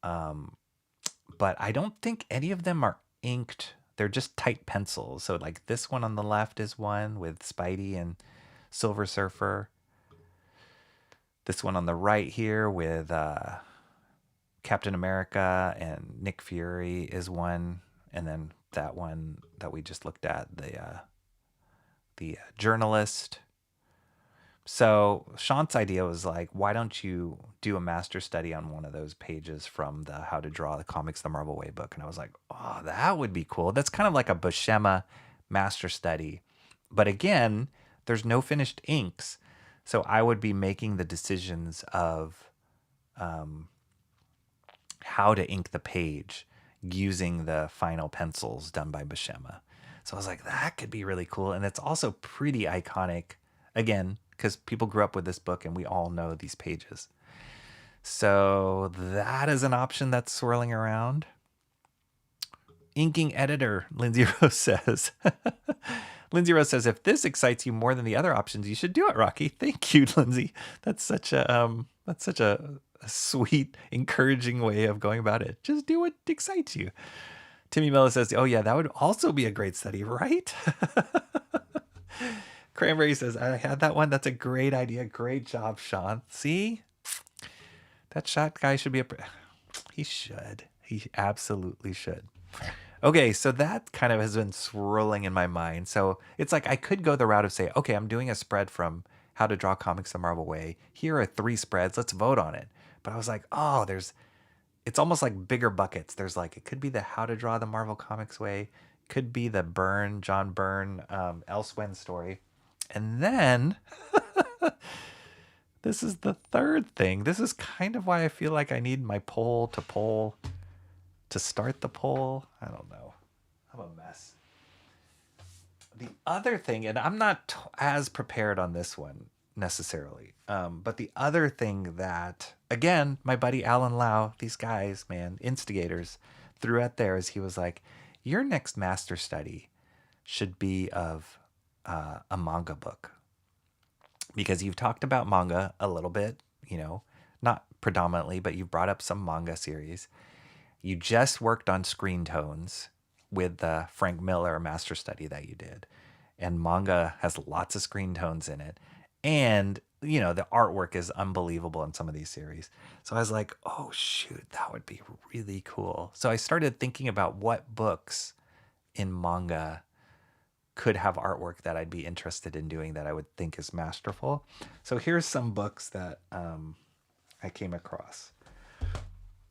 But I don't think any of them are inked. They're just tight pencils. So like this one on the left is one with Spidey and Silver Surfer. This one on the right here with Captain America and Nick Fury is one. And then that one that we just looked at, the journalist. So Shant's idea was like, why don't you do a master study on one of those pages from the How to Draw the Comics the Marvel Way book? And I was like, oh, that would be cool. That's kind of like a Buscema master study. But again, there's no finished inks. So I would be making the decisions of how to ink the page using the final pencils done by Buscema. So I was like, that could be really cool. And it's also pretty iconic, again, because people grew up with this book and we all know these pages. So that is an option that's swirling around. Inking editor, Lindsay Rose says. Lindsay Rose says, if this excites you more than the other options, you should do it, Rocky. Thank you, Lindsay. That's such a sweet, encouraging way of going about it. Just do what excites you. Timmy Miller says, oh yeah, that would also be a great study, right? Cranberry says, I had that one. That's a great idea. Great job, Sean. See? That shot guy should be he should. He absolutely should. Okay, so that kind of has been swirling in my mind. So it's like I could go the route of say, okay, I'm doing a spread from How to Draw Comics the Marvel Way. Here are 3 spreads. Let's vote on it. But I was like, oh, it's almost like bigger buckets. There's like, it could be the How to Draw the Marvel Comics Way. Could be the John Byrne, Elsewhen story. And then this is the third thing. This is kind of why I feel like I need my poll to start the poll. I don't know. I'm a mess. The other thing, and I'm not as prepared on this one necessarily, but the other thing that, again, my buddy Alan Lau, these guys, man, instigators, threw out there is he was like, your next master study should be of a manga book, because you've talked about manga a little bit, you know, not predominantly, but you've brought up some manga series. You just worked on Screen Tones with the Frank Miller master study that you did, and manga has lots of screen tones in it, and you know the artwork is unbelievable in some of these series. So I was like, oh shoot, that would be really cool. So I started thinking about what books in manga could have artwork that I'd be interested in doing that I would think is masterful. So here's some books that I came across.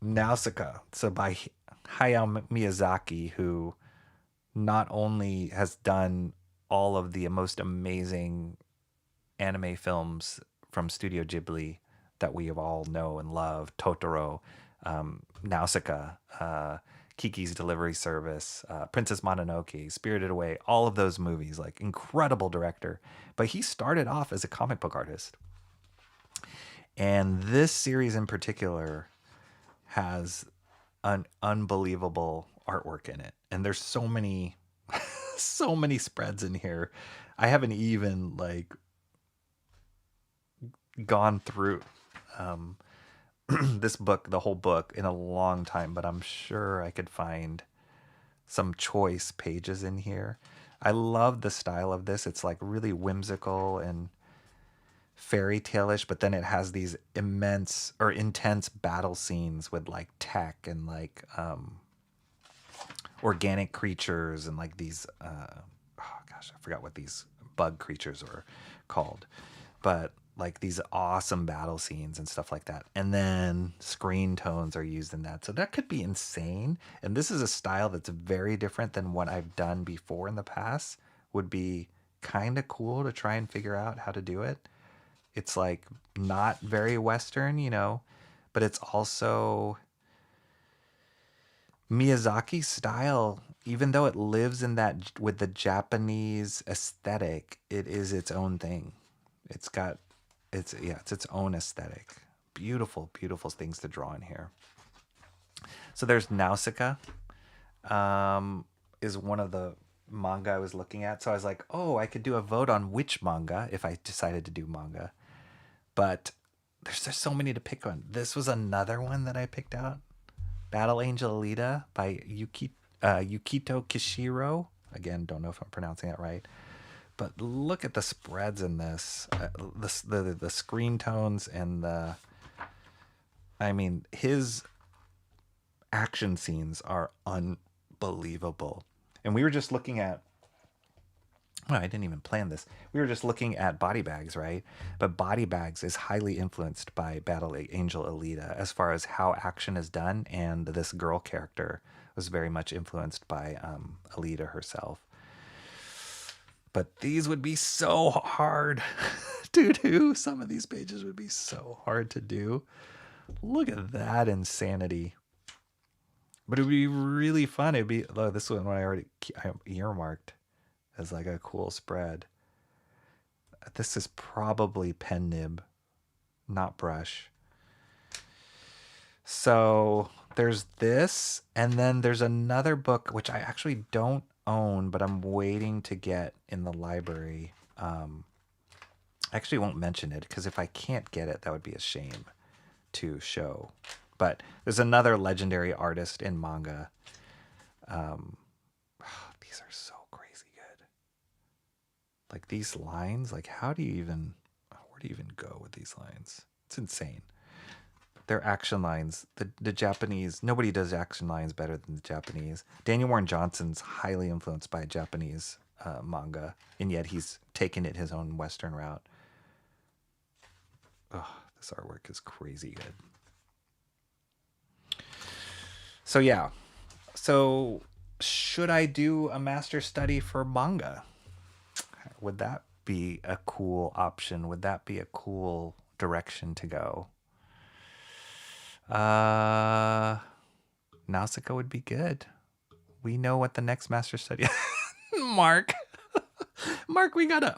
Nausicaa, so by Hayao Miyazaki, who not only has done all of the most amazing anime films from Studio Ghibli, that we all know and love. Totoro, Nausicaa, Kiki's Delivery Service, Princess Mononoke, Spirited Away, all of those movies, like incredible director. But he started off as a comic book artist. And this series in particular has an unbelievable artwork in it. And there's so many so many spreads in here. I haven't even like gone through this book, the whole book, in a long time, but I'm sure I could find some choice pages in here. I love the style of this. It's like really whimsical and fairy tale-ish, but then it has these immense or intense battle scenes with like tech and like organic creatures and like these oh gosh, I forgot what these bug creatures were called, but like these awesome battle scenes and stuff like that. And then screen tones are used in that. So that could be insane. And this is a style that's very different than what I've done before in the past. Would be kind of cool to try and figure out how to do it. It's like not very Western, you know, but it's also Miyazaki style. Even though it lives in that with the Japanese aesthetic, it is its own thing. It's got it's its own aesthetic. Beautiful, beautiful things to draw in here. So there's Nausicaa, is one of the manga I was looking at. So I was like, oh, I could do a vote on which manga if I decided to do manga. But there's so many to pick on. This was another one that I picked out. Battle Angel Alita by Yukito Kishiro. Again, don't know if I'm pronouncing it right. But look at the spreads in this. The screen tones and his action scenes are unbelievable. And we were just looking at, well, I didn't even plan this. We were just looking at Body Bags, right? But Body Bags is highly influenced by Battle Angel Alita as far as how action is done. And this girl character was very much influenced by Alita herself. But these would be so hard to do. Some of these pages would be so hard to do. Look at that insanity. But it would be really fun. It'd be, oh, this one I earmarked as like a cool spread. This is probably pen nib, not brush. So there's this, and then there's another book which I actually don't own, but I'm waiting to get in the library. I actually won't mention it because if I can't get it, that would be a shame to show. But there's another legendary artist in manga. These are so crazy good. Like these lines, like where do you even go with these lines? It's insane. They're action lines. The Japanese, nobody does action lines better than the Japanese. Daniel Warren Johnson's highly influenced by Japanese manga, and yet he's taken it his own Western route. Oh, this artwork is crazy good. So yeah. So should I do a master study for manga? Would that be a cool option? Would that be a cool direction to go? Nausicaa would be good. We know what the next master study Mark. Mark, we gotta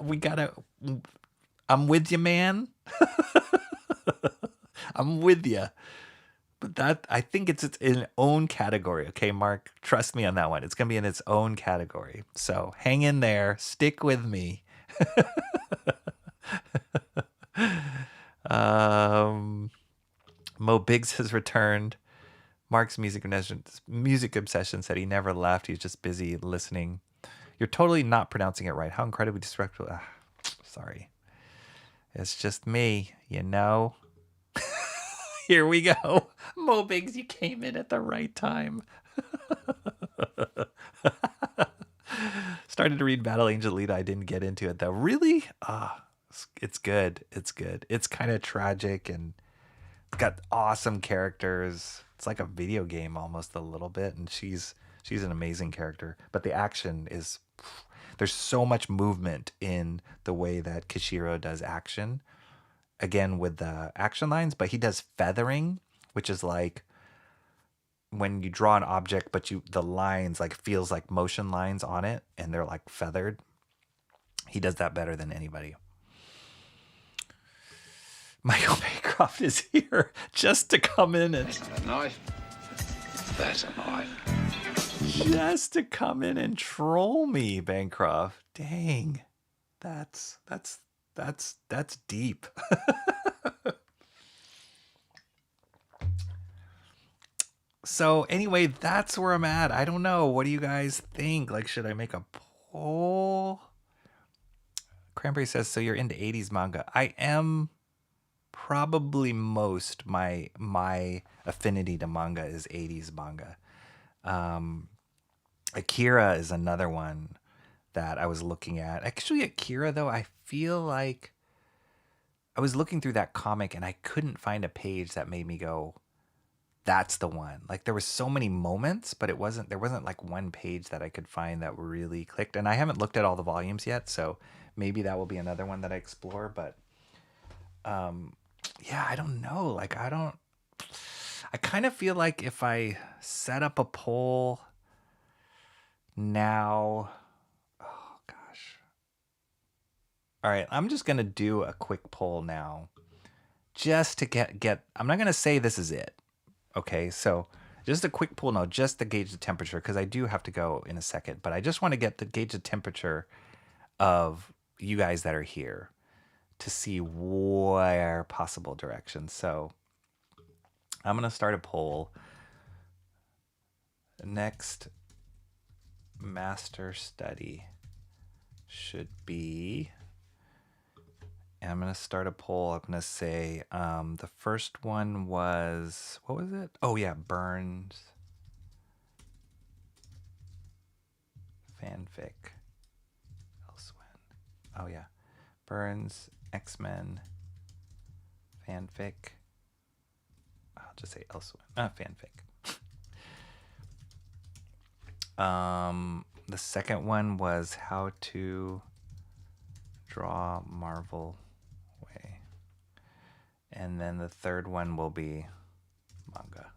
I'm with you, man. I'm with you. But that, I think it's in its own category. Okay, Mark, trust me on that one. It's going to be in its own category. So hang in there. Stick with me. Mo Biggs has returned. Mark's music obsession said he never left. He's just busy listening. You're totally not pronouncing it right. How incredibly disrespectful. Sorry. It's just me, you know. Here we go. Mo Biggs, you came in at the right time. Started to read Battle Angel Alita. I didn't get into it though. Really? It's good. It's good. It's kind of tragic and it's got awesome characters. It's like a video game almost a little bit, and she's an amazing character. But the action is, there's so much movement in the way that Kishiro does action. again with the action lines, but he does feathering, which is like when you draw an object, but the lines like feels like motion lines on it, and they're like feathered. He does that better than anybody. Michael Baycroft is here just to come in and A knife. That's a knife. just to come in and troll me, Bancroft. Dang. That's deep. So anyway, that's where I'm at. I don't know. What do you guys think? Like, should I make a poll? Cranberry says, so you're into 80s manga. I am probably most. My affinity to manga is 80s manga. Akira is another one that I was looking at. Actually, Akira, though, I feel like I was looking through that comic and I couldn't find a page that made me go, that's the one. Like, there was so many moments, but there wasn't like one page that I could find that really clicked. And I haven't looked at all the volumes yet, so maybe that will be another one that I explore. But yeah, I don't know. Like, I kind of feel like if I set up a poll now, oh gosh. All right, I'm just going to do a quick poll now just to get I'm not going to say this is it. Okay, so just a quick poll now, just to gauge the temperature, because I do have to go in a second, but I just want to gauge the temperature of you guys that are here to see where possible directions. So I'm going to start a poll. Next master study should be, and I'm going to start a poll. I'm going to say the first one was, what was it? Oh, yeah, Byrne's fanfic. Elsewhen. Oh, yeah. Byrne's X-Men fanfic. I'll just say Elsewhen. Fanfic. The second one was how to draw Marvel way. And then the third one will be manga.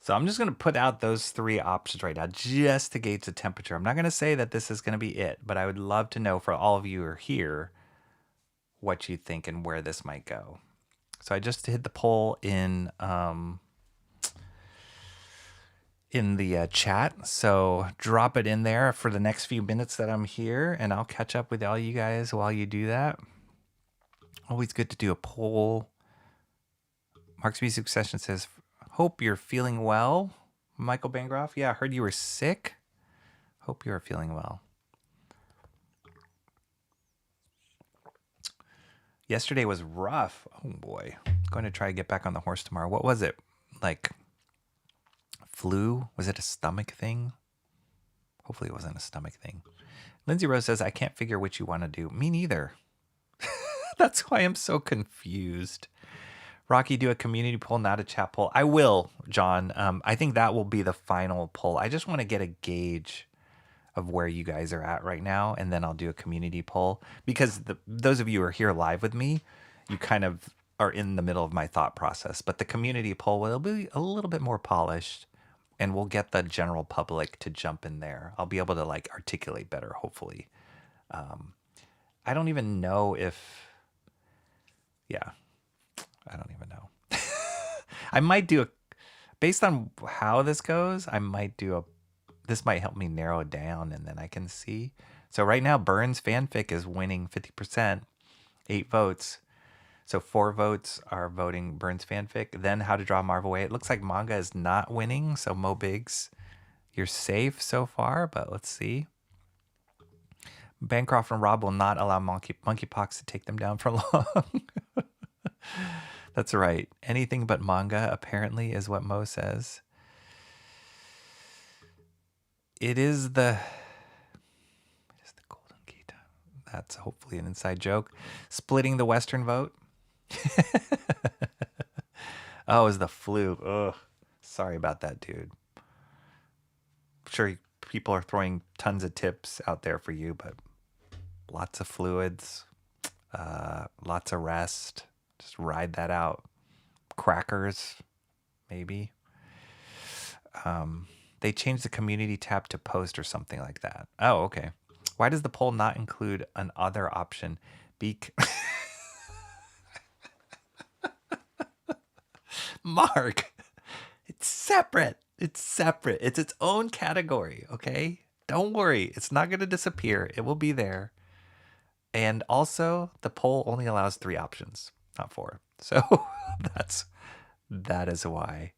So I'm just going to put out those three options right now just to gauge the temperature. I'm not going to say that this is going to be it, but I would love to know for all of you who are here what you think and where this might go. So I just hit the poll in the chat, so drop it in there for the next few minutes that I'm here, and I'll catch up with all you guys while you do that. Always good to do a poll. Mark's B Succession says, hope you're feeling well. Michael Bancroft, yeah, I heard you were sick. Hope you are feeling well. Yesterday was rough. Oh boy. Going to try to get back on the horse tomorrow. What was it? Like flu? Was it a stomach thing? Hopefully it wasn't a stomach thing. Lindsay Rose says, I can't figure what you want to do. Me neither. That's why I'm so confused. Rocky, do a community poll, not a chat poll. I will, John. I think that will be the final poll. I just want to get a gauge of where you guys are at right now, and then I'll do a community poll. Because those of you who are here live with me, you kind of are in the middle of my thought process. But the community poll will be a little bit more polished, and we'll get the general public to jump in there. I'll be able to like articulate better, hopefully. I don't even know if... Yeah, I don't even know. I might do based on how this goes, this might help me narrow it down, and then I can see. So right now, Byrne's fanfic is winning 50%, 8 votes. So 4 votes are voting Byrne's fanfic. Then How to Draw Marvel Way. It looks like manga is not winning, so Mo Biggs, you're safe so far, but let's see. Bancroft and Rob will not allow monkeypox to take them down for long. That's right. Anything but manga, apparently, is what Mo says. It is the golden key time. That's hopefully an inside joke. Splitting the Western vote. Oh, it was the flu. Ugh. Sorry about that, dude. I'm sure people are throwing tons of tips out there for you, but lots of fluids. Lots of rest. Just ride that out. Crackers, maybe. They changed the community tab to post or something like that. Oh, okay. Why does the poll not include an other option? Mark, it's separate. It's separate. It's its own category, okay? Don't worry. It's not going to disappear. It will be there. And also, the poll only allows 3 options, not 4. So that is why.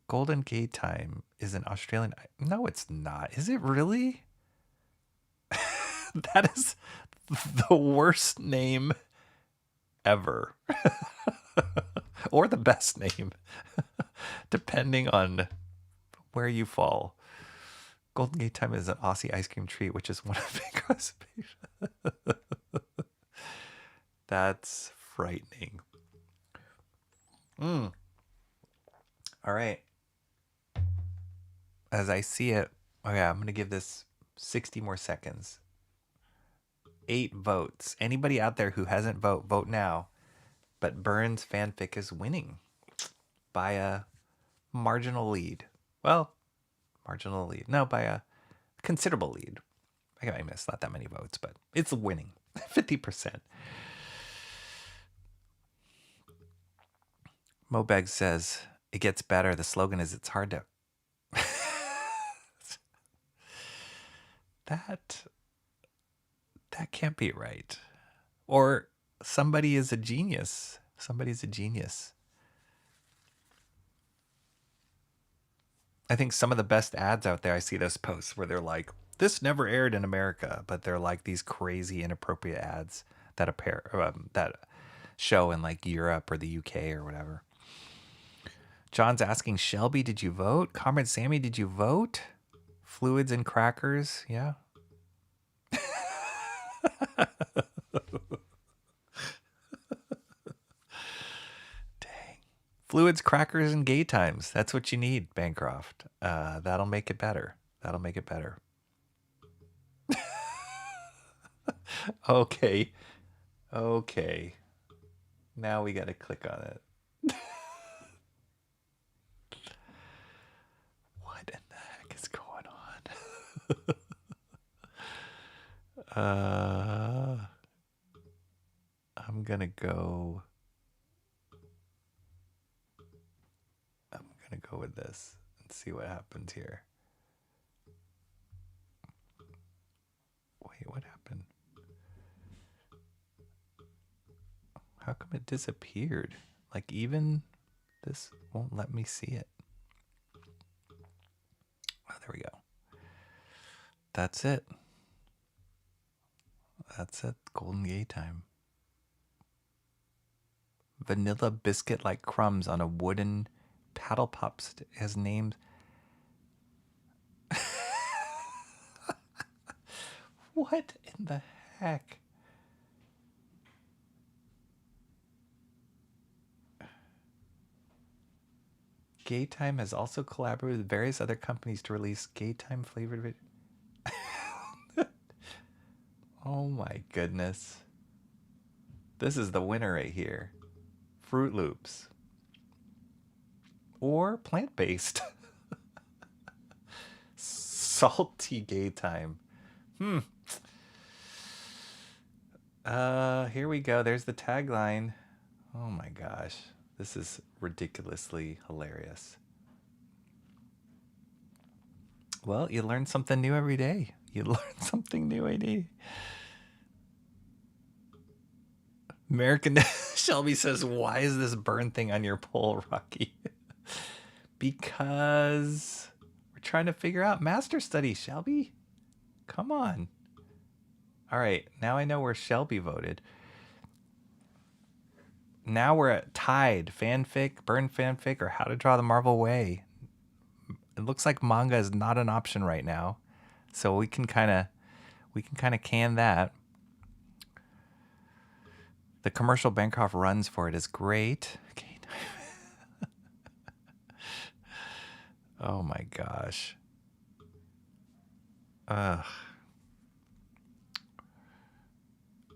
Golden Gate Time is an Australian. No, it's not. Is it really? That is the worst name ever. Or the best name, depending on where you fall. Golden Gate Time is an Aussie ice cream treat, which is one of the big recipes. That's frightening. All right. As I see it, okay, I'm going to give this 60 more seconds. 8 votes. Anybody out there who hasn't vote now. But Byrne's fanfic is winning by a marginal lead. Well, marginal lead. No, by a considerable lead. I missed not that many votes, but it's winning. 50%. Mobeg says, it gets better. The slogan is, it's hard to... That can't be right. Or somebody is a genius. Somebody's a genius. I think some of the best ads out there, I see those posts where they're like, this never aired in America, but they're like these crazy inappropriate ads that that show in like Europe or the UK or whatever. John's asking, Shelby, did you vote? Comrade Sammy, did you vote? Fluids and crackers, yeah. Dang. Fluids, crackers, and gay times. That's what you need, Bancroft. That'll make it better. That'll make it better. Okay. Okay. Now we got to click on it. What in the heck is going on? I'm going to go with this and see what happens here. Wait, what happened? How come it disappeared? Like even this won't let me see it. Oh, there we go. That's it. That's it. Golden Gate Time. Vanilla biscuit like crumbs on a wooden paddle pop has names. What in the heck? Gay Time has also collaborated with various other companies to release Gay Time flavored video. Oh my goodness. This is the winner right here. Fruit Loops. Or plant-based. Salty Gay Time. Here we go. There's the tagline. Oh my gosh. This is ridiculously hilarious. Well, you learn something new every day. You learn something new every day. American Shelby says, why is this Byrne thing on your poll, Rocky? Because we're trying to figure out master study, Shelby. Come on. All right, now I know where Shelby voted. Now we're at tied. Fanfic, Byrne fanfic, or How to Draw the Marvel Way. It looks like manga is not an option right now, so we can kind of can that. The commercial Bancroft runs for it is great. Okay. Oh my gosh. Ugh.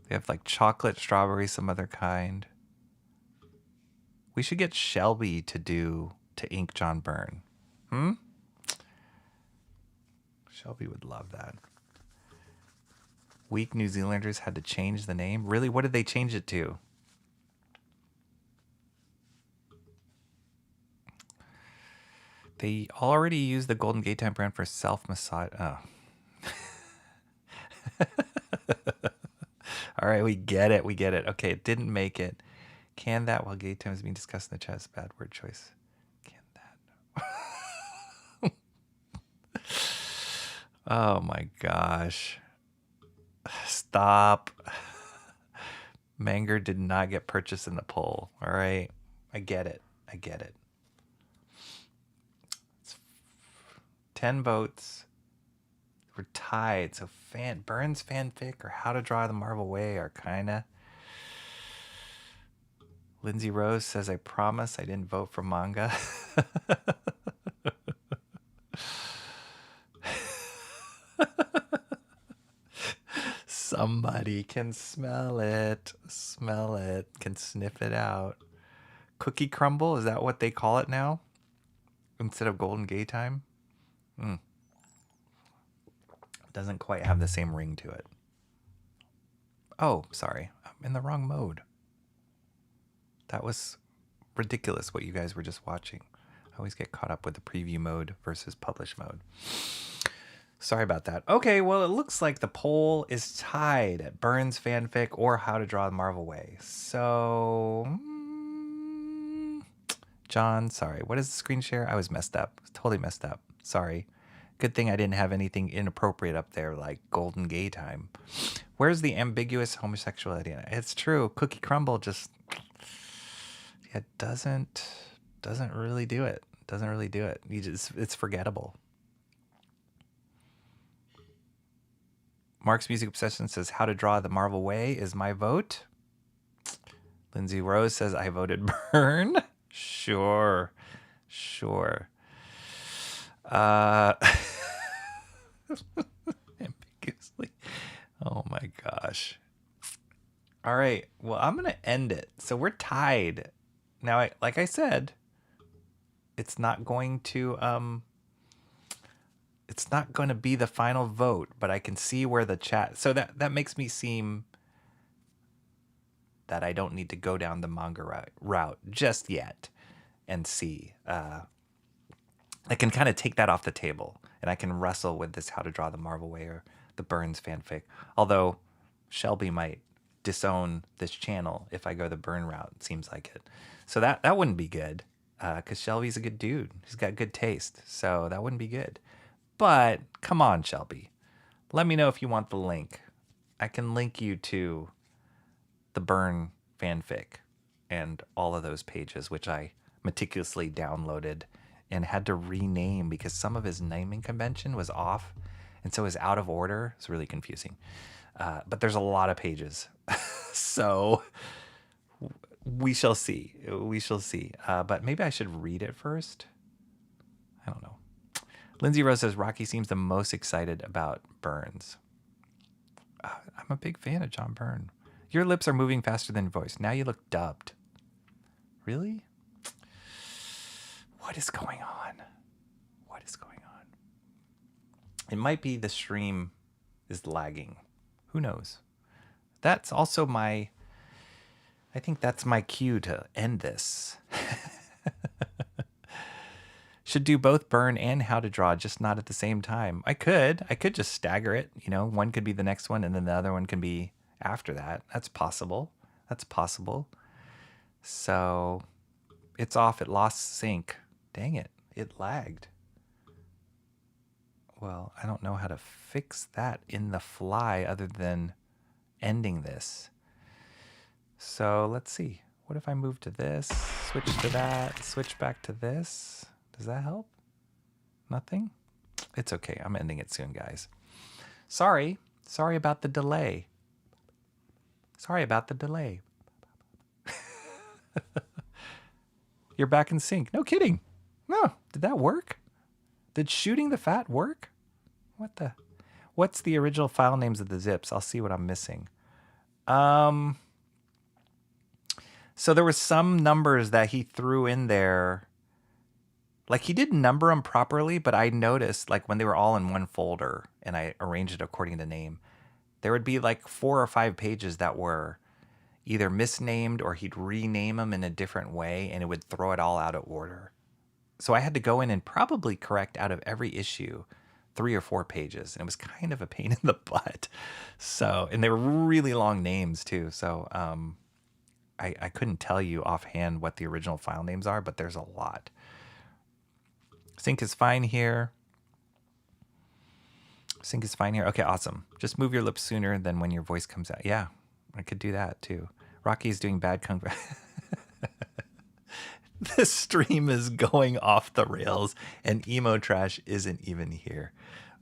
They have like chocolate, strawberry, some other kind. We should get Shelby to ink John Byrne. Shelby would love that. Weak New Zealanders had to change the name. Really? What did they change it to? They already used the Golden Gate Time brand for self-massage. Oh. All right, we get it. We get it. Okay, it didn't make it. Can that while Gate Time is being discussed in the chat is a bad word choice. Can that? Oh my gosh. Stop. Manga did not get purchased in the poll. All right. I get it. I get it. It's 10 votes. We're tied. So Byrne's fanfic or How to Draw the Marvel Way are kind of. Lindsay Rose says, I promise I didn't vote for manga. Somebody can smell it. Smell it. Can sniff it out. Cookie crumble, is that what they call it now? Instead of Golden Gay Time? Doesn't quite have the same ring to it. Oh, sorry. I'm in the wrong mode. That was ridiculous what you guys were just watching. I always get caught up with the preview mode versus publish mode. Sorry about that. Okay, well, it looks like the poll is tied at Byrne's fanfic or How to Draw the Marvel Way. So, John, sorry. What is the screen share? I was messed up. Totally messed up. Sorry. Good thing I didn't have anything inappropriate up there like Golden Gay Time. Where's the ambiguous homosexuality? It's true. Cookie crumble just doesn't really do it. Doesn't really do it. It's forgettable. Mark's Music Obsession says How to Draw the Marvel Way is my vote. Lindsay Rose says I voted Byrne. Sure. Ambiguously. Oh my gosh. All right. Well, I'm going to end it. So we're tied. Now, like I said, it's not going to be the final vote, but I can see where the chat. So that makes me seem that I don't need to go down the manga route just yet and see. I can kind of take that off the table and I can wrestle with this How to Draw the Marvel Way or the Byrne's fanfic. Although Shelby might disown this channel if I go the Byrne route. It seems like it. So that wouldn't be good because Shelby's a good dude. He's got good taste. So that wouldn't be good. But come on, Shelby. Let me know if you want the link. I can link you to the Byrne fanfic and all of those pages, which I meticulously downloaded and had to rename because some of his naming convention was off. And so it was out of order. It's really confusing. But there's a lot of pages. So we shall see. We shall see. But maybe I should read it first. I don't know. Lindsay Rose says Rocky seems the most excited about Byrne's. I'm a big fan of John Byrne. Your lips are moving faster than your voice. Now you look dubbed. Really? What is going on? What is going on? It might be the stream is lagging. Who knows? That's also I think that's my cue to end this. Should do both Byrne and How to Draw, just not at the same time. I could just stagger it. You know, one could be the next one and then the other one can be after that. That's possible. So it's off. It lost sync. Dang it. It lagged. Well, I don't know how to fix that in the fly other than ending this. So let's see. What if I move to this, switch to that, switch back to this? Does that help? Nothing? It's okay. I'm ending it soon, guys. Sorry about the delay. You're back in sync. No kidding. No. Did that work? Did shooting the fat work? What's the original file names of the zips? I'll see what I'm missing. So there was some numbers that he threw in there. Like, he didn't number them properly, but I noticed, like, when they were all in one folder and I arranged it according to name, there would be like 4 or 5 pages that were either misnamed or he'd rename them in a different way, and it would throw it all out of order. So I had to go in and probably correct out of every issue 3 or 4 pages, and it was kind of a pain in the butt. So, and they were really long names too. So I couldn't tell you offhand what the original file names are, but there's a lot. Sync is fine here. Sync is fine here. Okay, awesome. Just move your lips sooner than when your voice comes out. Yeah, I could do that too. Rocky's doing bad kung fu. This stream is going off the rails and emo trash isn't even here.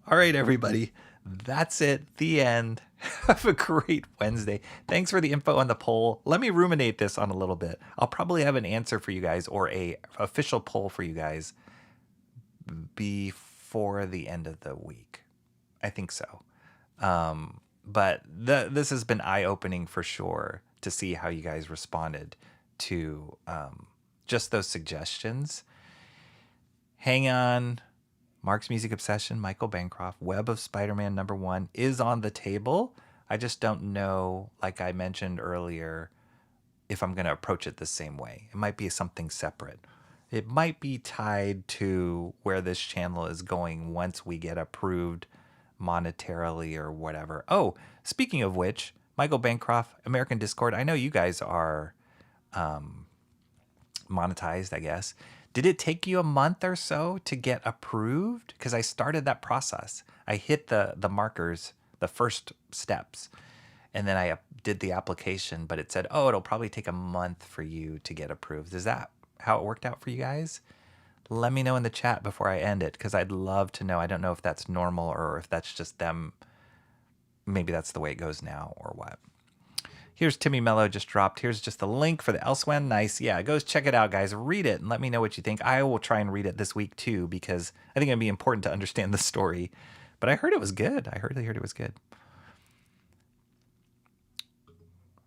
All right, everybody. That's it. The end. Have a great Wednesday. Thanks for the info on the poll. Let me ruminate this on a little bit. I'll probably have an answer for you guys, or a official poll for you guys, before the end of the week. I think so. But this has been eye-opening for sure to see how you guys responded to just those suggestions. Hang on. Mark's Music Obsession, Michael Bancroft, Web of Spider-Man #1 is on the table. I just don't know, like I mentioned earlier, if I'm going to approach it the same way. It might be something separate. It might be tied to where this channel is going once we get approved monetarily or whatever. Oh, speaking of which, Michael Bancroft, American Discord, I know you guys are monetized, I guess. Did it take you a month or so to get approved? Because I started that process. I hit the markers, the first steps, and then I did the application, but it said, oh, it'll probably take a month for you to get approved. Is that how it worked out for you guys? Let me know in the chat before I end it, because I'd love to know. I don't know if that's normal or if that's just them. Maybe that's the way it goes now or what. Here's Timmy Mello just dropped. Here's just the link for the Elsewhen. Nice. Yeah, go check it out, guys. Read it and let me know what you think. I will try and read it this week too, because I think it'd be important to understand the story. But I heard it was good. I heard it was good.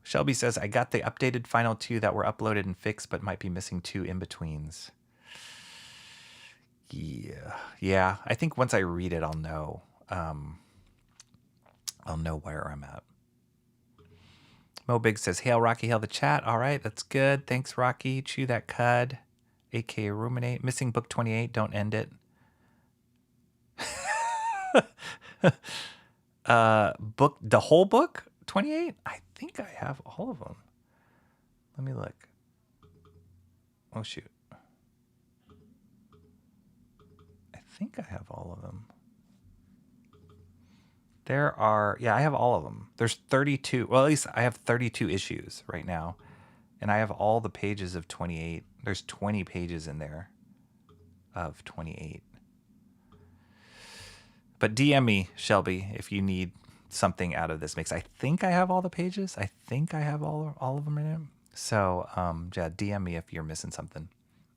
Shelby says, I got the updated final 2 that were uploaded and fixed, but might be missing 2 in-betweens. Yeah. I think once I read it, I'll know. I'll know where I'm at. Mo Big says, hail Rocky, hail the chat. All right, that's good. Thanks, Rocky. Chew that cud. aka Ruminate. Missing book 28. Don't end it. Book, the whole book 28? I think I have all of them. Let me look. Oh, shoot. I think I have all of them. There are, yeah, I have all of them. There's 32. Well, at least I have 32 issues right now. And I have all the pages of 28. There's 20 pages in there of 28. But DM me, Shelby, if you need something out of this mix. I think I have all the pages. I think I have all of them in it. So, yeah, DM me if you're missing something.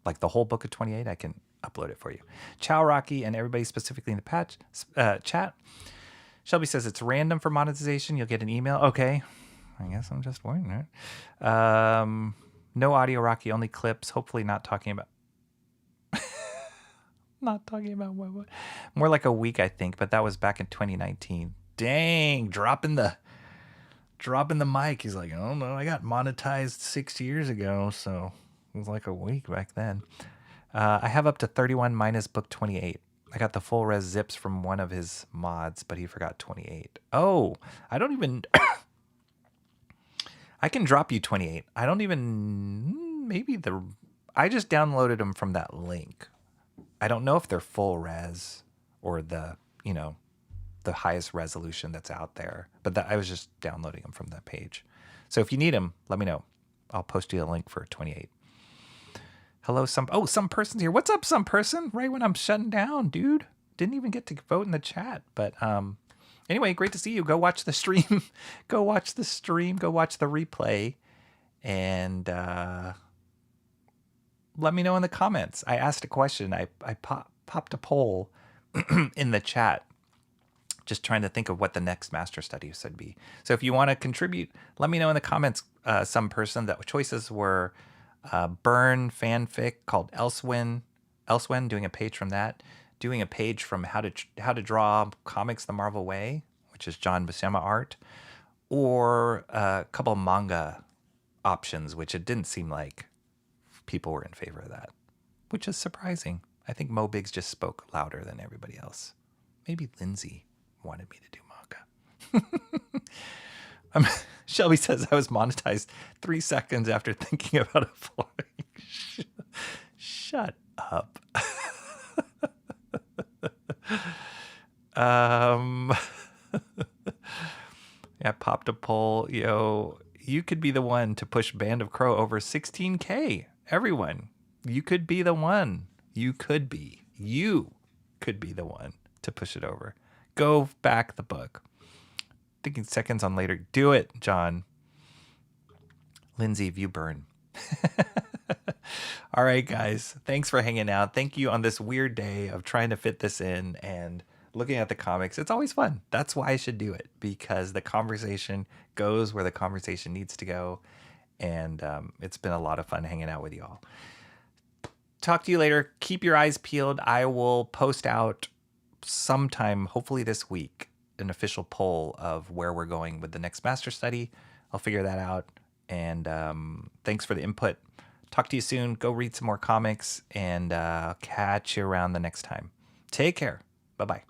Like the whole book of 28, I can upload it for you. Ciao, Rocky, and everybody specifically in the chat. Shelby says it's random for monetization. You'll get an email. Okay. I guess I'm just waiting, right? No audio, Rocky, only clips. Hopefully not talking about... not talking about what? More like a week, I think, but that was back in 2019. Dang, dropping the mic. He's like, oh no, I got monetized 6 years ago, so it was like a week back then. I have up to 31 minus book 28. I got the full res zips from one of his mods, but he forgot 28. Oh, I don't even... I can drop you 28. I don't even... Maybe I just downloaded them from that link. I don't know if they're full res or the highest resolution that's out there. But I was just downloading them from that page. So if you need them, let me know. I'll post you a link for 28. Hello, some person's here. What's up, some person? Right when I'm shutting down, dude. Didn't even get to vote in the chat. But anyway, great to see you. Go watch the stream. Go watch the stream. Go watch the replay. And let me know in the comments. I asked a question. I popped a poll in the chat Just trying to think of what the next master study should be. So if you want to contribute, let me know in the comments. Some person that choices were Byrne fanfic called Elsewhen, doing a page from that, doing a page from how to draw comics the Marvel way, which is John Buscema art, or a couple manga options, which it didn't seem like people were in favor of that, which is surprising. I think Mo Biggs just spoke louder than everybody else. Maybe Lindsay wanted me to do manga. Shelby says I was monetized 3 seconds after thinking about a flying. Shut up. Yeah, popped a poll. Yo, you could be the one to push Band of Crow over 16K. Everyone, you could be the one. You could be the one to push it over. Go back the book. Thinking seconds on later. Do it, John. Lindsay, view Byrne. All right, guys. Thanks for hanging out. Thank you on this weird day of trying to fit this in and looking at the comics. It's always fun. That's why I should do it, because the conversation goes where the conversation needs to go. And it's been a lot of fun hanging out with you all. Talk to you later. Keep your eyes peeled. I will post out sometime, hopefully this week, an official poll of where we're going with the next master study. I'll figure that out. And thanks for the input. Talk to you soon. Go read some more comics, and I'll catch you around the next time. Take care. Bye-bye.